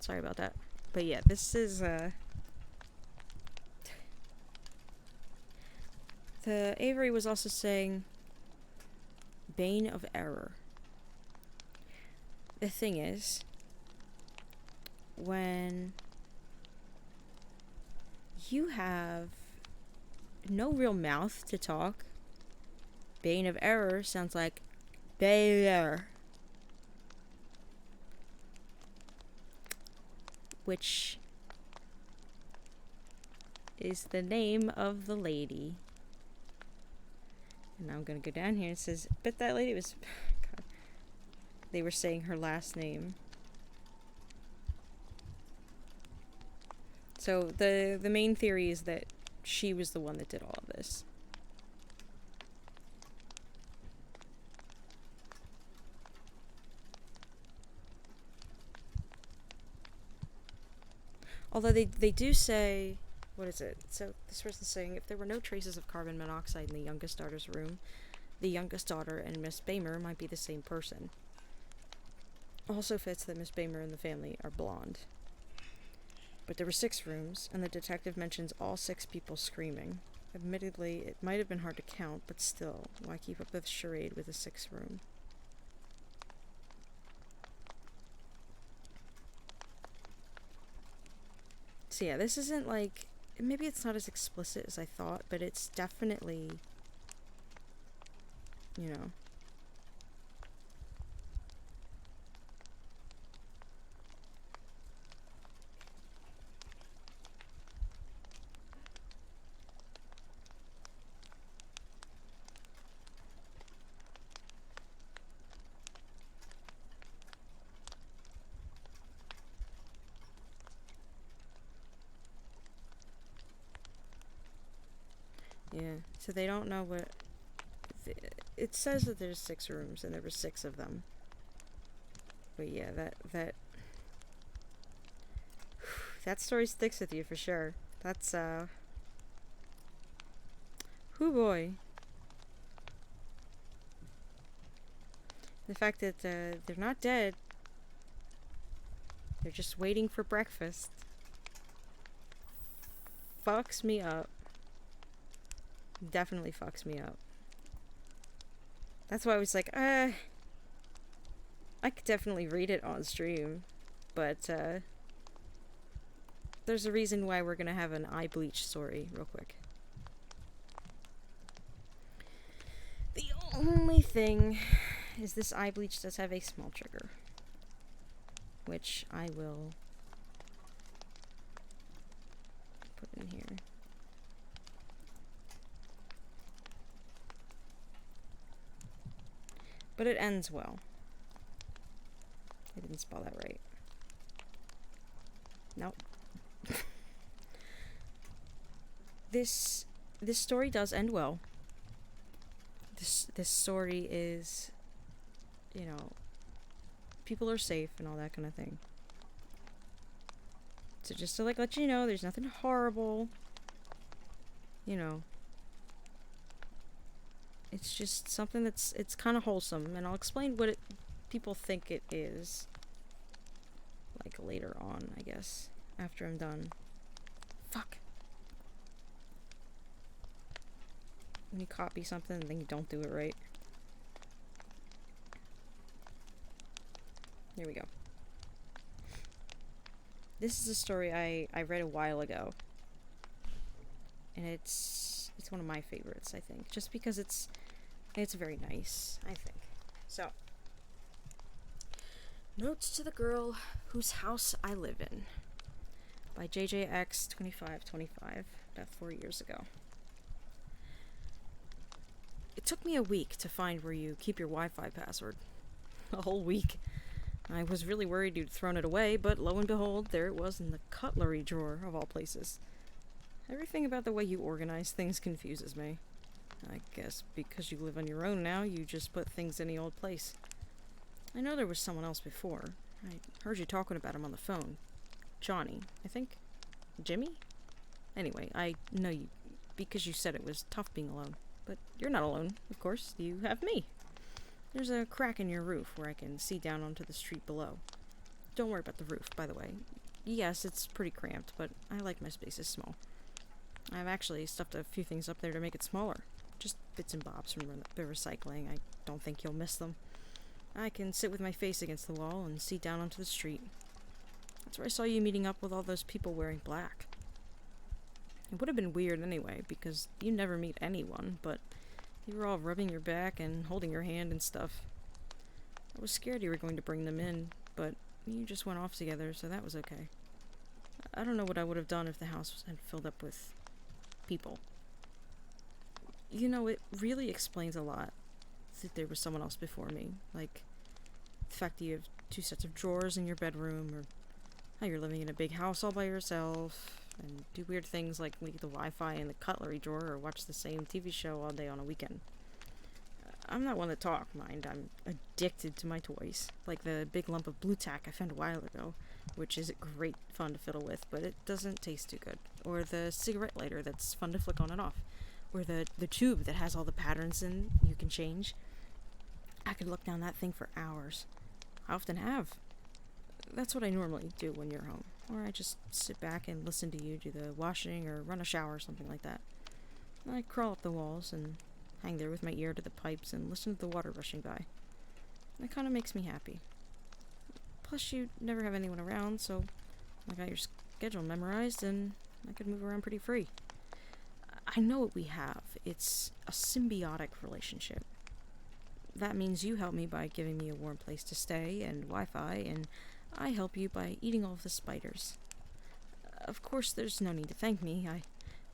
Sorry about that. But yeah, this is the Avery was also saying bane of error. The thing is, when you have no real mouth to talk, bane of error sounds like Baylor, which is the name of the lady. And now I'm gonna go down here. It says, but that lady was God. They were saying her last name. So the main theory is that she was the one that did all of this. Although they do say, what is it? So this person's saying, if there were no traces of carbon monoxide in the youngest daughter's room, the youngest daughter and Miss Bamer might be the same person. Also fits that Miss Bamer and the family are blonde. But there were 6 rooms, and the detective mentions all 6 people screaming. Admittedly, it might have been hard to count, but still, why keep up the charade with a sixth room? So yeah, this isn't like... Maybe it's not as explicit as I thought, but it's definitely... You know... Yeah, so they don't know what... It says that there's 6 rooms, and there were 6 of them. But yeah, that story sticks with you for sure. That's, Hoo boy. The fact that, they're not dead. They're just waiting for breakfast. Fucks me up. Definitely fucks me up. That's why I was like, I could definitely read it on stream, but there's a reason why we're gonna have an eye bleach story real quick. The only thing is this eye bleach does have a small trigger, which I will put in here. But it ends well. I didn't spell that right. Nope. This story does end well. This story is, you know, people are safe and all that kind of thing. So just to like let you know, there's nothing horrible. You know. It's just something it's kind of wholesome, and I'll explain what people think it is. Like later on, I guess, after I'm done. Fuck. When you copy something and then you don't do it right. Here we go. This is a story I read a while ago. And it's one of my favorites, I think. Just because it's very nice, I think. So, Notes to the Girl Whose House I Live In by JJX2525, about 4 years ago. It took me a week to find where you keep your Wi-Fi password. A whole week. I was really worried you'd thrown it away, but lo and behold, there it was in the cutlery drawer, of all places. Everything about the way you organize things confuses me. I guess because you live on your own now, you just put things in the old place. I know there was someone else before. I heard you talking about him on the phone. Johnny, I think? Jimmy? Anyway, I know you because you said it was tough being alone. But you're not alone, of course. You have me. There's a crack in your roof where I can see down onto the street below. Don't worry about the roof, by the way. Yes, it's pretty cramped, but I like my spaces small. I've actually stuffed a few things up there to make it smaller. Just bits and bobs from the recycling. I don't think you'll miss them. I can sit with my face against the wall and see down onto the street. That's where I saw you meeting up with all those people wearing black. It would have been weird anyway, because you never meet anyone, but you were all rubbing your back and holding your hand and stuff. I was scared you were going to bring them in, but you just went off together, so that was okay. I don't know what I would have done if the house had filled up with people. You know, it really explains a lot that there was someone else before me. Like, the fact that you have 2 sets of drawers in your bedroom, or how you're living in a big house all by yourself, and do weird things like leave the Wi-Fi in the cutlery drawer or watch the same TV show all day on a weekend. I'm not one to talk, mind. I'm addicted to my toys. Like the big lump of blue tack I found a while ago, which is great fun to fiddle with, but it doesn't taste too good. Or the cigarette lighter that's fun to flick on and off. Or the tube that has all the patterns in you can change. I could look down that thing for hours. I often have. That's what I normally do when you're home. Or I just sit back and listen to you do the washing or run a shower or something like that. I crawl up the walls and hang there with my ear to the pipes and listen to the water rushing by. That kind of makes me happy. Plus, you never have anyone around, so I got your schedule memorized and I could move around pretty free. I know what we have. It's a symbiotic relationship. That means you help me by giving me a warm place to stay and Wi-Fi, and I help you by eating all of the spiders. Of course, there's no need to thank me. I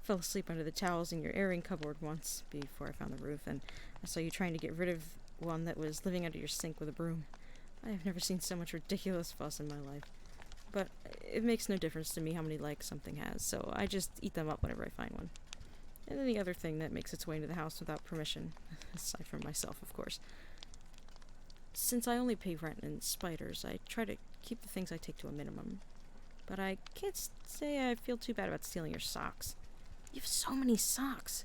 fell asleep under the towels in your airing cupboard once before I found the roof, and I saw you trying to get rid of one that was living under your sink with a broom. I have never seen so much ridiculous fuss in my life. But it makes no difference to me how many legs something has, so I just eat them up whenever I find one. And any other thing that makes its way into the house without permission, aside from myself, of course. Since I only pay rent and spiders, I try to keep the things I take to a minimum. But I can't say I feel too bad about stealing your socks. You have so many socks.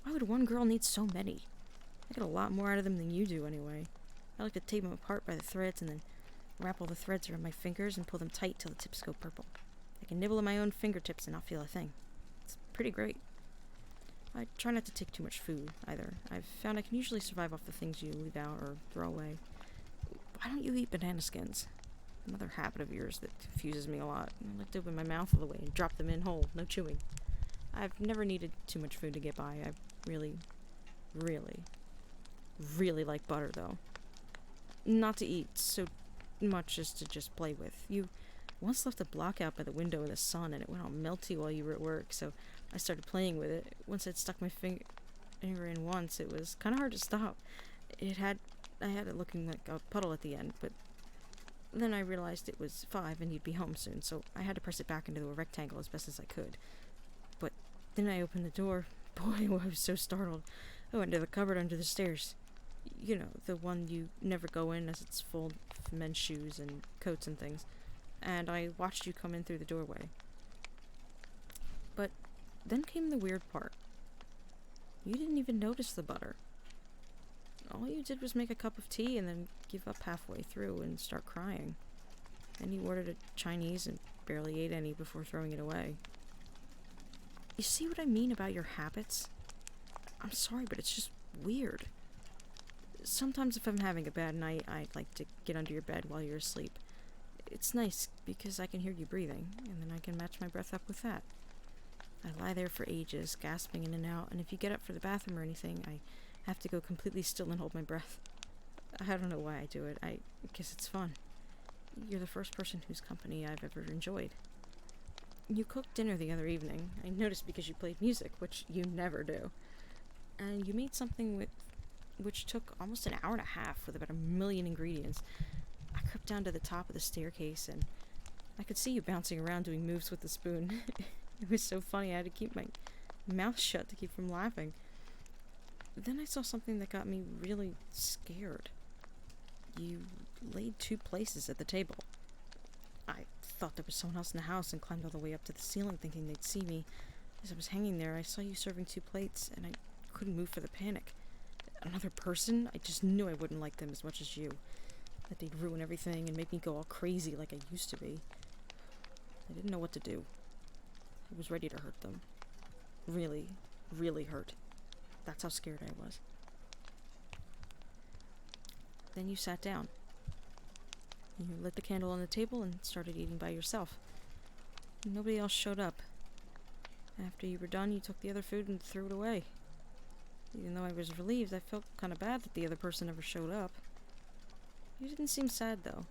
Why would one girl need so many? I get a lot more out of them than you do, anyway. I like to take them apart by the threads and then wrap all the threads around my fingers and pull them tight till the tips go purple. I can nibble at my own fingertips and not feel a thing. It's pretty great. I try not to take too much food, either. I've found I can usually survive off the things you leave out or throw away. Why don't you eat banana skins? Another habit of yours that confuses me a lot. I like to open my mouth all the way and drop them in whole, no chewing. I've never needed too much food to get by. I really, really, really like butter, though. Not to eat so much as to just play with. You once left a block out by the window in the sun and it went all melty while you were at work, so I started playing with it. Once I'd stuck my finger in once, it was kind of hard to stop. I had it looking like a puddle at the end, but then I realized it was 5 and you'd be home soon, so I had to press it back into a rectangle as best as I could. But then I opened the door. Boy, I was so startled. I went to the cupboard under the stairs. You know, the one you never go in as it's full of men's shoes and coats and things. And I watched you come in through the doorway. But then came the weird part. You didn't even notice the butter. All you did was make a cup of tea and then give up halfway through and start crying. Then you ordered a Chinese and barely ate any before throwing it away. You see what I mean about your habits? I'm sorry, but it's just weird. Sometimes if I'm having a bad night, I like to get under your bed while you're asleep. It's nice because I can hear you breathing, and then I can match my breath up with that. I lie there for ages, gasping in and out, and if you get up for the bathroom or anything, I have to go completely still and hold my breath. I don't know why I do it. I guess it's fun. You're the first person whose company I've ever enjoyed. You cooked dinner the other evening. I noticed because you played music, which you never do. And you made something which took almost an hour and a half with about 1,000,000 ingredients. I crept down to the top of the staircase and I could see you bouncing around doing moves with the spoon. It was so funny I had to keep my mouth shut to keep from laughing. Then I saw something that got me really scared. You laid 2 places at the table. I thought there was someone else in the house and climbed all the way up to the ceiling thinking they'd see me. As I was hanging there, I saw you serving 2 plates and I couldn't move for the panic. Another person? I just knew I wouldn't like them as much as you. That they'd ruin everything and make me go all crazy like I used to be. I didn't know what to do. I was ready to hurt them. Really, really hurt. That's how scared I was. Then you sat down. You lit the candle on the table and started eating by yourself. Nobody else showed up. After you were done, you took the other food and threw it away. Even though I was relieved, I felt kind of bad that the other person never showed up. You didn't seem sad, though.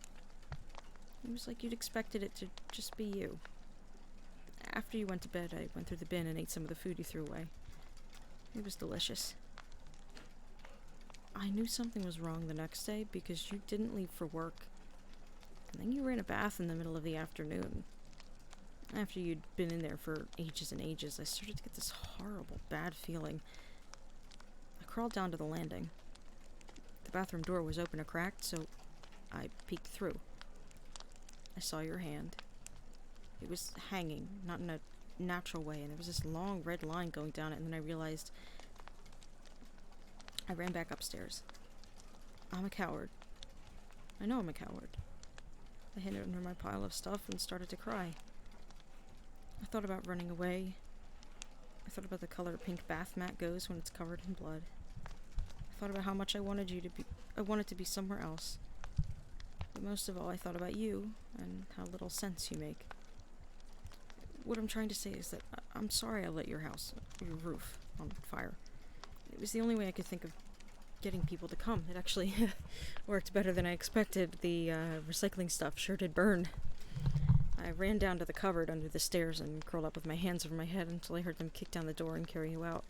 It was like you'd expected it to just be you. After you went to bed, I went through the bin and ate some of the food you threw away. It was delicious. I knew something was wrong the next day because you didn't leave for work. And then you were in a bath in the middle of the afternoon. After you'd been in there for ages and ages, I started to get this horrible, bad feeling. I crawled down to the landing. The bathroom door was open a crack, so I peeked through. I saw your hand. It was hanging, not in a natural way, and there was this long red line going down it, and then I realized I ran back upstairs. I'm a coward. I know I'm a coward. I hid under my pile of stuff and started to cry. I thought about running away, I thought about the color a pink bath mat goes when it's covered in blood. I thought about how much I wanted to be somewhere else. But most of all, I thought about you and how little sense you make. What I'm trying to say is that I'm sorry I lit your roof, on fire. It was the only way I could think of getting people to come. It actually worked better than I expected. The recycling stuff sure did burn. I ran down to the cupboard under the stairs and curled up with my hands over my head until I heard them kick down the door and carry you out.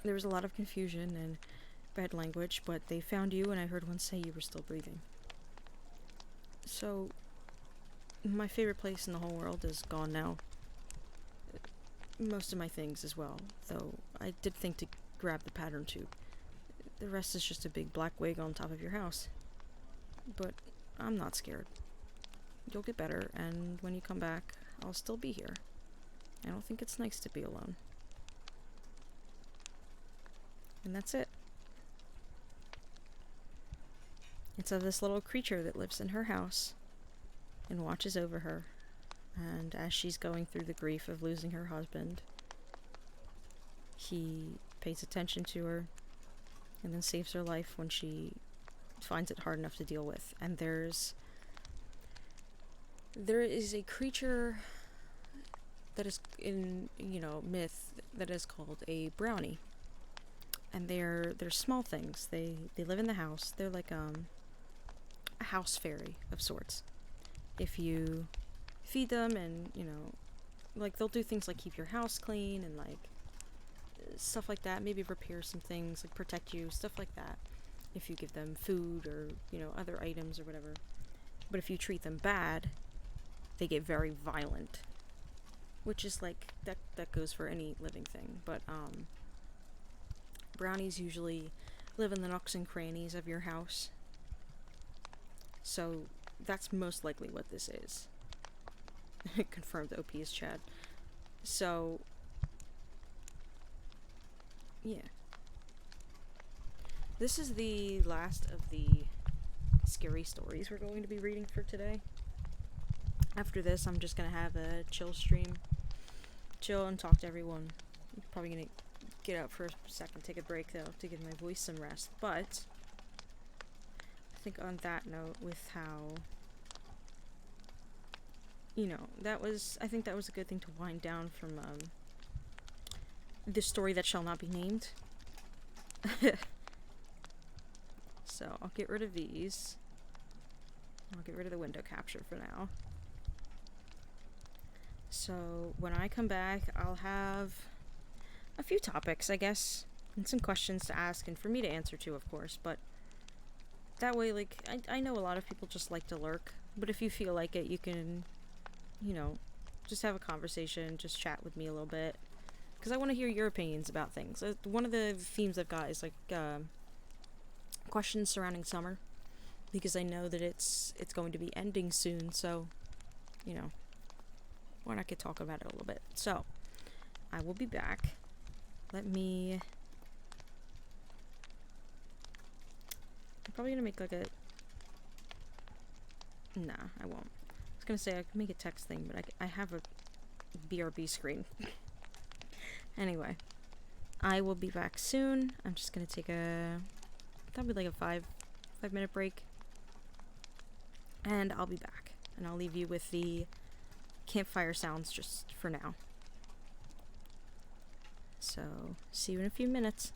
There was a lot of confusion and bad language, but they found you and I heard one say you were still breathing. So, my favorite place in the whole world is gone now. Most of my things as well, though I did think to grab the pattern tube. The rest is just a big black wig on top of your house. But I'm not scared. You'll get better, and when you come back, I'll still be here. I don't think it's nice to be alone. And that's it. It's of this little creature that lives in her house and watches over her. And as she's going through the grief of losing her husband, he pays attention to her and then saves her life when she finds it hard enough to deal with. And there is a creature that is in, myth that is called a brownie. And they're small things. They live in the house. They're like a house fairy of sorts. If you feed them and, they'll do things like keep your house clean and stuff like that, maybe repair some things, like protect you, stuff like that. If you give them food or, other items or whatever. But if you treat them bad, they get very violent. Which is that goes for any living thing. But, brownies usually live in the nooks and crannies of your house. So, that's most likely what this is. Confirmed OP is Chad. So, yeah. This is the last of the scary stories we're going to be reading for today. After this, I'm just gonna have a chill stream. Chill and talk to everyone. I'm probably gonna get out for a second, take a break though, to give my voice some rest. But I think on that note, with how, I think that was a good thing to wind down from this story that shall not be named. So I'll get rid of these. I'll get rid of the window capture for now. So when I come back, I'll have a few topics, I guess, and some questions to ask, and for me to answer too, of course, but that way, I know a lot of people just like to lurk, but if you feel like it, you can, just have a conversation, just chat with me a little bit, because I want to hear your opinions about things. One of the themes I've got is, questions surrounding summer, because I know that it's going to be ending soon, so, why not get talking about it a little bit. So, I will be back. I'm probably gonna make nah, I won't. I was gonna say I could make a text thing, but I have a BRB screen. Anyway, I will be back soon. I'm just gonna take probably a 5-minute break. And I'll be back. And I'll leave you with the campfire sounds just for now. So, see you in a few minutes.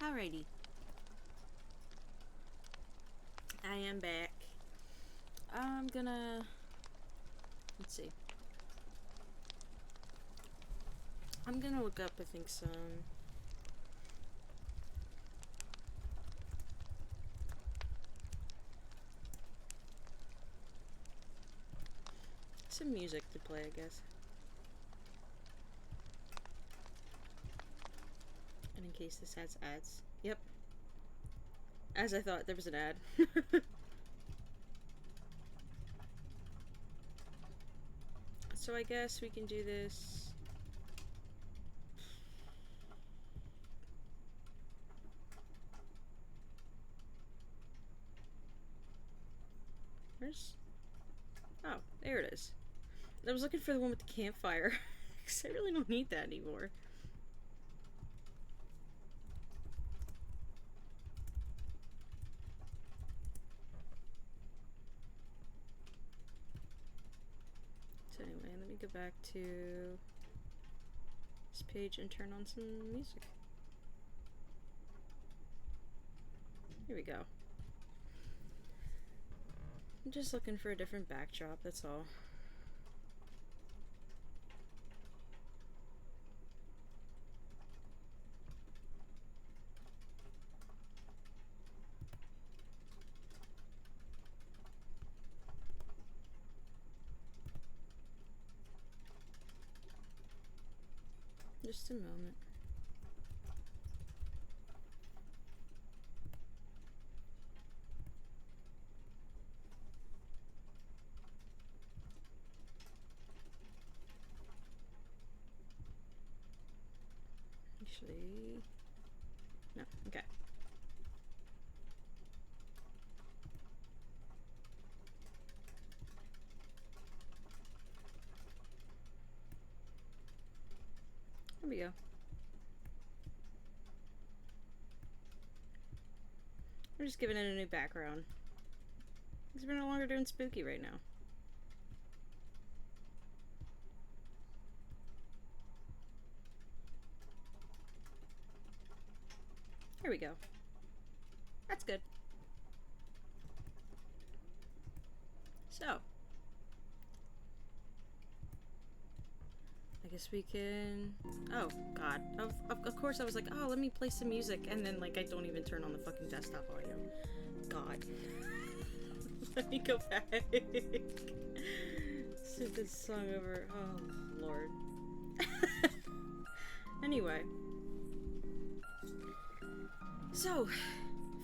Alrighty. I am back. I'm gonna... Let's see. I'm gonna look up, I think, some music to play, I guess. And in case this has ads. Yep. As I thought, there was an ad. So I guess we can do this. Where's... Oh, there it is. I was looking for the one with the campfire. Because I really don't need that anymore. So anyway, let me go back to this page and turn on some music. Here we go. I'm just looking for a different backdrop, that's all. Just a moment. Actually, no, okay. There we go. We're just giving it a new background. Because we're no longer doing spooky right now. Here we go. That's good. So, I guess we can... Oh, God. Of course I was like, oh, let me play some music, and then, like, I don't even turn on the fucking desktop audio. God. Let me go back. Sit this song over. Oh, Lord. Anyway. So,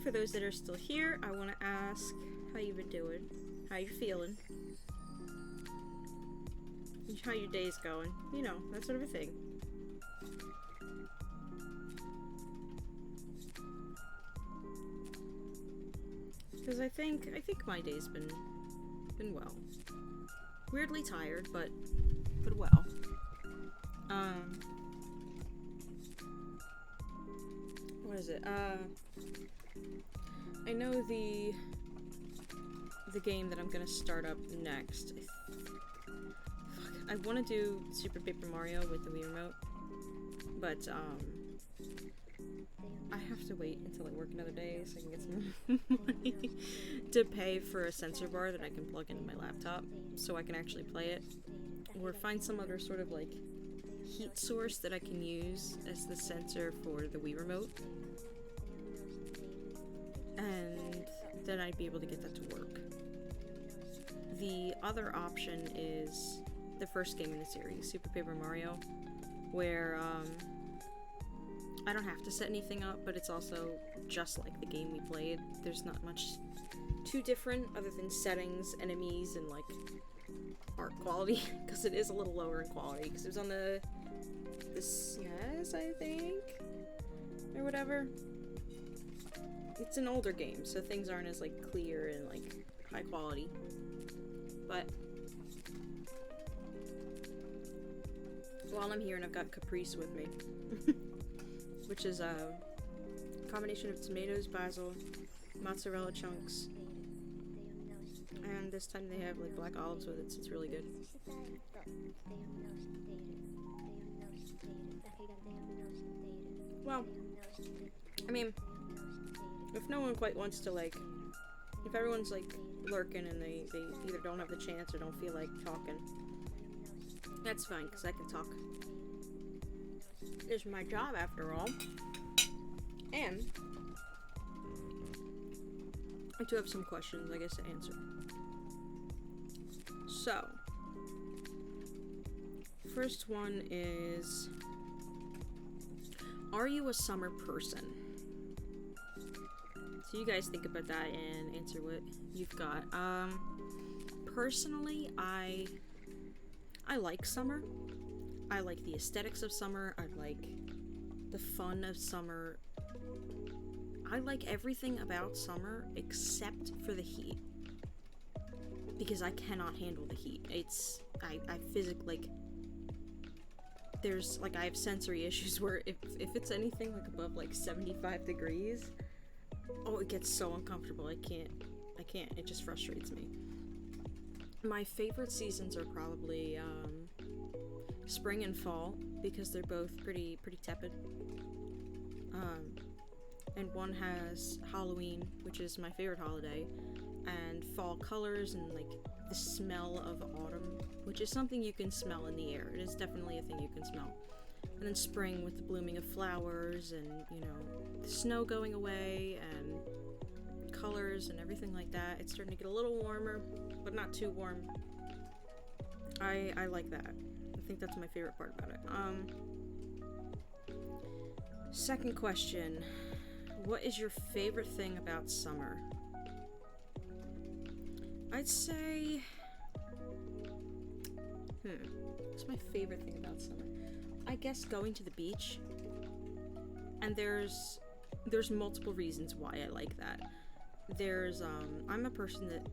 for those that are still here, I want to ask how you been doing, how you feeling, how your day's going, you know, that sort of a thing. Because I think my day's been well. Weirdly tired, but well. What is it? I know the game that I'm gonna start up next. I want to do Super Paper Mario with the Wii Remote, but I have to wait until I work another day so I can get some money to pay for a sensor bar that I can plug into my laptop so I can actually play it, or find some other sort of like heat source that I can use as the sensor for the Wii Remote, and then I'd be able to get that to work. The other option is the first game in the series, Super Paper Mario, where I don't have to set anything up, but it's also just like the game we played. There's not much too different other than settings, enemies, and like art quality, because it is a little lower in quality, because it was on the SNES, I think, or whatever. It's an older game, so things aren't as like clear and like high quality, but while I'm here and I've got Caprice with me, which is a combination of tomatoes, basil, mozzarella chunks, and this time they have like black olives with it, so it's really good. Well, I mean, if no one quite wants to, like, if everyone's, like, lurking and they either don't have the chance or don't feel like talking, that's fine, because I can talk. It's my job, after all. And I do have some questions, I guess, to answer. So, first one is, are you a summer person? So you guys think about that and answer what you've got. Personally, I like summer. I like the aesthetics of summer. I like the fun of summer. I like everything about summer except for the heat. Because I cannot handle the heat. I physically, like, there's, like, I have sensory issues where if it's anything, like, above, like, 75 degrees, oh, it gets so uncomfortable. I can't, it just frustrates me. My favorite seasons are probably, spring and fall, because they're both pretty tepid. And one has Halloween, which is my favorite holiday, and fall colors and, like, the smell of autumn, which is something you can smell in the air. It is definitely a thing you can smell. And then spring with the blooming of flowers and, you know, the snow going away and colors and everything like that. It's starting to get a little warmer, but not too warm. I like that. I think that's my favorite part about it. Second question. What is your favorite thing about summer? I'd say... What's my favorite thing about summer? I guess going to the beach. And there's multiple reasons why I like that. I'm a person that,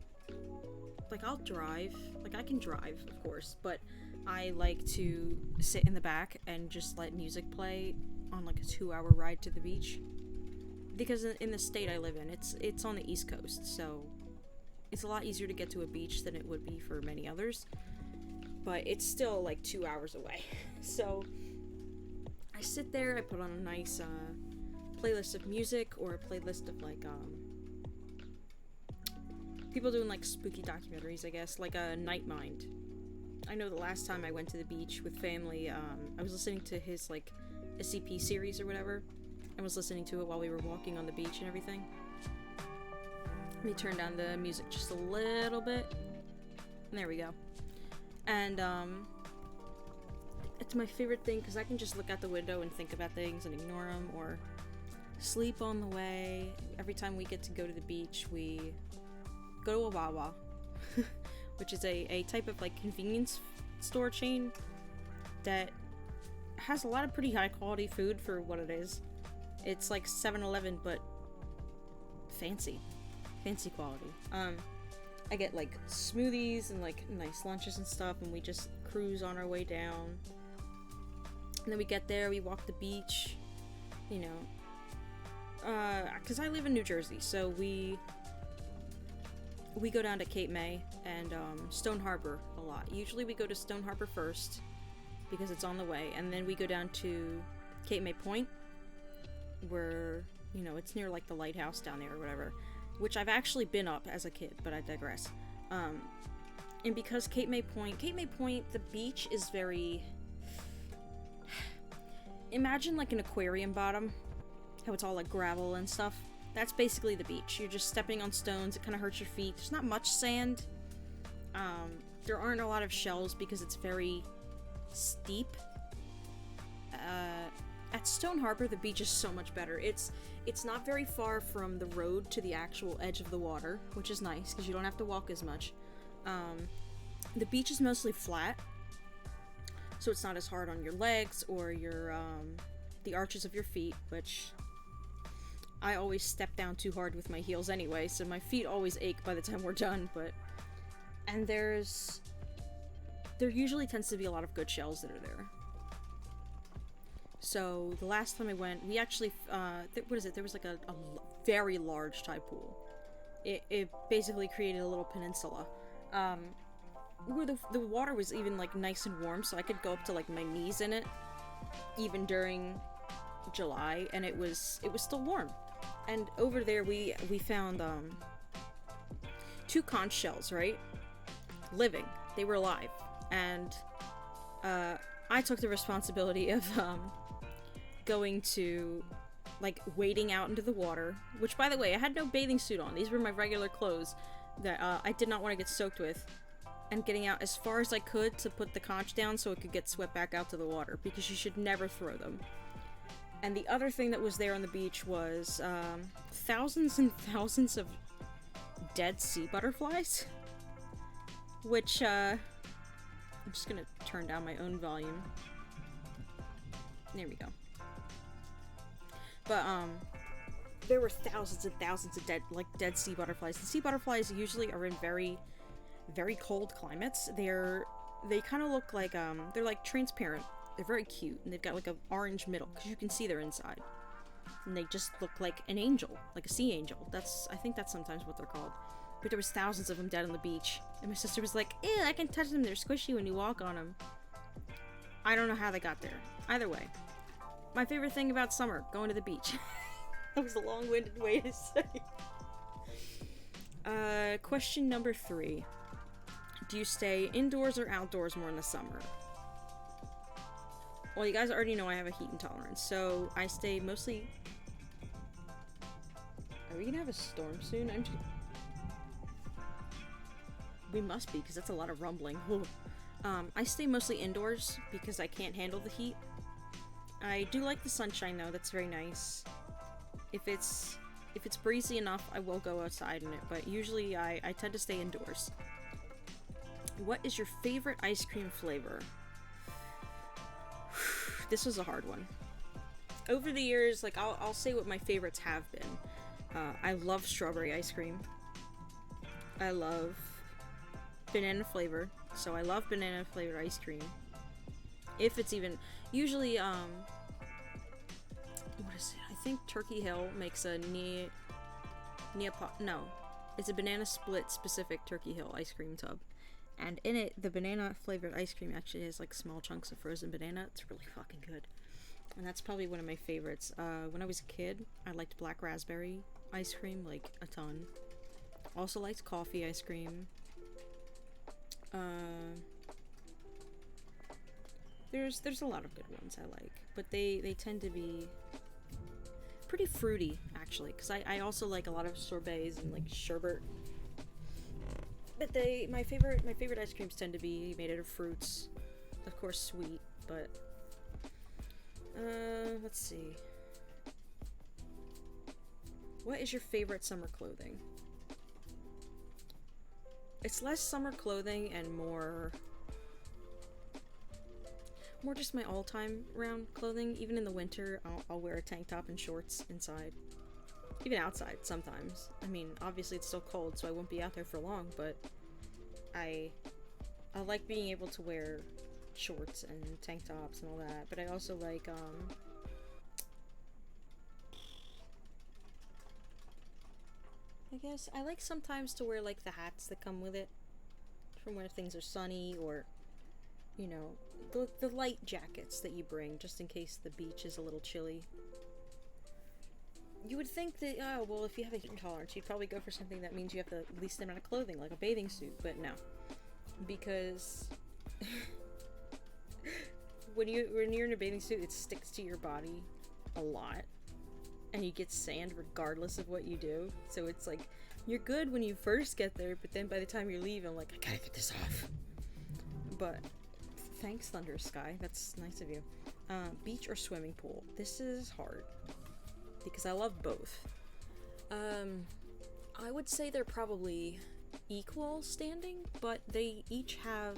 like, I'll drive. Like, I can drive, of course, but I like to sit in the back and just let music play on, like, a 2-hour ride to the beach. Because in the state I live in, it's on the East Coast, so it's a lot easier to get to a beach than it would be for many others. But it's still, like, 2 hours away. So I sit there, I put on a nice playlist of music, or a playlist of, like, people doing, like, spooky documentaries, I guess, like a Night Mind. I know the last time I went to the beach with family, I was listening to his, like, SCP series or whatever. I was listening to it while we were walking on the beach and everything. Let me turn down the music just a little bit. And there we go. And, it's my favorite thing because I can just look out the window and think about things and ignore them, or sleep on the way. Every time we get to go to the beach, we go to a Wawa, which is a type of, like, convenience store chain that has a lot of pretty high quality food for what it is. It's like 7-Eleven, but fancy quality. I get, like, smoothies and, like, nice lunches and stuff, and we just cruise on our way down. And then we get there, we walk the beach, you know, because I live in New Jersey, so we go down to Cape May and Stone Harbor a lot. Usually we go to Stone Harbor first because it's on the way, and then we go down to Cape May Point, where, you know, it's near, like, the lighthouse down there or whatever, which I've actually been up as a kid, but I digress. And because Cape May Point, the beach is very... Imagine, like, an aquarium bottom, how it's all, like, gravel and stuff. That's basically the beach. You're just stepping on stones, it kind of hurts your feet. There's not much sand. There aren't a lot of shells because it's very steep. At Stone Harbor, the beach is so much better. It's not very far from the road to the actual edge of the water, which is nice because you don't have to walk as much. The beach is mostly flat, so it's not as hard on your legs or your the arches of your feet, which I always step down too hard with my heels anyway, so my feet always ache by the time we're done. And there usually tends to be a lot of good shells that are there. So the last time I went, we actually, what is it? There was, like, a very large tide pool. It basically created a little peninsula, where the water was even, like, nice and warm, so I could go up to, like, my knees in it, even during July, and it was still warm. And over there we found two conch shells, right? Living. They were alive. And I took the responsibility of going to, like, wading out into the water, which, by the way, I had no bathing suit on. These were my regular clothes that I did not want to get soaked with, and getting out as far as I could to put the conch down so it could get swept back out to the water, because you should never throw them. And the other thing that was there on the beach was thousands and thousands of dead sea butterflies, which I'm just gonna turn down my own volume. There we go. But there were thousands and thousands of dead sea butterflies. The sea butterflies usually are in very, very cold climates. They kind of look like they're like transparent. They're very cute, and they've got like an orange middle because you can see their inside. And they just look like an angel, like a sea angel. I think that's sometimes what they're called. But there was thousands of them dead on the beach, and my sister was like, "Ew, I can touch them. They're squishy when you walk on them." I don't know how they got there. Either way, my favorite thing about summer, going to the beach. That was a long-winded way to say. Question number 3. Do you stay indoors or outdoors more in the summer? Well, you guys already know I have a heat intolerance, so I stay mostly... Are we gonna have a storm soon? We must be, because that's a lot of rumbling. I stay mostly indoors because I can't handle the heat. I do like the sunshine, though. That's very nice. If it's breezy enough, I will go outside in it, but usually I tend to stay indoors. What is your favorite ice cream flavor? This was a hard one. Over the years, like, I'll say what my favorites have been. I love strawberry ice cream. I love banana flavor, so I love banana flavored ice cream. If it's even... Usually, what is it? I think Turkey Hill makes a it's a banana split specific Turkey Hill ice cream tub. And in it, the banana flavored ice cream actually has like small chunks of frozen banana. It's really fucking good. And that's probably one of my favorites. When I was a kid, I liked black raspberry ice cream like a ton. Also liked coffee ice cream. There's a lot of good ones I like, but they tend to be pretty fruity actually, because I also like a lot of sorbets and like sherbet. But my favorite ice creams tend to be made out of fruits, of course sweet, but let's see. What is your favorite summer clothing? It's less summer clothing and more just my all-time round clothing. Even in the winter, I'll wear a tank top and shorts inside. Even outside sometimes. I mean, obviously it's still cold, so I won't be out there for long, but I like being able to wear shorts and tank tops and all that, but I also like, I guess I like sometimes to wear like the hats that come with it from when things are sunny, or, you know, the light jackets that you bring just in case the beach is a little chilly. You would think that, oh, well, if you have a heat intolerance, you'd probably go for something that means you have the least amount of clothing, like a bathing suit, but no. Because when you're in a bathing suit, it sticks to your body a lot, and you get sand regardless of what you do. So it's like, you're good when you first get there, but then by the time you leave, I'm like, I gotta get this off. But thanks, Thunder Sky. That's nice of you. Beach or swimming pool? This is hard because I love both. I would say they're probably equal standing, but they each have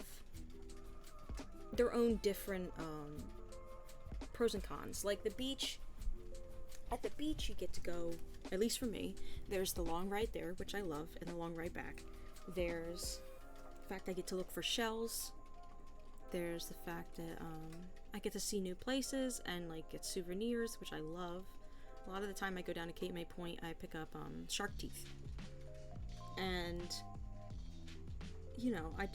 their own different pros and cons. Like the beach, at the beach you get to go, at least for me, there's the long ride there, which I love, and the long ride back. There's the fact I get to look for shells. There's the fact that I get to see new places and like get souvenirs, which I love. A lot of the time I go down to Cape May Point, I pick up shark teeth. And, you know, I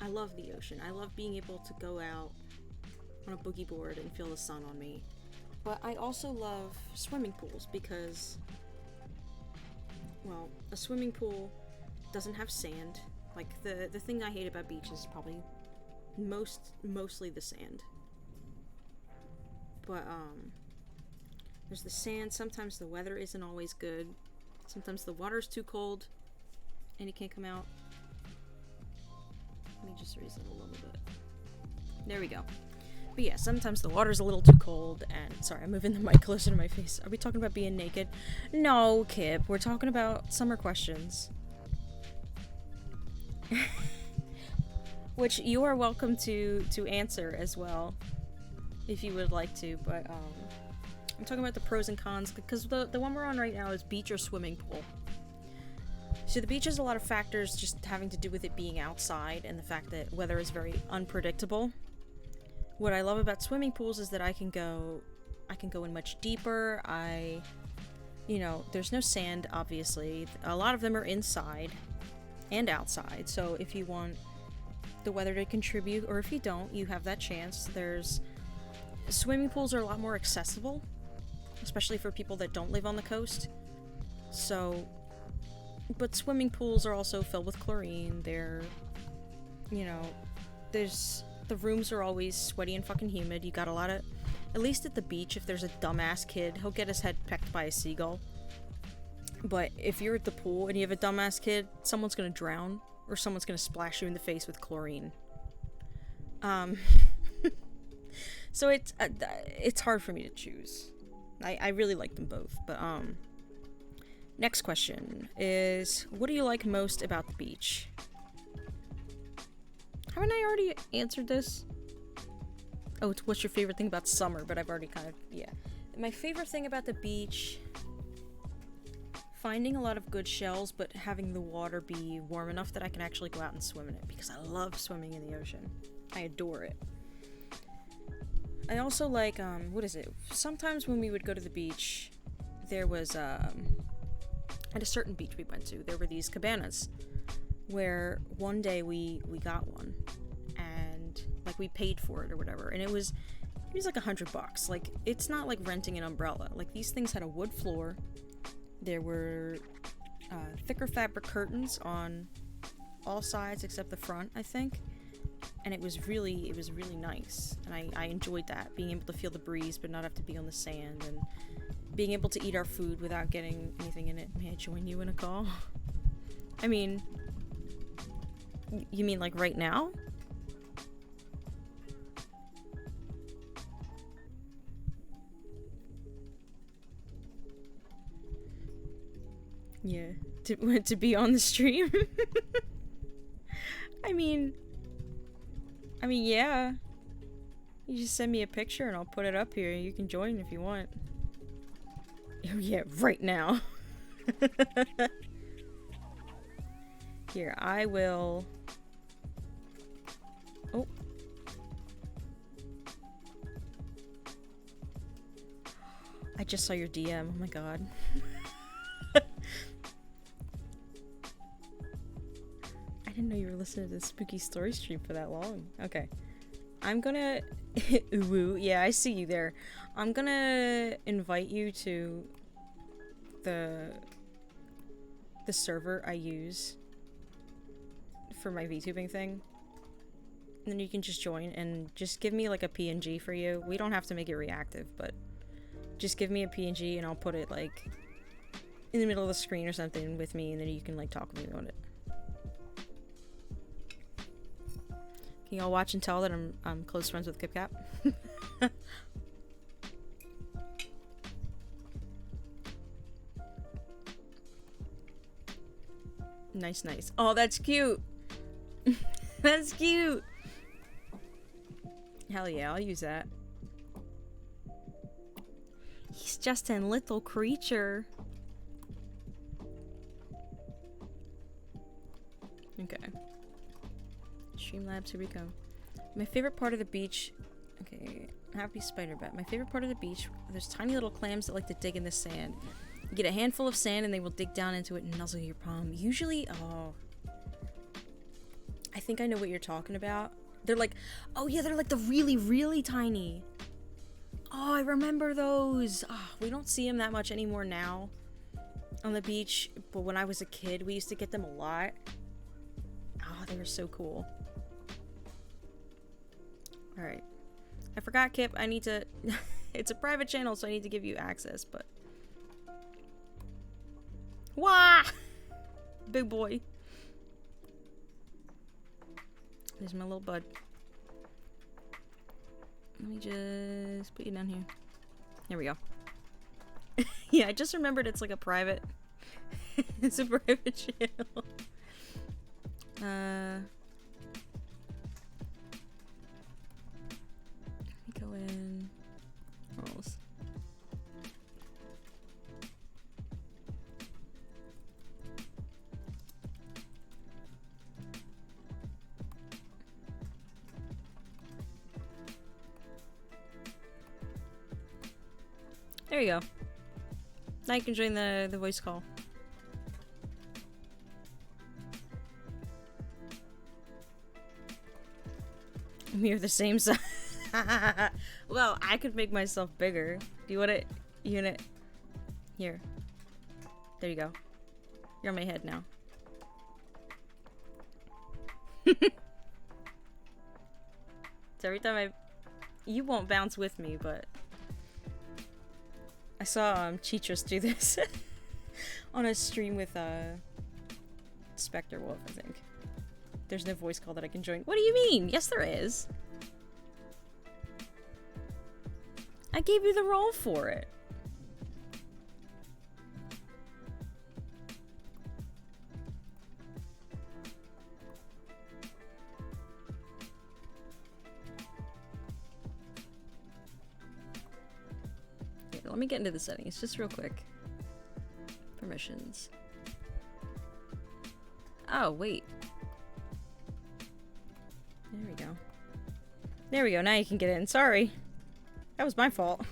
love the ocean. I love being able to go out on a boogie board and feel the sun on me. But I also love swimming pools because, well, a swimming pool doesn't have sand. Like, the thing I hate about beaches is probably mostly the sand. But, there's the sand. Sometimes the weather isn't always good. Sometimes the water's too cold and you can't come out. Let me just raise it a little bit. There we go. But yeah, sometimes the water's a little too cold and... Sorry, I'm moving the mic closer to my face. Are we talking about being naked? No, Kip. We're talking about summer questions. Which you are welcome to answer as well, if you would like to, but I'm talking about the pros and cons, because the one we're on right now is beach or swimming pool. So the beach has a lot of factors just having to do with it being outside and the fact that weather is very unpredictable. What I love about swimming pools is that I can go in much deeper. There's no sand, obviously. A lot of them are inside and outside, so if you want the weather to contribute, or if you don't, you have that chance. Swimming pools are a lot more accessible, especially for people that don't live on the coast. So, but swimming pools are also filled with chlorine. The rooms are always sweaty and fucking humid. You got a lot of, at least at the beach, if there's a dumbass kid, he'll get his head pecked by a seagull. But if you're at the pool and you have a dumbass kid, someone's gonna drown, or someone's gonna splash you in the face with chlorine. So it's hard for me to choose. I really like them both, but next question is, what do you like most about the beach? Haven't I already answered this? Oh, it's what's your favorite thing about summer, but I've already yeah. My favorite thing about the beach, finding a lot of good shells, but having the water be warm enough that I can actually go out and swim in it, because I love swimming in the ocean. I adore it. I also like, sometimes when we would go to the beach, there was, at a certain beach we went to, there were these cabanas, where one day we got one, and, like, we paid for it or whatever, and it was like $100. Like, it's not like renting an umbrella. Like, these things had a wood floor. There were thicker fabric curtains on all sides except the front, I think. And it was really nice. And I enjoyed that, being able to feel the breeze but not have to be on the sand, and being able to eat our food without getting anything in it. May I join you in a call? I mean, you mean like right now? Yeah, to be on the stream. I mean, yeah. You just send me a picture and I'll put it up here. You can join if you want. Oh yeah, right now. Here, I will. Oh. I just saw your DM. Oh my god. I didn't know you were listening to the spooky story stream for that long. Okay. I'm gonna... Ooh, yeah, I see you there. I'm gonna invite you to the server I use for my VTubing thing. And then you can just join and just give me like a PNG for you. We don't have to make it reactive, but just give me a PNG and I'll put it like in the middle of the screen or something with me, and then you can like talk with me on it. Can y'all watch and tell that I'm close friends with KipCap? Nice. Oh, that's cute. That's cute. Hell yeah, I'll use that. He's just a little creature. Okay. Streamlabs, here we go. My favorite part of the beach... Okay, happy spider bat. My favorite part of the beach, there's tiny little clams that like to dig in the sand. You get a handful of sand and they will dig down into it and nuzzle your palm. Usually, oh... I think I know what you're talking about. They're like, oh yeah, they're like the really, really tiny. Oh, I remember those. Oh, we don't see them that much anymore now on the beach, but when I was a kid, we used to get them a lot. Oh, they were so cool. Alright. I forgot, Kip. I need to... It's a private channel, so I need to give you access, but... Wah! Big boy. There's my little bud. Let me just put you down here. There we go. Yeah, I just remembered it's like a private... It's a private channel. Let me go in... Rolls. There you go. Now you can join the voice call. We're the same size. Well, I could make myself bigger. Do you want it? Unit. Here. There you go. You're on my head now. So every time you won't bounce with me, but I saw Cheetrus do this on a stream with Spectre Wolf, I think. There's no voice call that I can join. What do you mean? Yes, there is. I gave you the role for it. Here, let me get into the settings just real quick. Permissions. Oh, wait. There we go. There we go. Now you can get in. Sorry. That was my fault.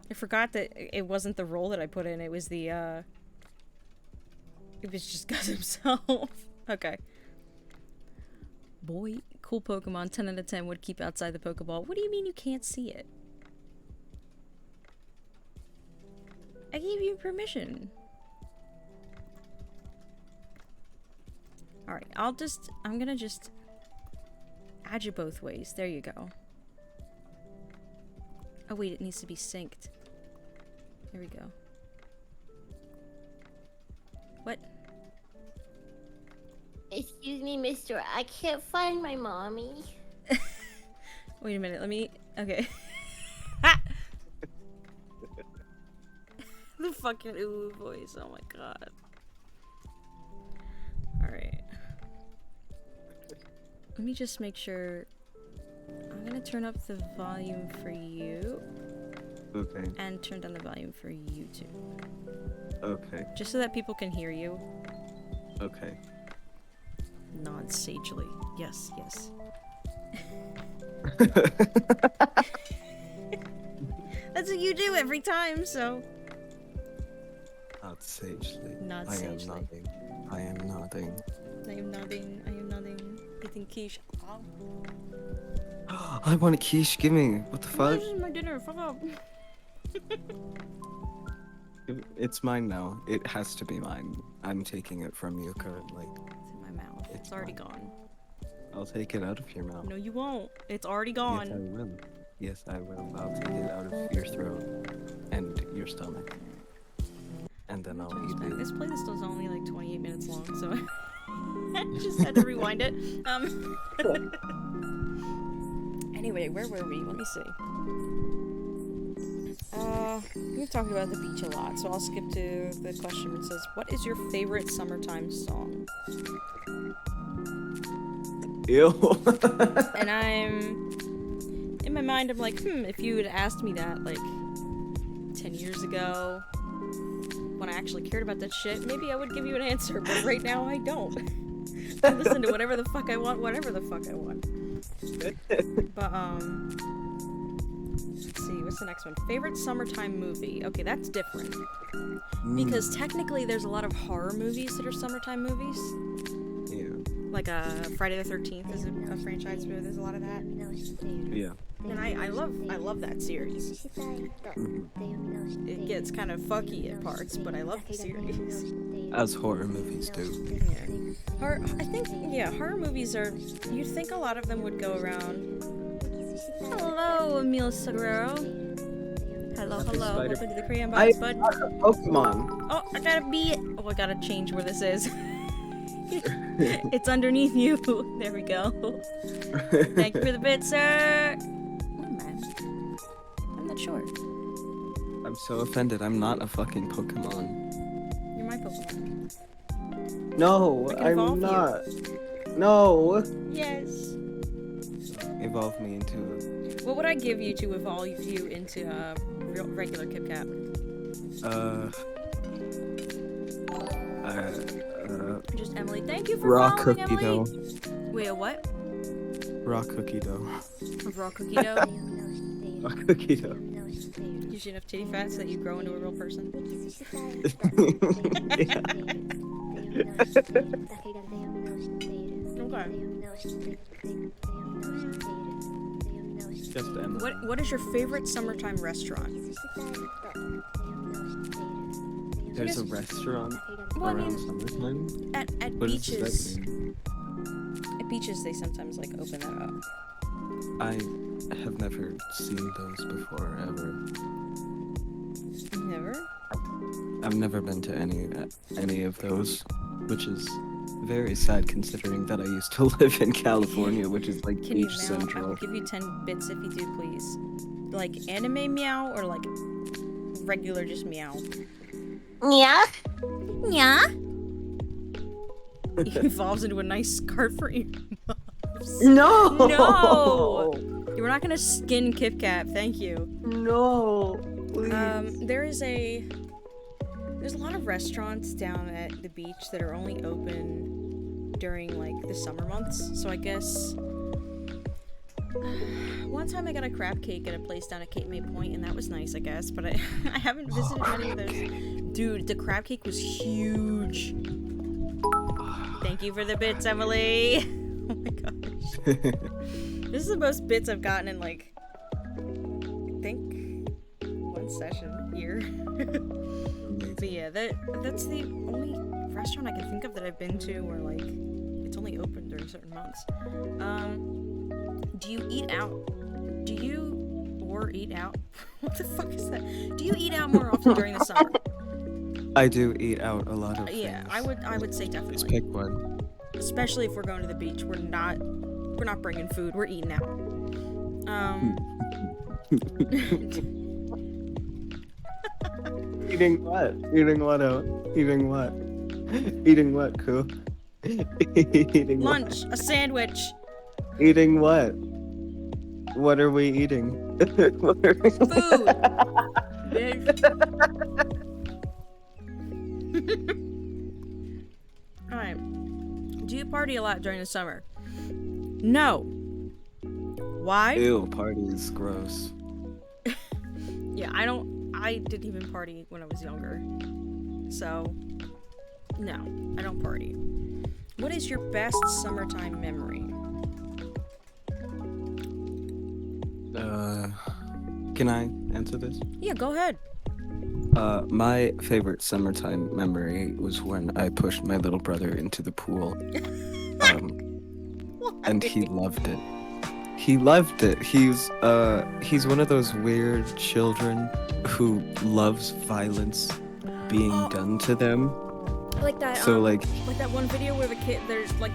I forgot that it wasn't the role that I put in. It was the, it was just Gus himself. Okay. Boy, cool Pokemon. 10 out of 10 would keep outside the Pokeball. What do you mean you can't see it? I gave you permission. Alright, I'm gonna just add you both ways. There you go. Oh wait, it needs to be synced. There we go. What? Excuse me, mister. I can't find my mommy. Wait a minute, let me... Okay. The fucking ooh voice, oh my god. Alright. Let me just make sure... I'm gonna turn up the volume for you. Okay. And turn down the volume for you too. Okay. Just so that people can hear you. Okay. Nod sagely. Yes, yes. That's what you do every time, so... Not sagely. Not I sagely. am nodding. I am nodding. I am nodding. I am nodding. Eating quiche. Oh. I want a quiche. Give me. What the fuck? This is my dinner. Fuck up. It's mine now. It has to be mine. I'm taking it from you currently. It's in my mouth. It's already gone. I'll take it out of your mouth. No, you won't. It's already Yes, I gone. will. Yes, I will. I'll take it out of your throat and your stomach. And then I'll eat it. This playlist is only like 28 minutes long, so I just had to rewind it. Anyway, where were we? Let me see. We've talked about the beach a lot, so I'll skip to the question that says, what is your favorite summertime song? Ew. And in my mind, I'm like, if you had asked me that, like, 10 years ago, when I actually cared about that shit, maybe I would give you an answer, but right now I don't. I listen to whatever the fuck I want, whatever the fuck I want. But, let's see, what's What's the next one? Favorite summertime movie. Okay, that's different. Because technically there's a lot of horror movies that are summertime movies. Yeah. Like Friday the 13th is a franchise where there's a lot of that. Yeah. And I love that series. It gets kind of fucky at parts, but I love the series. As horror movies do. Yeah. I think horror movies are. You'd think a lot of them would go around. Hello, Emil Sagrero. Hello. Spider- Welcome to the Korean Box, bud. Pokemon. Oh, I gotta change where this is. It's underneath you. There we go. Thank you for the bit, sir. Oh, man. I'm not sure. I'm so offended. I'm not a fucking Pokemon. You're my Pokemon. No, I can evolve I'm you. not. No. Yes. Evolve me into a... What would I give you to evolve you into a regular Kit Kat? Just Emily. Thank you for Raw following, cookie Emily. dough. Wait, a what? Raw cookie dough. A raw cookie dough? Raw cookie dough. You should have titty fat so that you grow into a real person. Okay. Just Emily. What is your favorite summertime restaurant? There's a restaurant Well, I around mean, summertime? At What does beaches. that mean? At beaches, they sometimes like open that up. I have never seen those before, ever. Never. I've never been to any of those, which is very sad considering that I used to live in California, which is like Can you beach meow? I central. will give you 10 bits if you do, please. Like anime meow or like regular just meow. Yeah. Yeah. He evolves into a nice scarf for earmuffs. No! No! You were not gonna skin Kit Kat, thank you. No! Please. There's a lot of restaurants down at the beach that are only open during like the summer months. So I guess one time I got a crab cake at a place down at Cape May Point, and that was nice, I guess. But I haven't visited many of those. Dude, the crab cake was huge. Thank you for the bits, Emily. Oh my gosh. This is the most bits I've gotten in like, I think, one session here. But yeah, that's the only restaurant I can think of that I've been to where like it's only open during certain months. Do you eat out? Eat out? What the fuck is that? Do you eat out more often during the summer? I do eat out a lot of Yeah, things. I would say definitely. Just pick one. Especially if we're going to the beach, we're not bringing food. We're eating out. Eating what? Eating what out? Eating what? Eating what, Koo? Eating Lunch, a sandwich. What? Eating what? What are we eating? What are we... Food. Bitch. Alright. Do you party a lot during the summer? No. Why? Ew, party is gross. Yeah, I didn't even party when I was younger. So, no, I don't party. What is your best summertime memory? Can I answer this? Yeah, go ahead. My favorite summertime memory was when I pushed my little brother into the pool. And he loved it. He loved it. He's one of those weird children who loves violence being done to them. Like that. So like that one video where the kid there's like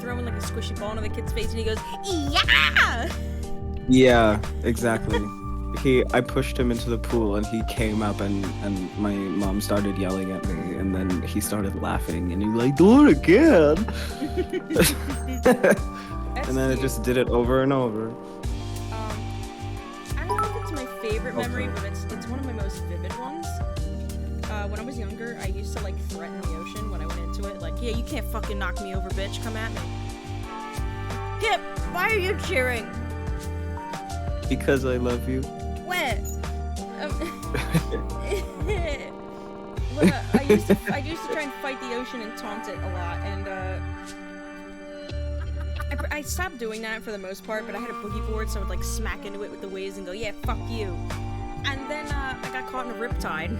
throwing like a squishy ball into the kid's face, and he goes, "Yeah!" yeah, exactly. I pushed him into the pool and he came up and my mom started yelling at me and then he started laughing and he was like, "Do it again." And then I just did it over and over. I don't know if it's my favorite memory, but it's one of my most vivid ones. When I was younger, I used to like threaten the ocean when I went into it. Like, yeah, you can't fucking knock me over, bitch. Come at me. Kip, why are you cheering? Because I love you. When? But, I used to try and fight the ocean and taunt it a lot, and I stopped doing that for the most part. But I had a boogie board, so I would like smack into it with the waves and go, "Yeah, fuck you." And then I got caught in a riptide,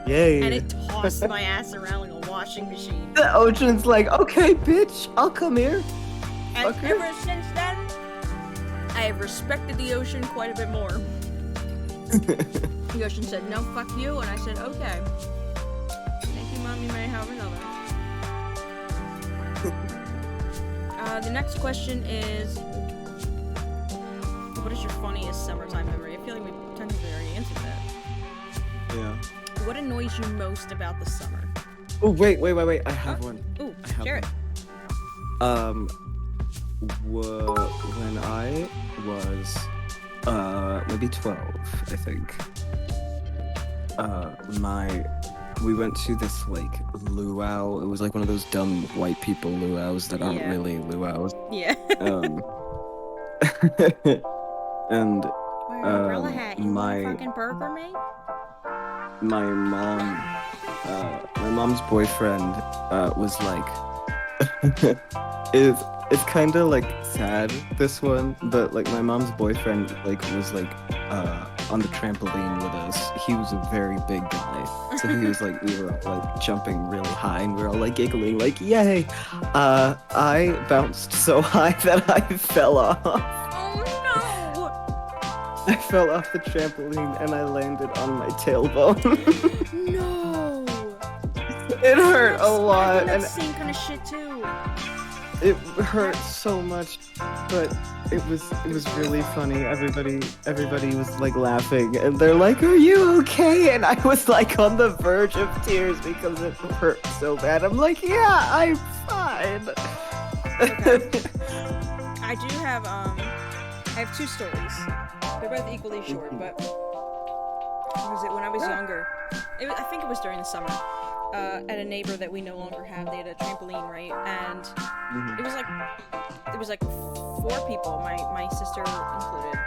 Yay. and it tossed my ass around like a washing machine. The ocean's like, okay, bitch, I'll come here. And Okay. ever since then, I have respected the ocean quite a bit more. The ocean said, "No, fuck you," and I said, "Okay. Thank you, Mom, you may have another." The next question is, what is your funniest summertime memory? I feel like we technically already answered that. Yeah. What annoys you most about the summer? Oh, wait. I have one. Ooh, I have share it. one. When I was, maybe 12, I think. We went to this, like, luau. It was like one of those dumb white people luau's that aren't Yeah. really luau's. Yeah. And Wear an umbrella hat. You want my- a fucking burger, mate? my mom's boyfriend was like it's kind of like sad, this one, but like my mom's boyfriend like was like on the trampoline with us. He was a very big guy, so he was like, we were all like jumping really high and we were all like giggling like, yay. I bounced so high that I fell off. Oh I fell off the trampoline and I landed on my tailbone. no! No! It hurt a I've lot, done and that same kind of shit too. it hurt so much, but it was really funny. Everybody was like laughing, and they're like, "Are you okay?" And I was like on the verge of tears because it hurt so bad. I'm like, "Yeah, I'm fine." Okay. I do have I have two stories. They're both equally short, but was it when I was younger? I think it was during the summer. At a neighbor that we no longer have, they had a trampoline, right? And it was like 4 people, my sister included,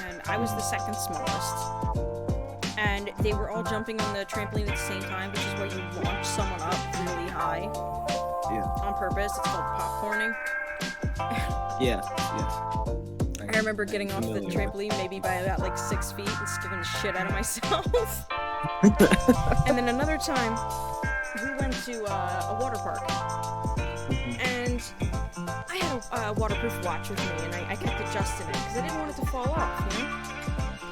and I was the second smallest. And they were all jumping on the trampoline at the same time, which is where you launch someone up really high. Yeah. On purpose. It's called popcorning. Yes. I remember getting off the trampoline maybe by about like 6 feet and scaring the shit out of myself. And then another time, we went to a water park, and I had a waterproof watch with me, and I kept adjusting it because I didn't want it to fall off, you know?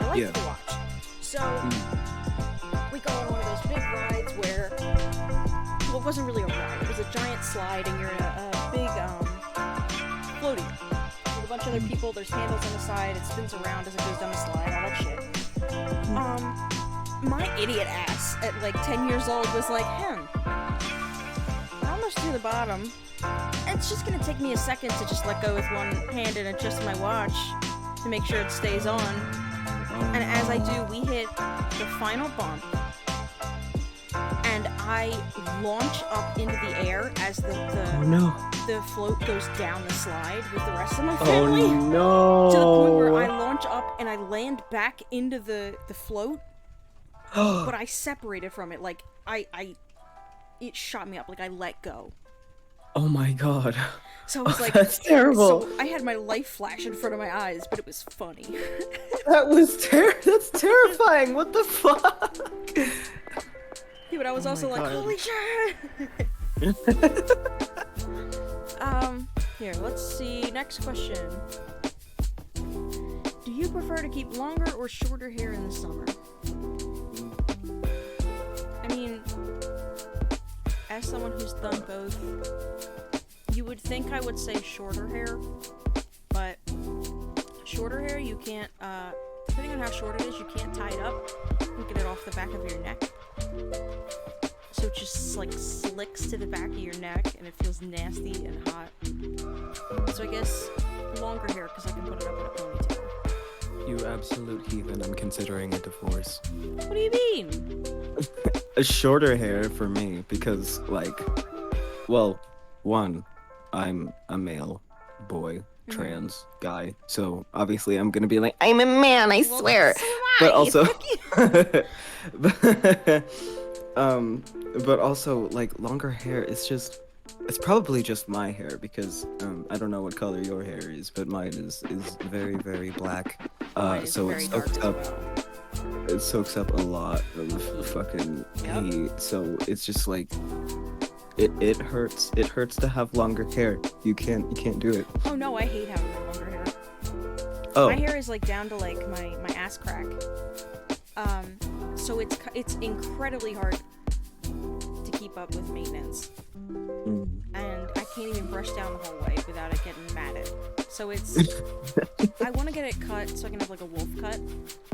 I liked the watch. So, we go on one of those big rides where, well, it wasn't really a ride, it was a giant slide, and you're in a big, floaty. With a bunch of other people, there's handles on the side, it spins around as it goes down the slide, all that shit. My idiot ass at like 10 years old was like, we're almost to the bottom. It's just gonna take me a second to just let go with one hand and adjust my watch to make sure it stays on. And as I do, we hit the final bump, and I launch up into the air as the float goes down the slide with the rest of my family. Oh no! To the point where I launch up and I land back into the float. But I separated from it, like, it shot me up, like, I let go. Oh my god. So I was like, that's terrible. So I had my life flash in front of my eyes, but it was funny. That's terrifying. What the fuck? Yeah, but I was also like, God. holy shit! Here, let's see, next question. Do you prefer to keep longer or shorter hair in the summer? I mean, as someone who's done both, you would think I would say shorter hair, but shorter hair you can't, depending on how short it is, you can't tie it up and get it off the back of your neck. So it just like slicks to the back of your neck and it feels nasty and hot. So I guess longer hair because I can put it up in a ponytail. You absolute heathen, I'm considering a divorce. What do you mean? A shorter hair for me because, like, well, one, I'm a male boy, trans guy, so obviously I'm gonna be like, I'm a man, I Well, swear. so am But I. also, Fuck you. um, but also like longer hair. It's probably just my hair because I don't know what color your hair is, but mine is very very black. Mine is So very dark as well. it soaks up a lot of fucking Yep. heat. So it's just like it hurts. It hurts to have longer hair. You can't do it. Oh no, I hate having longer hair. Oh, My hair is like down to like my ass crack. So it's incredibly hard to keep up with maintenance, mm. and I can't even brush down the whole way without it getting matted. So it's I want to get it cut so I can have like a wolf cut,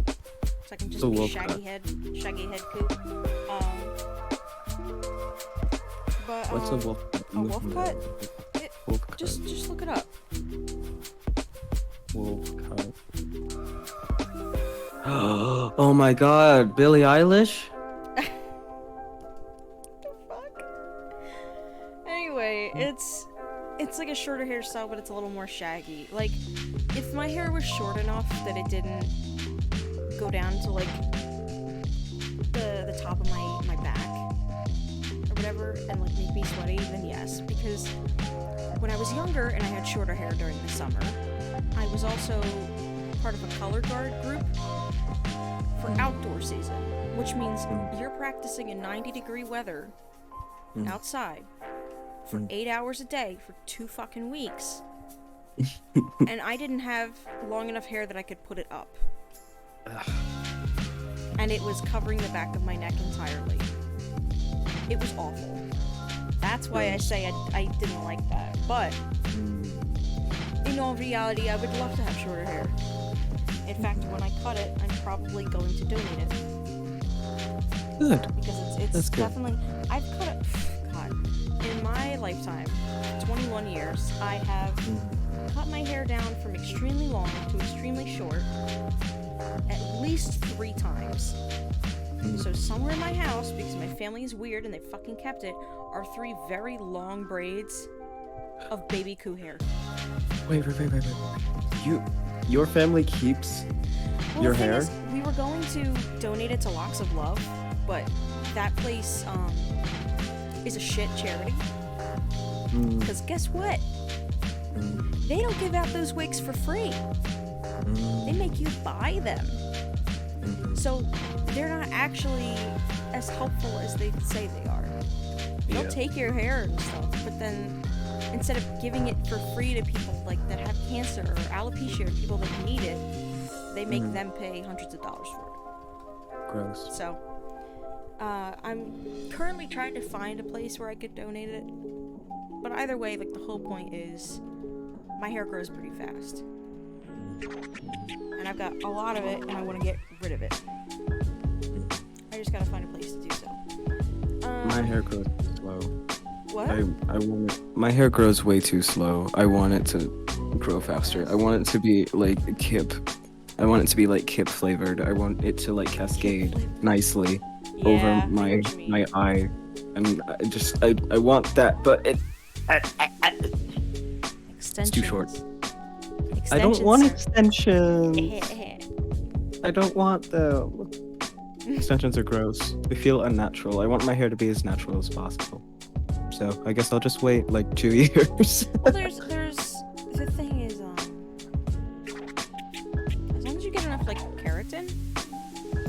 so I can just A be wolf shaggy head coop. But What's a wolf? a wolf cut? Wolf cut. Just look it up. Wolf cut. Oh my God, Billie Eilish. Fuck. Anyway, it's like a shorter hairstyle, but it's a little more shaggy. Like, if my hair was short enough that it didn't go down to like the top of my back or whatever, and like make me sweaty, then yes. Because when I was younger and I had shorter hair during the summer, I was also part of a color guard group for outdoor season, which means you're practicing in 90-degree weather outside for 8 hours a day for 2 fucking weeks. And I didn't have long enough hair that I could put it up. And it was covering the back of my neck entirely. It was awful. That's why I say I didn't like that. But in all reality, I would love to have shorter hair. In fact, when I cut it, I'm probably going to donate it. Good. Because it's That's good. definitely... I've cut it... God. In my lifetime, 21 years, I have cut my hair down from extremely long to extremely short at least 3 times. So somewhere in my house, because my family is weird and they fucking kept it, are 3 very long braids of baby coo hair. Wait. Your family keeps Well, your the thing hair? is, we were going to donate it to Locks of Love, but that place is a shit charity. Because guess what? They don't give out those wigs for free. They make you buy them. So they're not actually as helpful as they say they are. They'll take your hair and stuff, but then instead of giving it for free to people like that have cancer or alopecia or people that need it, they make them pay hundreds of dollars for it. Gross. So I'm currently trying to find a place where I could donate it. But either way, like, the whole point is my hair grows pretty fast. And I've got a lot of it, and I want to get rid of it. I just gotta find a place to do so. My hair grows slow. What? I want it. My hair grows way too slow. I want it to grow faster. I want it to be like Kip. I want it to be like Kip flavored. I want it to like cascade nicely over Yeah, I know my what you mean. my eye. And I want that, but it's too short. I don't want extensions. I don't want them. Extensions are gross. They feel unnatural. I want my hair to be as natural as possible. So I guess I'll just wait like 2 years. Well, there's the thing is, as long as you get enough like keratin,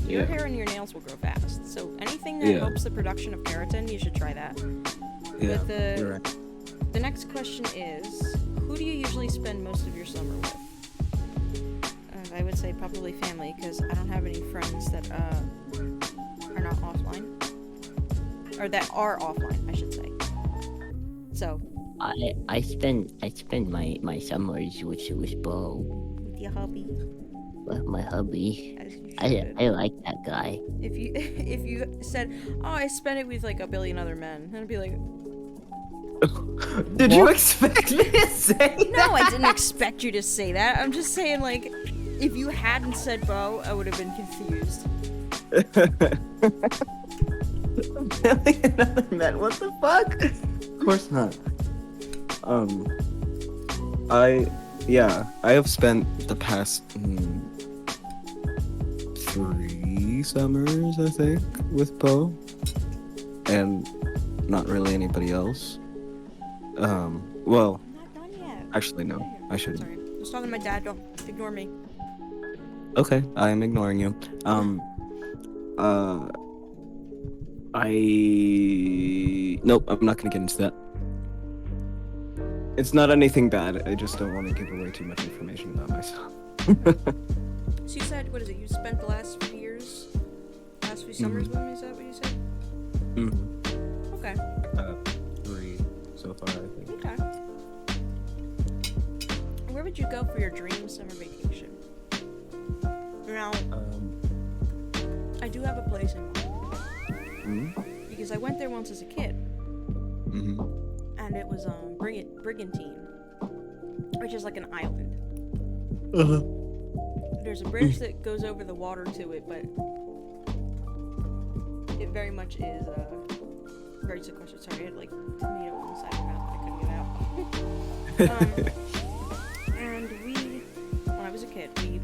your hair and your nails will grow fast. So anything that helps the production of keratin, you should try that. Yeah, But you're right. the next question is, who do you usually spend most of your summer with? I would say probably family, because I don't have any friends that are not offline, or that are offline, I should say. So I spend my summers with Bo, with your hubby, with my hubby. as you I should. like that guy. If you said, oh, I spent it with like a billion other men, then I'd be like, Did you expect me to say no, I didn't expect you to say that. I'm just saying, like, if you hadn't said Bo, I would have been confused. Billion other men? What the fuck? Of course not. yeah, I have spent the past 3 summers, I think, with Poe, and not really anybody else. Well, I'm not done yet. actually, no, I shouldn't. Sorry. I was talking to my dad. Don't ignore me. Okay, I am ignoring you. Uh, Nope, I'm not gonna get into that. It's not anything bad. I just don't want to give away too much information about myself. So you said, what is it? You spent the last few years, last few summers with me? Is that what you said? Mm-hmm. Okay. 3 so far, I think. Okay. Where would you go for your dream summer vacation? Now, I do have a place in mind Mm-hmm. because I went there once as a kid, Mm-hmm. and it was Brigantine, which is like an island. Uh-huh. There's a bridge that goes over the water to it, but it very much is very sequestered. Sorry, I had like tomato on the side of my mouth. I couldn't get out. And when I was a kid, we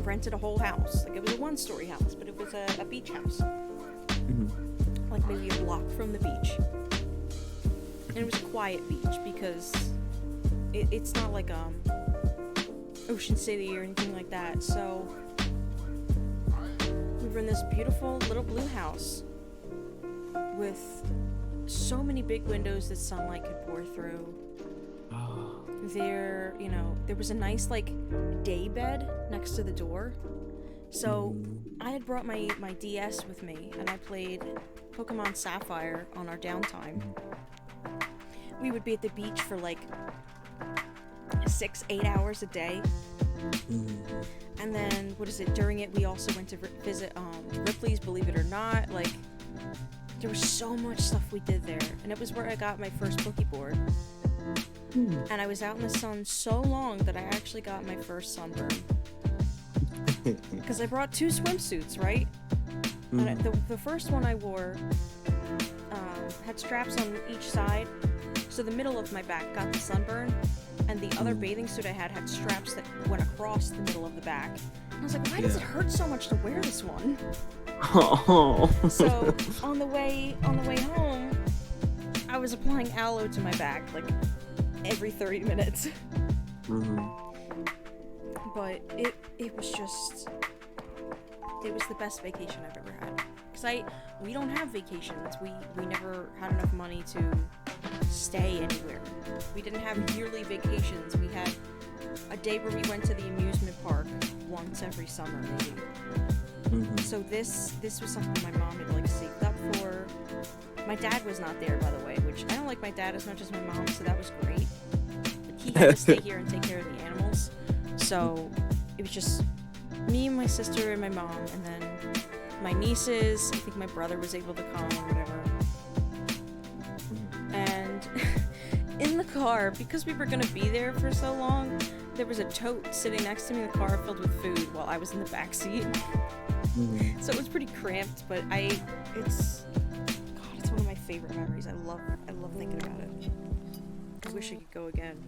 rented a whole house. Like it was a one-story house, but it was a beach house. Mm-hmm. Like maybe a block from the beach. And it was a quiet beach because it's not like Ocean City or anything like that. So we were in this beautiful little blue house with so many big windows that sunlight could pour through. There was a nice like day bed next to the door. So I had brought my DS with me and I played Pokemon Sapphire on our downtime. We would be at the beach for like 6-8 hours a day. And then during it we also went to visit Ripley's Believe It or Not. Like there was so much stuff we did there, and it was where I got my first Pokeboard. And I was out in the sun so long that I actually got my first sunburn. Because I brought 2 swimsuits, right? And the first one I wore had straps on each side, so the middle of my back got the sunburn, and the other bathing suit I had straps that went across the middle of the back. And I was like, why does it hurt so much to wear this one? Oh. So on the way home, I was applying aloe to my back like every 30 minutes. But it was the best vacation I've ever had. Because we don't have vacations. We never had enough money to stay anywhere. We didn't have yearly vacations. We had a day where we went to the amusement park once every summer, maybe. So this was something my mom had like saved up for. My dad was not there, by the way, which I don't like my dad as much as my mom, so that was great. But he had to stay here and take care of the animals. So it was just me and my sister and my mom, and then my nieces. I think my brother was able to come or whatever. And in the car, because we were gonna be there for so long, there was a tote sitting next to me in the car filled with food while I was in the back seat. So it was pretty cramped, but it's one of my favorite memories. I love thinking about it. I wish I could go again.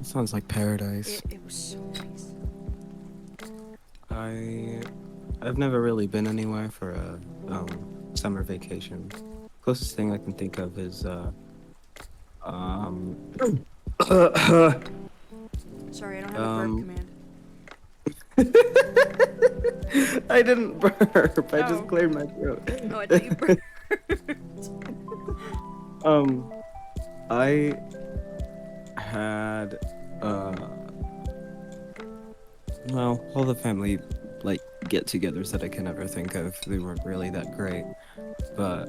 It sounds like paradise. It was so nice. I've never really been anywhere for a summer vacation. Closest thing I can think of is Sorry, I don't have a burp command. I didn't burp. I just cleared my throat. Oh, I thought you burped. I had well, all the family like get-togethers that I can ever think of. They weren't really that great, but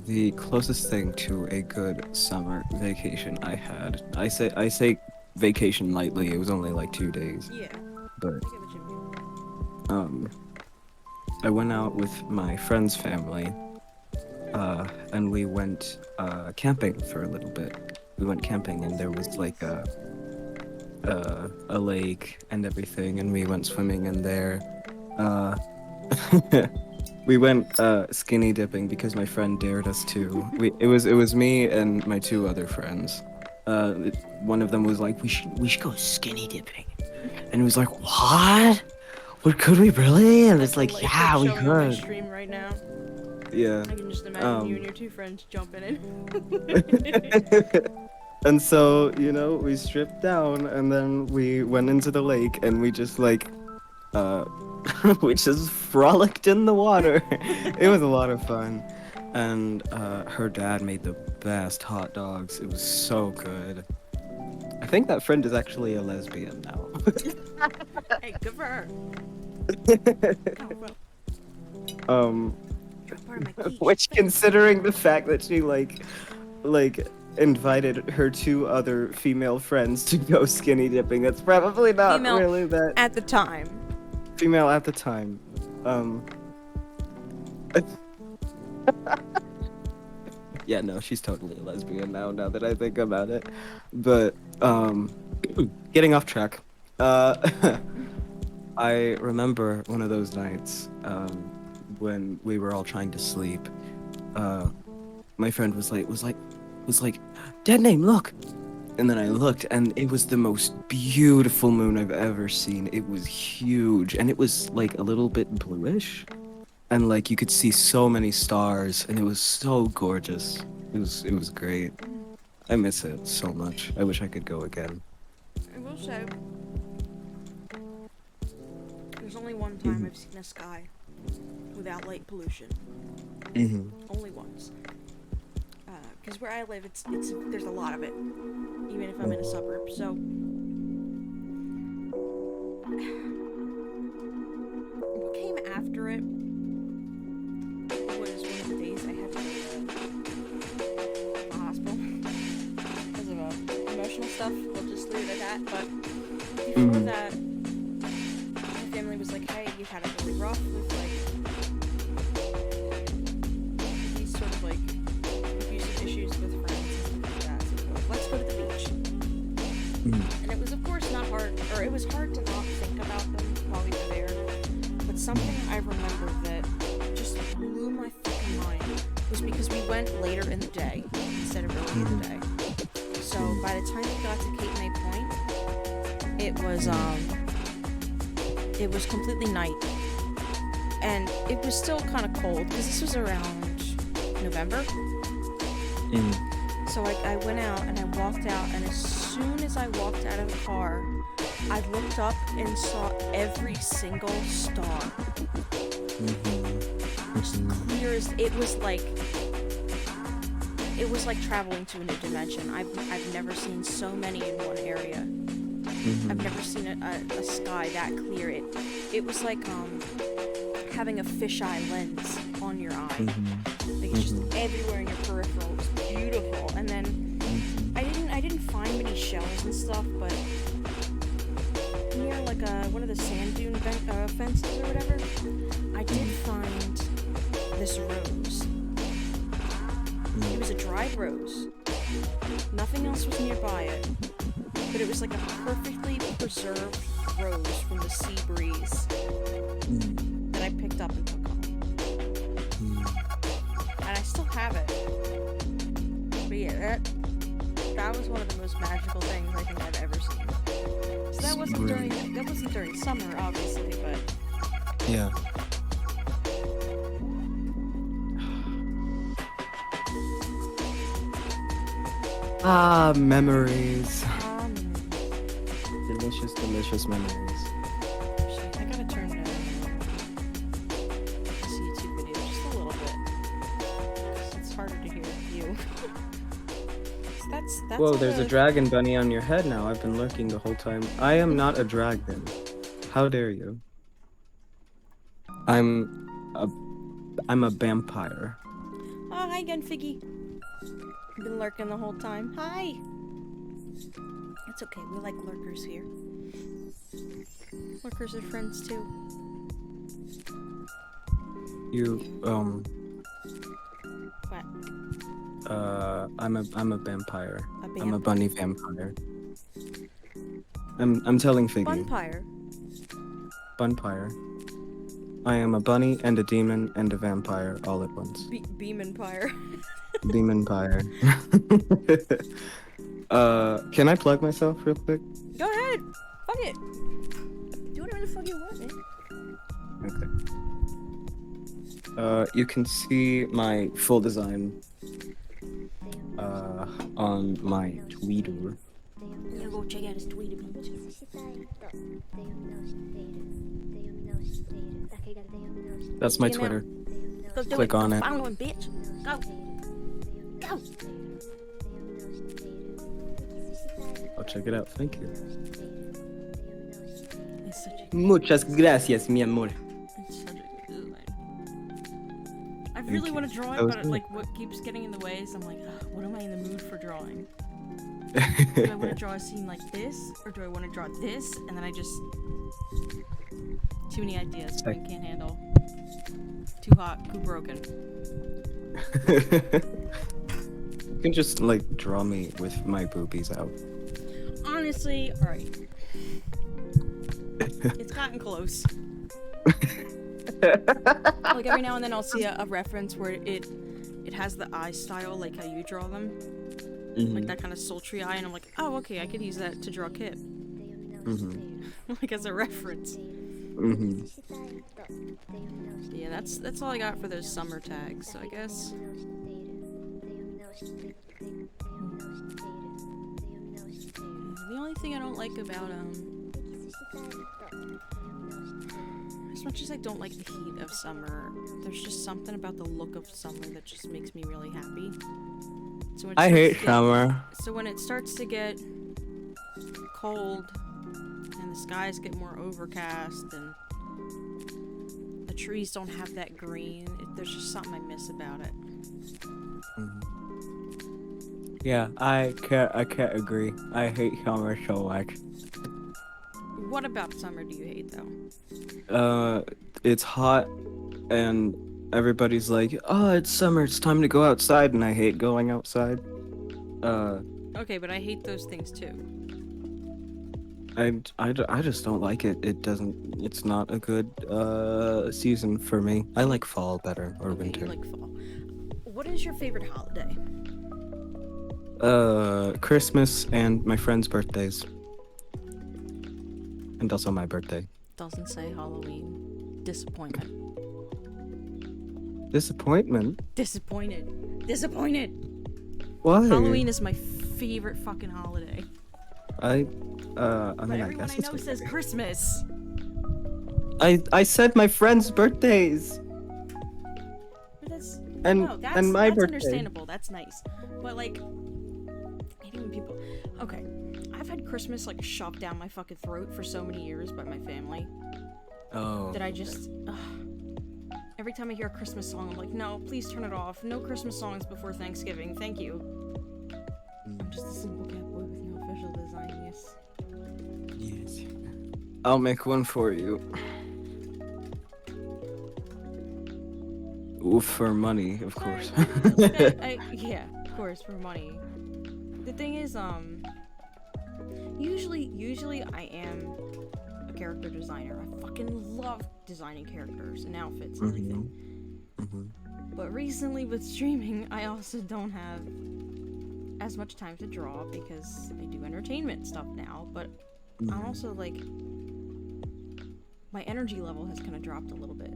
the closest thing to a good summer vacation I had. I say vacation lightly. It was only like 2 days. Yeah. But I get what you mean. I went out with my friend's family, and we went camping for a little bit. We went camping, and there was like a lake and everything, and we went swimming in there. We went skinny dipping because my friend dared us to. It was me and my 2 other friends. one of them was like, we should go skinny dipping, and it was like, what? What, could we really? And it's The like, lifeguard yeah, we showing on my could. stream right now. Yeah. I can just imagine you and your two friends jumping in. And so, we stripped down and then we went into the lake and we just like we just frolicked in the water. It was a lot of fun. And her dad made the best hot dogs. It was so good. I think that friend is actually a lesbian now. Hey, good for her. Part of my quiche. Which, considering the fact that she like invited her two other female friends to go skinny dipping, that's probably not Female really that at the time. female at the time. Yeah, no, she's totally a lesbian now that I think about it. But getting off track. I remember one of those nights when we were all trying to sleep. My friend was like, "Dead name, look!" And then I looked, and it was the most beautiful moon I've ever seen. It was huge, and it was like a little bit bluish, and like you could see so many stars, and it was so gorgeous. It was great. I miss it so much. I wish I could go again. I will say, there's only one time I've seen a sky without light pollution. Mm-hmm. Only once. Because where I live, it's there's a lot of it, even if I'm in a suburb. So what came after it was one of the days I had to go to the hospital because of emotional stuff. We'll just leave it at that. But before that, my family was like, "Hey, you've had it really rough with these sort of like abusive issues with friends and stuff like that. So we're like, let's go to the beach." And it was, of course, not hard, or it was hard to not think about them while we were there. But something I remember that just blew my fucking mind was because we went later in the day instead of early in the day. So by the time we got to Cape May Point, it was completely night, and it was still kind of cold because this was around November. So I went out and I walked out, and as soon as I walked out of the car, I looked up and saw every single star. Just clear as it was like traveling to a new dimension. I've never seen so many in one area. I've never seen a sky that clear. It was like having a fisheye lens on your eye. Like it's just everywhere in your peripheral. It was beautiful. And then I didn't find many shells and stuff, but near like one of the sand dune fences or whatever, I did find this rose. It was a dried rose. Nothing else was nearby it, but it was like a perfectly preserved rose from the sea breeze that I picked up and took home. And I still have it. But yeah, that was one of the most magical things I think I've ever seen. So that wasn't during summer, obviously, but Yeah. Ah, memories. Delicious, delicious memories. shit, I gotta turn down this YouTube video just a little bit. 'Cause it's harder to hear you. So that's Whoa, all there's a the- dragon bunny on your head now. I've been lurking the whole time. I am not a dragon. How dare you? I'm a vampire. Oh, hi again, Figgy. You've been lurking the whole time. Hi! It's okay, we like lurkers here. Lurkers are friends too. You What? I'm a vampire. A I'm a vamp? bunny vampire. I'm telling Figgy. Bunpire. Bunpire. I am a bunny and a demon and a vampire all at once. Beamonpire. Demonpire. Can I plug myself real quick? Go ahead. Fuck it. Do whatever the fuck you want, man. Okay. You can see my full design on my Twitter. Yeah, go check out his Twitter page. That's my Check him out. Twitter. Go do Click it. on Go it. follow him, bitch. Go. Go. I'll check it out. Thank you. It's such a, Muchas gracias, mi amor. it's such a good design. I Thank really you. want to draw That it, was but good. like what keeps getting in the way is I'm like, ugh, what am I in the mood for drawing? Do I want to draw a scene like this, or do I want to draw this? And then I just too many ideas. Brain can't handle. Too hot. Too broken. You can just like draw me with my boobies out. Honestly, all right. It's gotten close. Like every now and then I'll see a reference where it has the eye style like how you draw them, like that kind of sultry eye, and I'm like, oh, okay, I could use that to draw Kit, like as a reference. But yeah, that's all I got for those summer tags. So I guess. The only thing I don't like about as much as I don't like the heat of summer, there's just something about the look of summer that just makes me really happy. So when it I starts hate to get- summer. So when it starts to get cold and the skies get more overcast and the trees don't have that green, there's just something I miss about it. Yeah, I can't agree. I hate summer so much. What about summer do you hate though? It's hot and everybody's like, "Oh, it's summer. It's time to go outside," and I hate going outside. Okay, but I hate those things too. I just don't like it. It's not a good season for me. I like fall better or Okay, winter. you like fall. What is your favorite holiday? Christmas and my friends' birthdays. And also my birthday. Doesn't say Halloween. Disappointment. Disappointment? Disappointed. Disappointed. Why? Halloween is my favorite fucking holiday. I But mean, I everyone guess I it's know says okay. Christmas. I said my friends' birthdays. But that's And- no, that's, and my that's birthday. understandable. That's nice. But like, hating when people. Okay, I've had Christmas like shoved down my fucking throat for so many years by my family Oh. that I just. Every time I hear a Christmas song, I'm like, no, please turn it off. No Christmas songs before Thanksgiving. Thank you. I'm just a simple cat boy with no official design. Yes. Yes. I'll make one for you. Ooh, for money, of course. Yeah, of course, for money. The thing is, usually I am a character designer. I fucking love designing characters and outfits and everything. But recently with streaming, I also don't have as much time to draw because I do entertainment stuff now, but I'm also like, my energy level has kind of dropped a little bit.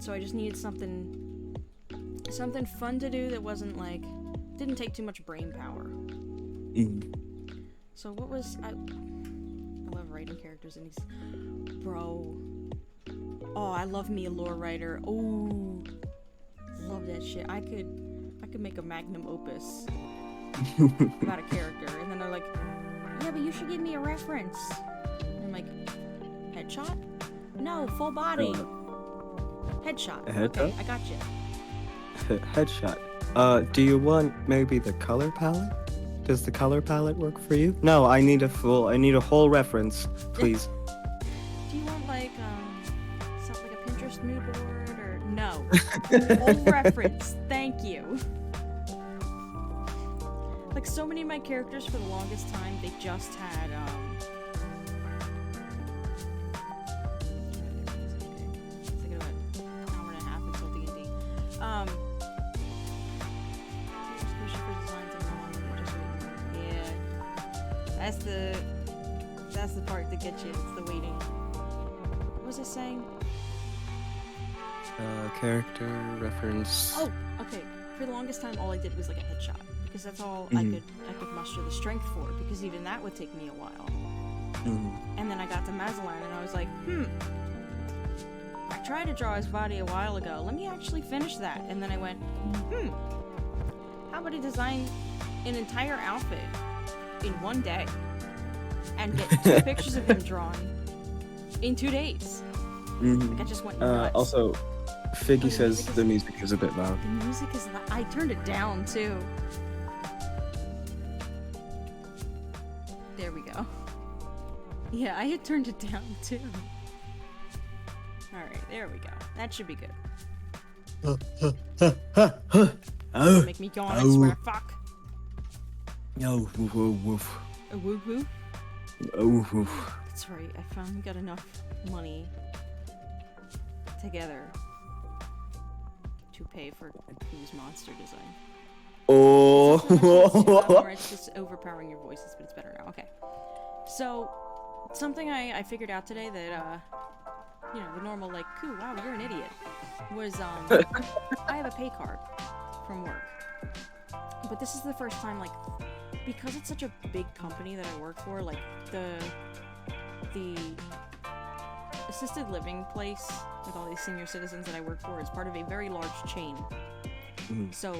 So I just needed something fun to do that wasn't like, didn't take too much brain power. So what was, I love writing characters in these, bro. Oh, I love me a lore writer. Oh, love that shit. I could make a magnum opus about a character, and then they're like, yeah, but you should give me a reference. And I'm like, headshot? No, full body. Headshot. A headshot? Okay, I got you. Headshot. Do you want maybe the color palette? Does the color palette work for you? No, I need a whole reference, please. Do you want like something like a Pinterest mood board or no? Full reference. Thank you. Like so many of my characters for the longest time, they just had it's like about an hour and a half until D&D. Special for designs and all, just That's the part that gets you. It's the waiting. What was I saying? Character reference. Oh, okay. For the longest time, all I did was like a headshot because that's all I could muster the strength for. Because even that would take me a while. And then I got to Mazzalan and I was like, I tried to draw his body a while ago. Let me actually finish that. And then I went, how about I design an entire outfit in one day and get 2 pictures of him drawn in 2 days? Like I just went nuts. Also, Figgy says the music is a bit loud. The music is loud. I turned it down too. There we go. Yeah, I had turned it down too. Alright, there we go. That should be good. Make me yawn, I swear. Fuck. No, woof, woof, woof. A woo woo? Oh, woof. That's right, I finally got enough money together to pay for Koo's monster design. Oh. It's just overpowering your voices, but it's better now. Okay. So, something I figured out today that, you know, the normal, like, Koo, wow, you're an idiot, was, I have a pay card from work. But this is the first time, like, because it's such a big company that I work for, like, the assisted living place with all these senior citizens that I work for is part of a very large chain. So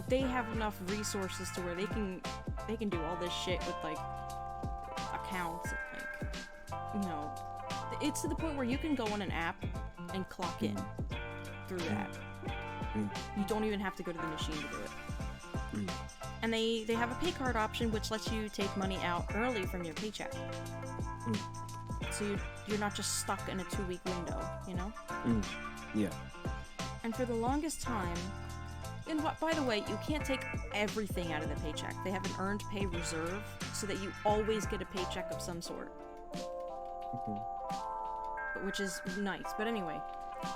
they have enough resources to where they can do all this shit with like accounts, like, you know, it's to the point where you can go on an app and clock in through that. You don't even have to go to the machine to do it. And they have a pay card option which lets you take money out early from your paycheck. So you're not just stuck in a 2-week window, you know? Yeah. And for the longest time, and what, by the way, you can't take everything out of the paycheck. They have an earned pay reserve so that you always get a paycheck of some sort. Which is nice. But anyway,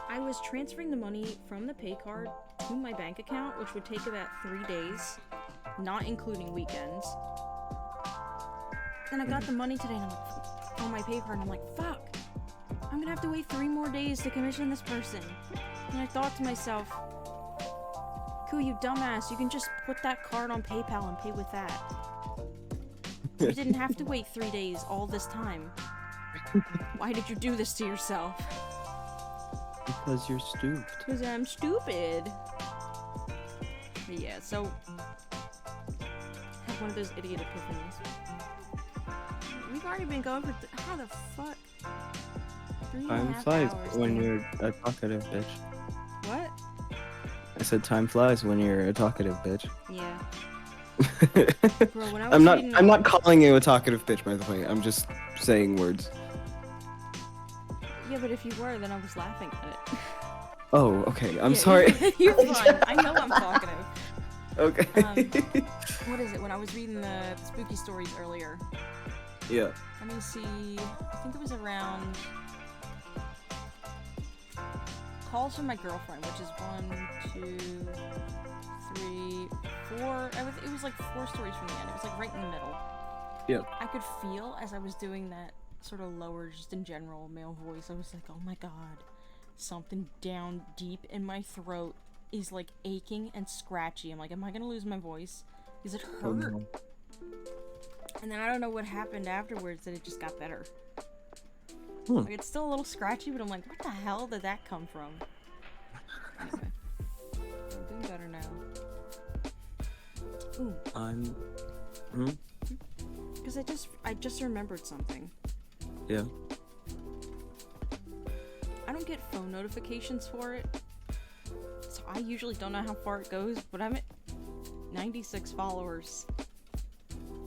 I was transferring the money from the pay card to my bank account, which would take about 3 days, not including weekends. Then I got the money today and I'm like, on my pay card, and I'm like, fuck, I'm gonna have to wait 3 more days to commission this person. And I thought to myself, Koo, you dumbass, you can just put that card on PayPal and pay with that. You didn't have to wait 3 days all this time. Why did you do this to yourself? Because you're stupid. Because I'm stupid. But yeah, so I had one of those idiot epiphanies. We've already been going for how the fuck? 3.5 Time flies hours, when damn. you're a talkative bitch. What? I said time flies when you're a talkative bitch. Yeah. Bro, when I was I'm not calling you a talkative bitch, by the way. I'm just saying words. Yeah, but if you were, then I was laughing at it. Oh, okay. I'm Yeah, sorry. You're fine. I know I'm talkative. Okay. What is it? When I was reading the spooky stories earlier. Yeah. Let me see. I think it was around calls from my girlfriend, which is 1, 2, 3, 4. It was like 4 stories from the end. It was like right in the middle. Yeah. I could feel as I was doing that sort of lower, just in general, male voice. I was like, oh my god, something down deep in my throat is like aching and scratchy. I'm like, am I gonna lose my voice? Does it hurt? Oh, no. And then I don't know what happened afterwards, that it just got better. Hmm. Like, it's still a little scratchy, but I'm like, what the hell did that come from? Anyway, I'm doing better now. Ooh. Because I just remembered something. Yeah. I don't get phone notifications for it, so I usually don't know how far it goes, but I'm at 96 followers.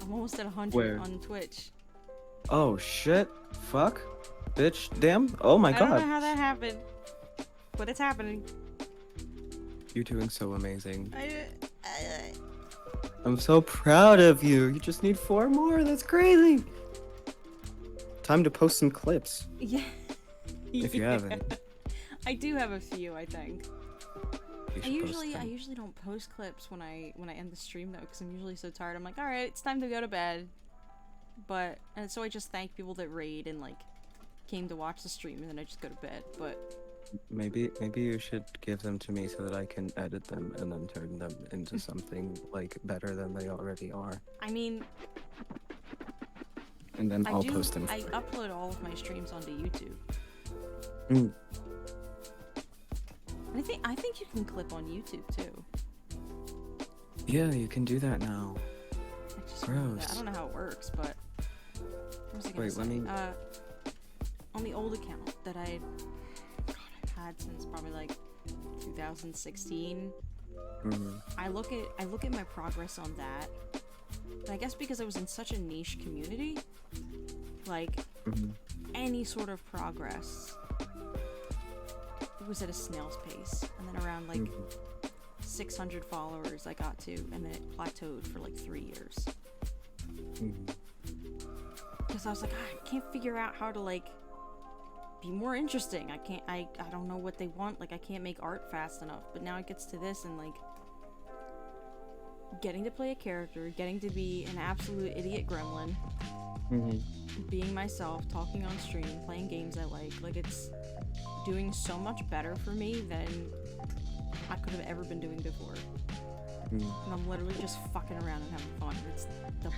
I'm almost at 100 Where? on Twitch. Oh shit. Fuck. Bitch. Damn. Oh my I don't know god. how that happened, but it's happening. You're doing so amazing. I I'm so proud of you. You just need 4 more. That's crazy. Time to post some clips. Yeah. If you haven't. I do have a few, I think. You I should post them. usually don't post clips when I end the stream though, because I'm usually so tired. I'm like, all right, it's time to go to bed. But and so I just thank people that raid and like came to watch the stream, and then I just go to bed. But Maybe you should give them to me so that I can edit them and then turn them into something like better than they already are. I mean, And then I'll I post them. upload all of my streams onto YouTube. Mm. And I think you can clip on YouTube too. Yeah, you can do that now. I just Gross. I don't know how it works, but what was I gonna Wait, say? let me. On the old account that I've had since probably like 2016, Mhm. I look at my progress on that. And I guess because I was in such a niche community, like Mhm. any sort of progress was at a snail's pace, and then around like Mhm. 600 followers I got to, and then it plateaued for like 3 years. Mhm. Because I was like, I can't figure out how to like be more interesting. I don't know what they want. Like I can't make art fast enough. But now it gets to this, and like getting to play a character, getting to be an absolute idiot gremlin, Mhm. being myself, talking on stream, playing games I like it's doing so much better for me than I could have ever been doing before. Mhm. And I'm literally just fucking around and having fun. It's the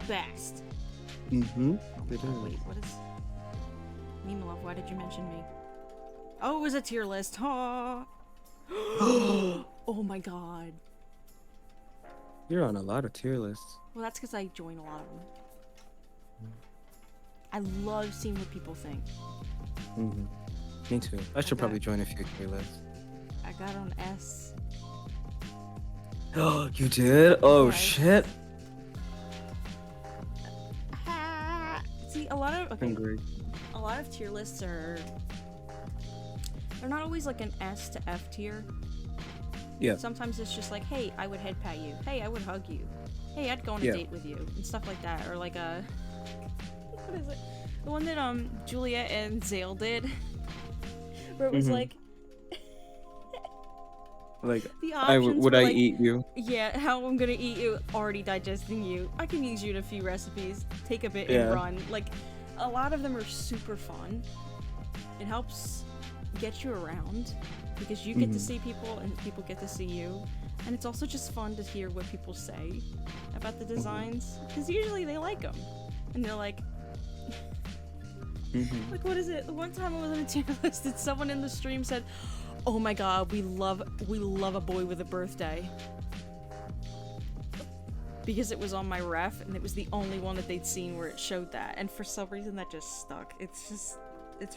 best. Mhm. It Oh, wait, is. what is... Meme Love, why did you mention me? Oh, it was a tier list. Huh? Oh my god. You're on a lot of tier lists. Well, that's because I join a lot of them. I love seeing what people think. Mhm. Me too. I should Okay. probably join a few tier lists. I got on S. Oh, you did? Oh Yes. shit. See, a lot of Hungry. a lot of tier lists are... They're not always like an S to F tier. Yeah. Sometimes it's just like, hey, I would head pat you. Hey, I would hug you. Hey, I'd go on a Yeah. date with you. And stuff like that. Or like a... What is it? The one that Juliet and Zale did. Where it was Mhm. like... Like, The options would were I like, eat you? yeah, how I'm gonna eat you, already digesting you. I can use you in a few recipes. Take a bit Yeah. and run. Like, a lot of them are super fun. It helps get you around because you get to Mhm. see people and people get to see you. And it's also just fun to hear what people say about the designs because usually they like them. And they're like, Mhm. like, what is it? The one time I was on a tier list and someone in the stream said, oh my god, we love a boy with a birthday. Because it was on my ref and it was the only one that they'd seen where it showed that. And for some reason that just stuck. It's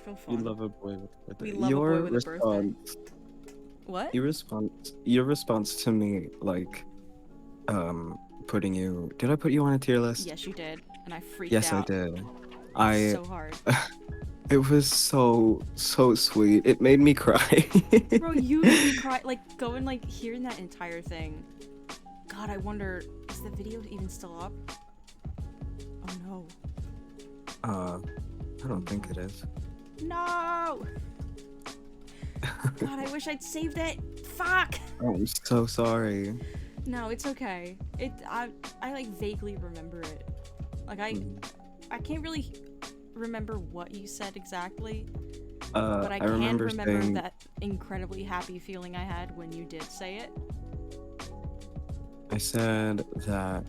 real fun. You love a boy with a birthday. We love a boy with a birthday. response, What? your response to me, like, putting you. Did I put you on a tier list? Yes, you did. And I freaked Yes, out. I did. I. So hard. It was so sweet. It made me cry. Bro, you made me cry. Like, going, like, hearing that entire thing. God, I wonder, is the video even still up? Oh no. I don't think it is. No! God, I wish I'd saved it. Fuck! Oh, I'm so sorry. No, it's okay. I like vaguely remember it. Like I can't really remember what you said exactly, but I can remember remember saying, that incredibly happy feeling I had when you did say it. I said that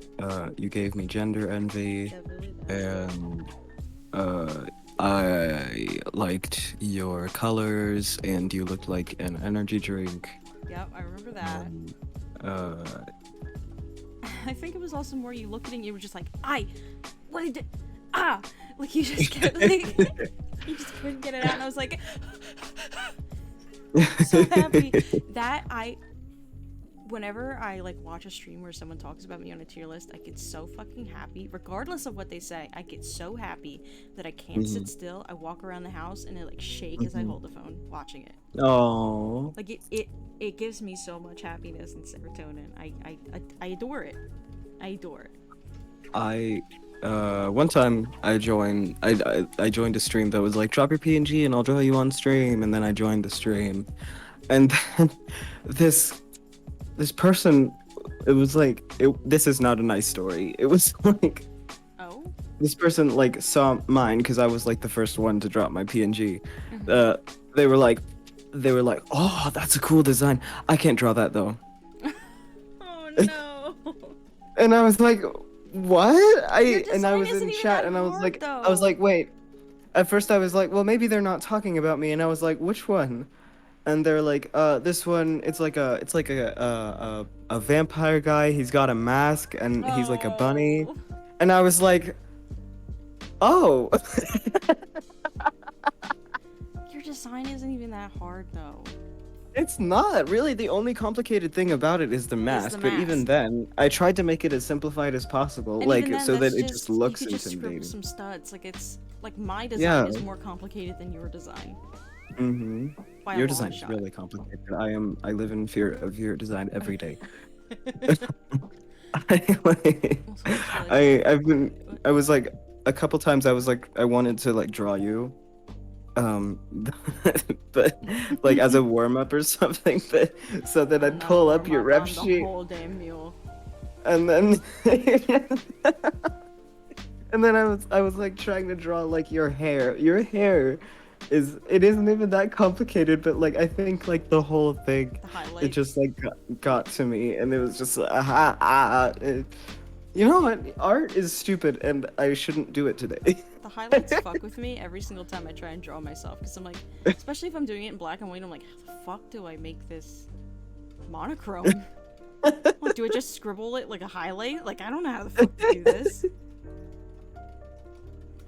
you gave me gender envy, and I liked your colors, and you looked like an energy drink. Yep, I remember that. Uh, I think it was also more you looked at it and you were just like, what did it, like you just kept like, you just couldn't get it out, and I was like, so happy that whenever I like watch a stream where someone talks about me on a tier list, I get so fucking happy, regardless of what they say. I get so happy that I can't sit still. I walk around the house and I like shake as I hold the phone watching it. Oh. Like it gives me so much happiness and serotonin. I adore it. I adore it. One time I joined a stream that was like, drop your PNG and I'll draw you on stream, and then I joined the stream, and then this person, it was like, this is not a nice story. It was like, Oh? this person like saw mine because I was like the first one to drop my PNG. Mhm. They were like, oh, that's a cool design. I can't draw that though. Oh no. And I was like, what? Your And I design was isn't in even chat that and I was hard, like, though. wait. At first I was like, well, maybe they're not talking about me, and I was like, which one? And they're like, this one, it's like a vampire guy. He's got a mask and he's like a bunny. Oh. And I was like, oh. Your design isn't even that hard, though. It's not really. The only complicated thing about it is the mask. But even mask. then, I tried to make it as simplified as possible, And even then, so that that's it just you looks could just scribble intimidating. some studs. Like, it's like my design Yeah. is more complicated than your design Mm-hmm. by a Your long design is shot. really complicated. I live in fear of your design every day. Also, it's like- I was like a couple times I was like I wanted to like draw you. Um but like as a warm up or something, but so that I'd No, pull up your warm rep I'm the sheet whole damn mule. and then and then I was like trying to draw like your hair. Your hair it isn't even that complicated, but like I think like the whole thing The highlight. it just like got to me, and it was just you know what, art is stupid and I shouldn't do it today. The highlights fuck with me every single time I try and draw myself, because I'm like, especially if I'm doing it in black and white, I'm like, how the fuck do I make this monochrome? Like, do I just scribble it like a highlight? Like, I don't know how the fuck to do this.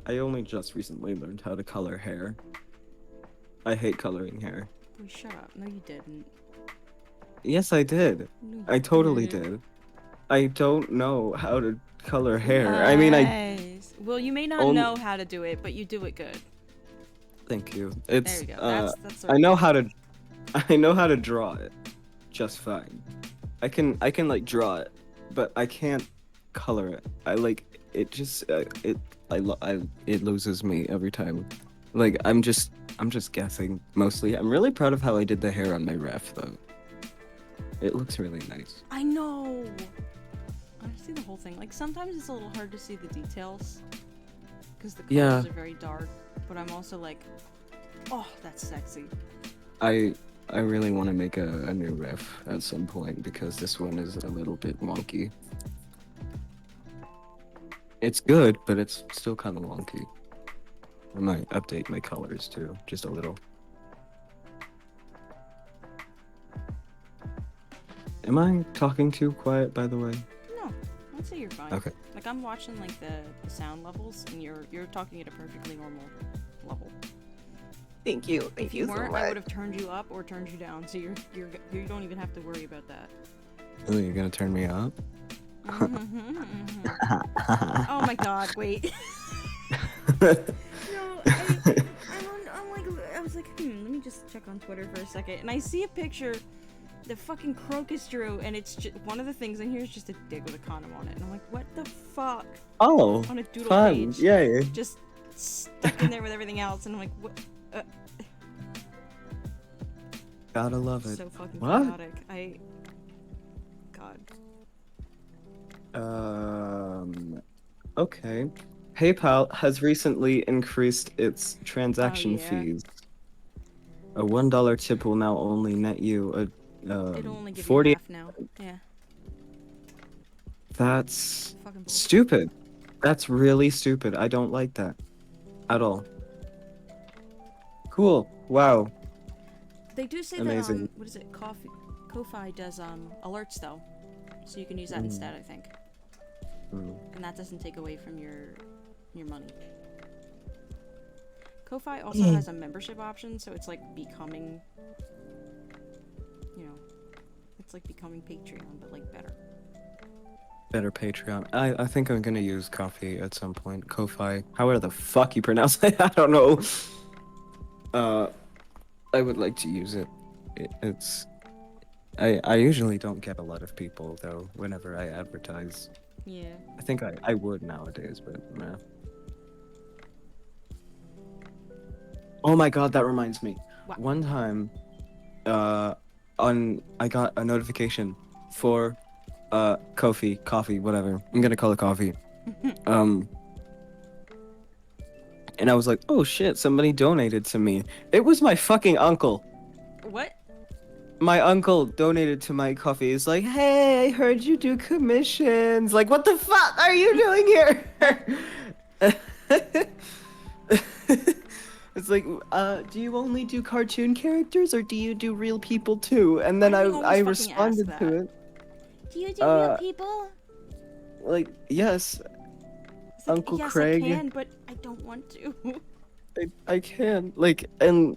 I only just recently learned how to color hair. I hate coloring hair. Boy, shut up. No, you didn't. Yes, I did. No, you I totally didn't. did. I don't know how to color hair. I mean, I Nice. Well, you may not On- know how to do it, but you do it good. thank you. There It's you go. That's I know how to I know how to draw it just fine. I can like draw it, but I can't color it. I like it just it loses me every time. Like I'm just guessing mostly. I'm really proud of how I did the hair on my ref though. It looks really nice. I know. I see the whole thing. Like, sometimes it's a little hard to see the details because the colors Yeah. are very dark. But I'm also like, oh, that's sexy. I really want to make a new ref at some point because this one is a little bit wonky. It's good, but it's still kind of wonky. I might update my colors too, just a little. Am I talking too quiet, by the way? No, I'd say you're fine. Okay. Like, I'm watching like the sound levels, and you're talking at a perfectly normal level. Thank you. If you weren't, I would have turned you up or turned you down. So you don't even have to worry about that. Oh, you're gonna turn me up? Oh my god! Wait. No, I'm like, I was like, let me just check on Twitter for a second, and I see a picture the fucking crocus drew, and it's just one of the things in here is just a dick with a condom on it, and I'm like, what the fuck? Oh, On a doodle fun! page, Yay! just stuck in there with everything else, and I'm like, what? Gotta love it. So fucking What? chaotic. God. Okay. PayPal has recently increased its transaction yeah. fees. A $1 tip will now only net you a It'll only give 40. you half now. Yeah. That's Fucking bullshit. stupid. That's really stupid. I don't like that at all. Cool. Wow. They do say Amazing. that what is it? Ko-fi does alerts though, so you can use that instead. I think, Mm. and that doesn't take away from your money. Ko-fi also has a membership option, so it's like becoming, it's like becoming Patreon, but like better. Better Patreon. I think I'm gonna use coffee at some point. Ko-fi. However the fuck you pronounce it, I don't know. I would like to use it. It's. I usually don't get a lot of people though. Whenever I advertise, Yeah. I think I would nowadays, but nah. Oh my god, that reminds me. What? One time, I got a notification for, coffee, whatever. I'm gonna call it coffee. And I was like, oh shit, somebody donated to me. It was my fucking uncle. What? My uncle donated to my coffee. He's like, hey, I heard you do commissions. Like, what the fuck are you doing here? It's like, do you only do cartoon characters or do you do real people too? And then Why do you I always fucking ask responded to that? it. Do you do Uh, real people? Like, yes, It's like, Uncle yes, Craig. I can, but I don't want to. I can. Like, and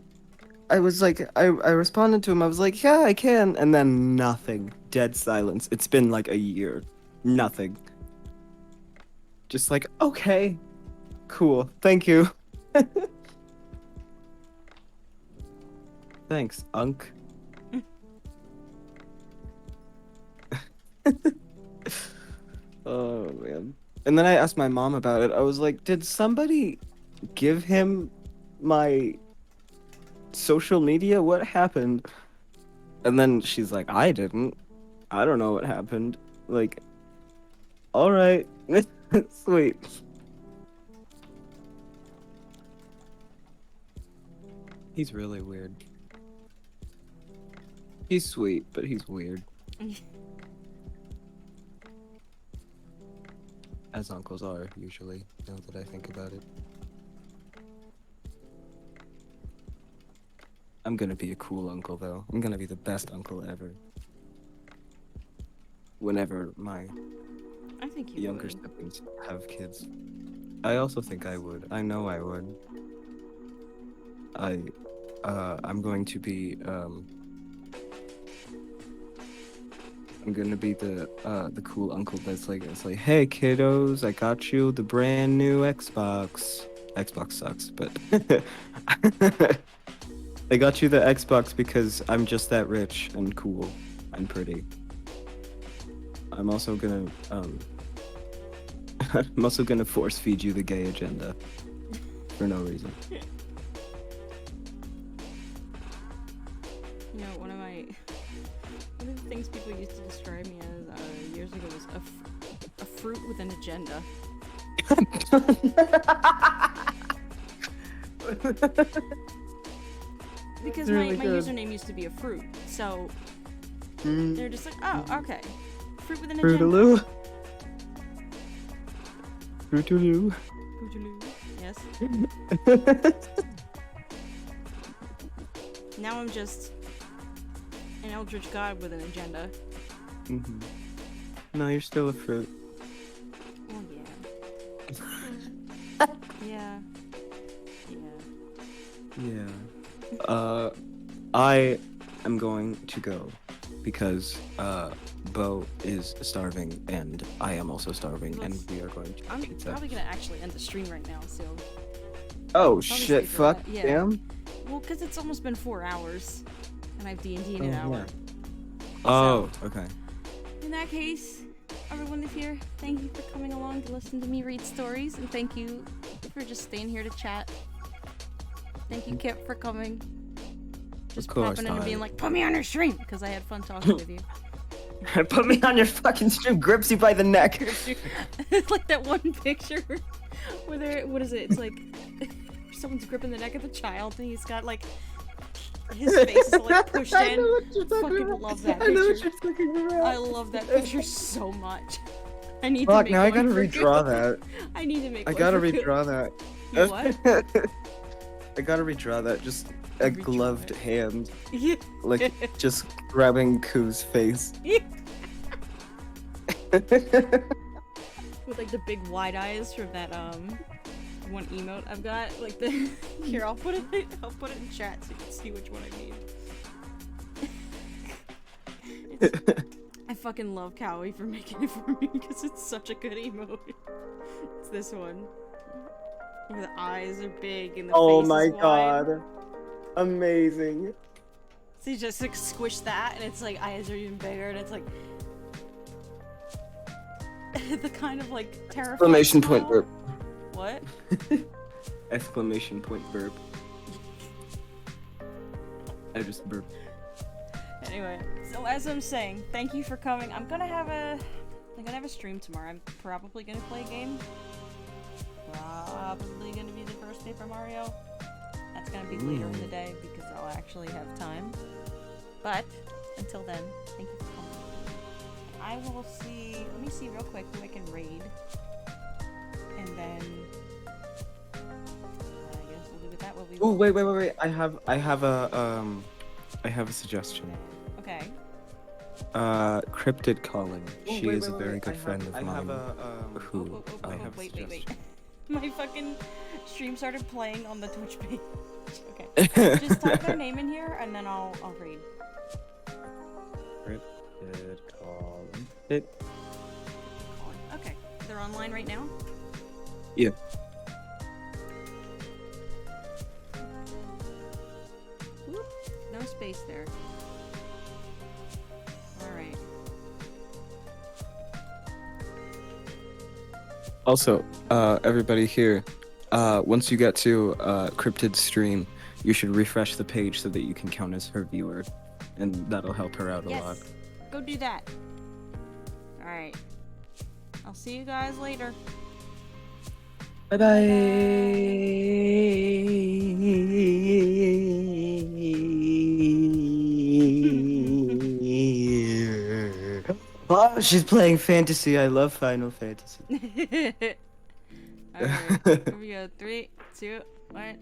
I was like, I responded to him. I was like, yeah, I can. And then nothing. Dead silence. It's been like a year. Nothing. Just like, okay, cool. Thank you. Thanks, Unc. Oh, man. And then I asked my mom about it. I was like, did somebody give him my social media? What happened? And then she's like, I didn't. I don't know what happened. Like, all right. Sweet. He's really weird. He's sweet, but he's weird. As uncles are, usually, now that I think about it. I'm gonna be a cool uncle, though. I'm gonna be the best uncle ever. Whenever my I think you younger would. siblings have kids. I also think I would. I know I would. I'm going to be, I'm gonna be the cool uncle that's like, it's like, hey kiddos, I got you the brand new Xbox. Xbox sucks, but I got you the Xbox because I'm just that rich and cool and pretty. I'm also gonna I'm also gonna force feed you the gay agenda for no reason. You know, one of the things people used to describe me as years ago was a fruit with an agenda. Because Really my good. username used to be a fruit, so Mm. they're just like, oh, okay, fruit with an agenda. Kootooloo. Kootooloo. Kootooloo. Yes. Now I'm just an eldritch god with an agenda. Mm-hmm. No, you're still a fruit. Oh yeah. Yeah. Yeah. Yeah. I am going to go because Bo is starving and I am also starving and we are going to I'm pizza. probably gonna actually end the stream right now, so. Oh Probably shit! stay for Fuck! that, yeah. Damn. Well, because it's almost been 4 hours, and I have D&D in an Oh, hour. Oh, okay. In that case, everyone that's here, thank you for coming along to listen to me read stories, and thank you for just staying here to chat. Thank you, Kip, for coming. Just course, popping in and being Tyler. like, put me on your stream, because I had fun talking with you. Put me on your fucking stream. Grips you by the neck. It's like that one picture where they're, what is it? It's like someone's gripping the neck of the child, and he's got like his face is like pushed I in. know what you're talking Fucking about. love that I know what picture. you're talking about. I love that picture so much. I need Fuck! to make Now I one gotta for redraw Kootooloo. that. I need to make I one gotta for Kootooloo. redraw that. You what? I gotta redraw that. Just a Redraw gloved it. hand, Yeah. like just grabbing Koo's face. With like the big wide eyes from that one emote I've got. Like the here, I'll put it in chat so you can see which one I mean. I fucking love Cowie for making it for me because it's such a good emote. It's this one. Where the eyes are big and the Oh face my is wide. god. Amazing. So you just like squish that and it's like eyes are even bigger and it's like the kind of like terrifying Exclamation point smile. burp. What? Exclamation point burp. I just burped. Anyway, so as I'm saying, thank you for coming. I'm gonna have a stream tomorrow. I'm probably gonna play a game. Probably gonna be the first Paper Mario. That's gonna be later in the day because I'll actually have time. But until then, thank you for coming. I will see. Let me see real quick who I can raid, and then I guess we'll do with that what we. Oh wait! I have a suggestion. Okay. Cryptid Calling. Oh, She wait, is a wait, very wait, good friend of mine. Who Oh, I have a wait. suggestion. My fucking stream started playing on the Twitch page. Okay. Just type their name in here, and then I'll read. Cryptid Calling. It. Okay. They're online right now. Yeah. Whoop. No space there. Alright. Also, everybody here, once you get to Cryptid's stream, you should refresh the page so that you can count as her viewer, and that'll help her out a lot. Yes. Go do that. Alright. I'll see you guys later. Bye bye. Oh, she's playing fantasy. I love Final Fantasy. Alright. Here we go. 3, 2, 1.